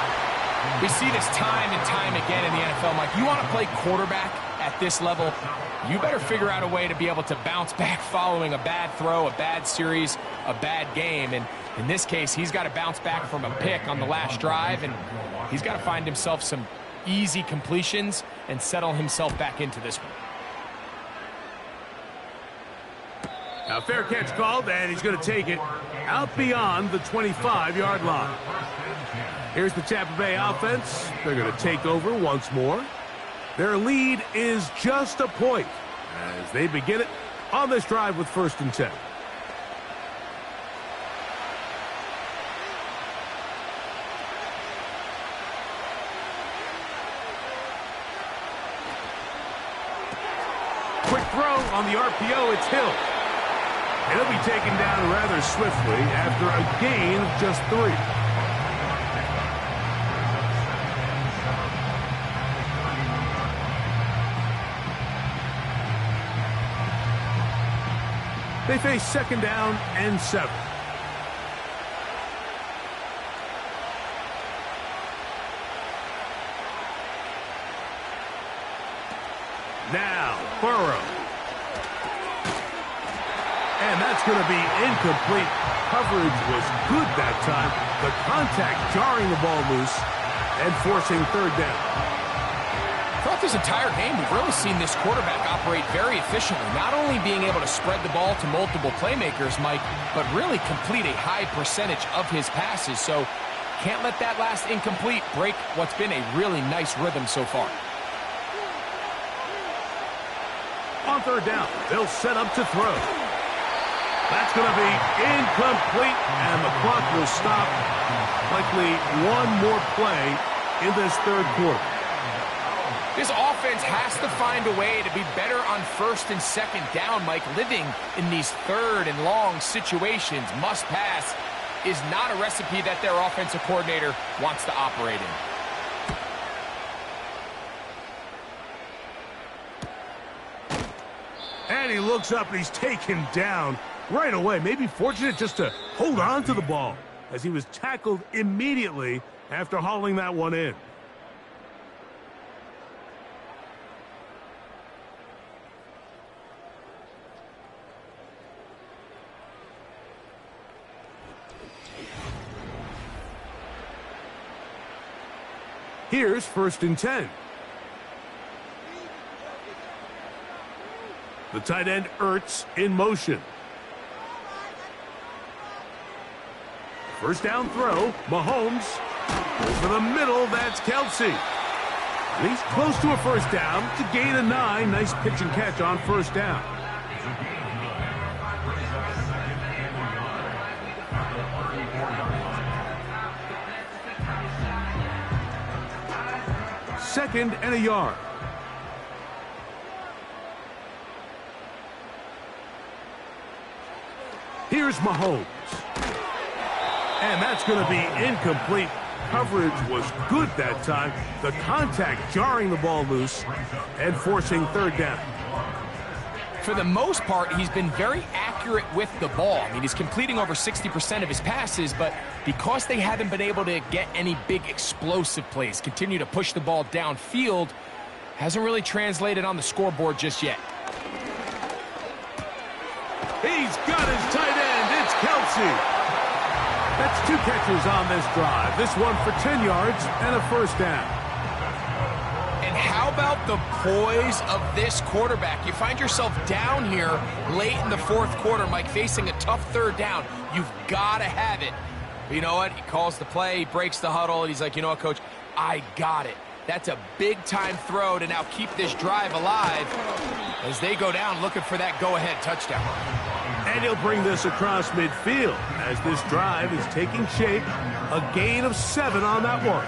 We see this time and time again in the NFL, Mike. You want to play quarterback at this level, you better figure out a way to be able to bounce back following a bad throw, a bad series, a bad game. And in this case, he's got to bounce back from a pick on the last drive, and he's got to find himself some easy completions and settle himself back into this one. Now, fair catch called, and he's going to take it out beyond the 25-yard line. Here's the Tampa Bay offense. They're going to take over once more. Their lead is just a point as they begin it on this drive with 1st and 10. Quick throw on the RPO. It's Hill. And he'll be taken down rather swiftly after a gain of just 3. They face 2nd down and 7. Now, Burrow. And that's going to be incomplete. Coverage was good that time. The contact jarring the ball loose and forcing 3rd down. Throughout this entire game, we've really seen this quarterback operate very efficiently, not only being able to spread the ball to multiple playmakers, Mike, but really complete a high percentage of his passes. So can't let that last incomplete break what's been a really nice rhythm so far. On 3rd down, they'll set up to throw. That's going to be incomplete, and the clock will stop. Likely one more play in this 3rd quarter. This offense has to find a way to be better on 1st and 2nd down, Mike. Living in these 3rd and long situations, must pass, is not a recipe that their offensive coordinator wants to operate in. And he looks up and he's taken down right away. Maybe fortunate just to hold on to the ball as he was tackled immediately after hauling that one in. Here's 1st and 10. The tight end Ertz in motion. 1st down throw. Mahomes over the middle. That's Kelsey. And he's close to a 1st down to gain a 9. Nice pitch and catch on 1st down. Second and a yard. Here's Mahomes. And that's going to be incomplete. Coverage was good that time. The contact jarring the ball loose and forcing 3rd down. For the most part, he's been very accurate with the ball. I mean, he's completing over 60% of his passes, but because they haven't been able to get any big explosive plays, continue to push the ball downfield, hasn't really translated on the scoreboard just yet. He's got his tight end. It's Kelsey. That's 2 catches on this drive. This one for 10 yards and a 1st down. And how about the poise of this quarterback? You find yourself down here late in the 4th quarter, Mike, facing a tough 3rd down. You've got to have it. But you know what? He calls the play, he breaks the huddle, and he's like, you know what, Coach? I got it. That's a big-time throw to now keep this drive alive as they go down looking for that go-ahead touchdown. And he'll bring this across midfield as this drive is taking shape. A gain of 7 on that one.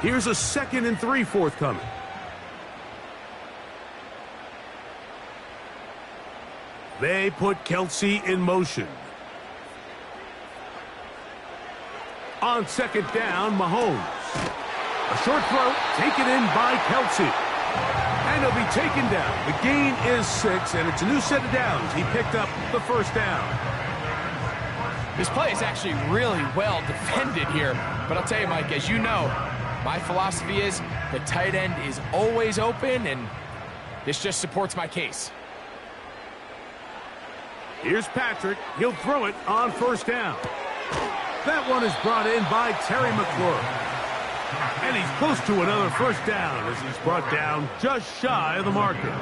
Here's a 2nd and 3 forthcoming. They put Kelsey in motion. On 2nd down, Mahomes. A short throw taken in by Kelsey. And he'll be taken down. The gain is 6, and it's a new set of downs. He picked up the 1st down. This play is actually really well defended here. But I'll tell you, Mike, as you know, my philosophy is the tight end is always open, and this just supports my case. Here's Patrick. He'll throw it on first down. That one is brought in by Terry McLaurin. And he's close to another first down as he's brought down just shy of the marker.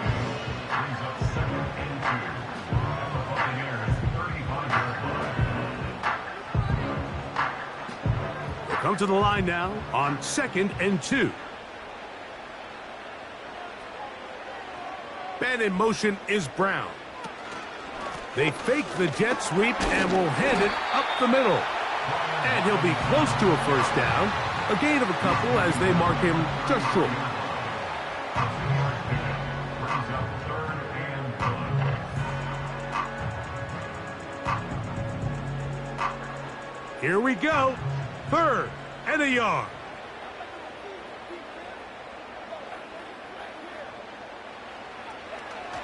They'll come to the line now on 2nd and 2. Man in motion is Brown. They fake the jet sweep and will hand it up the middle. And he'll be close to a first down. A gain of a couple as they mark him just short. Here we go. 3rd and a yard.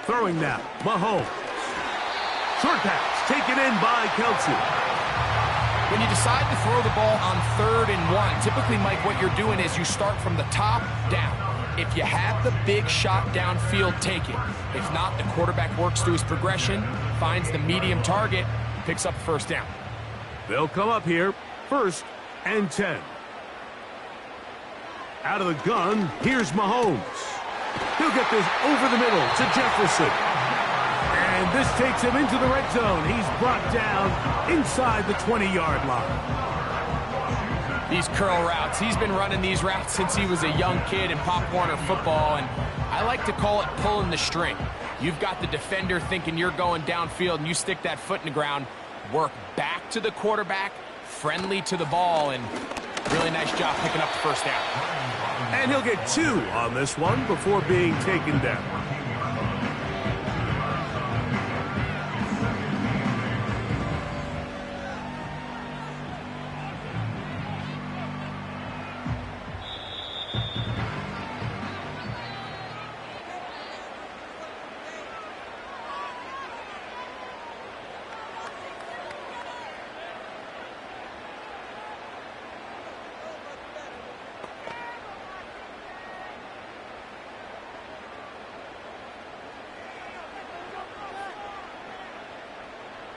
Throwing now, Mahomes. Short pass taken in by Kelce. When you decide to throw the ball on 3rd and 1, typically, Mike, what you're doing is you start from the top down. If you have the big shot downfield, take it. If not, the quarterback works through his progression, finds the medium target, picks up the first down. They'll come up here, 1st and 10. Out of the gun, here's Mahomes. He'll get this over the middle to Jefferson. And this takes him into the red zone. He's brought down inside the 20-yard line. These curl routes, he's been running these routes since he was a young kid in Pop Warner football, and I like to call it pulling the string. You've got the defender thinking you're going downfield, and you stick that foot in the ground, work back to the quarterback, friendly to the ball, and really nice job picking up the first down. And he'll get 2 on this one before being taken down.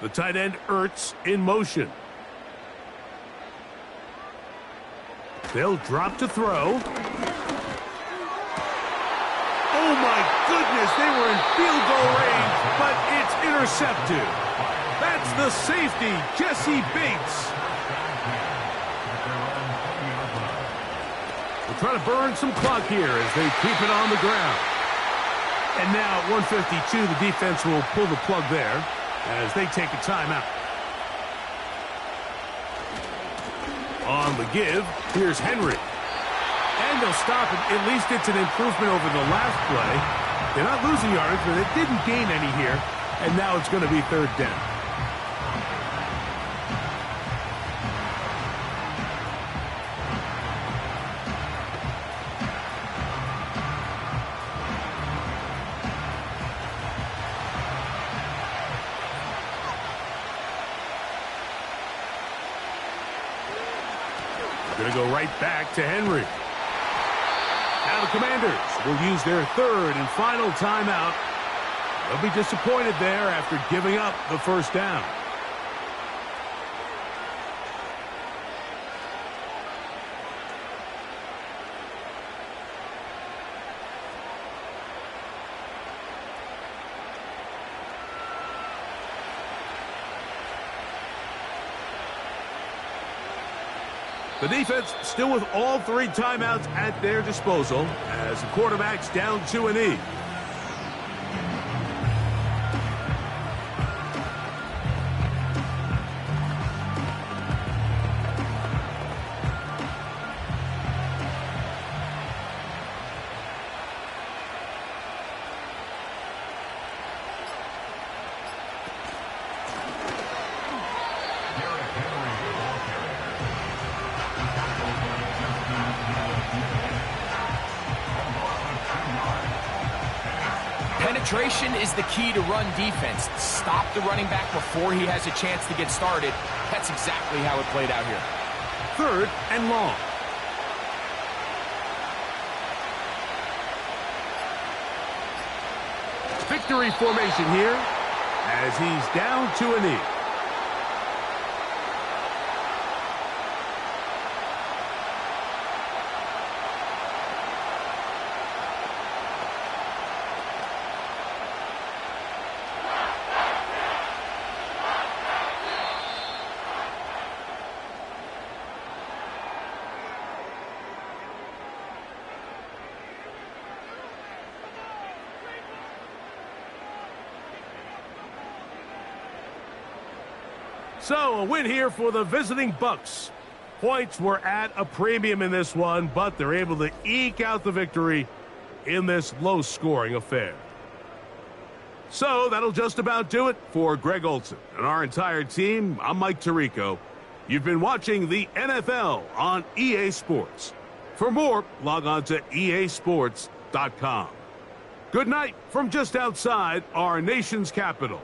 The tight end, Ertz, in motion. They'll drop to throw. Oh, my goodness, they were in field goal range, but it's intercepted. That's the safety, Jesse Bates. They'll try to burn some clock here as they keep it on the ground. And now at 1:52, the defense will pull the plug there as they take a timeout. On the give, here's Henry. And they'll stop it. At least it's an improvement over the last play. They're not losing yards, but they didn't gain any here. And now it's going to be 3rd down. Going to go right back to Henry. Now the Commanders will use their 3rd and final timeout. They'll be disappointed there after giving up the first down. The defense still with all 3 timeouts at their disposal as the quarterback's down 2-E. Penetration is the key to run defense. Stop the running back before he has a chance to get started. That's exactly how it played out here. 3rd and long. Victory formation here as he's down to a knee. So, a win here for the visiting Bucks. Points were at a premium in this one, but they're able to eke out the victory in this low-scoring affair. So, that'll just about do it for Greg Olsen and our entire team. I'm Mike Tirico. You've been watching the NFL on EA Sports. For more, log on to easports.com. Good night from just outside our nation's capital.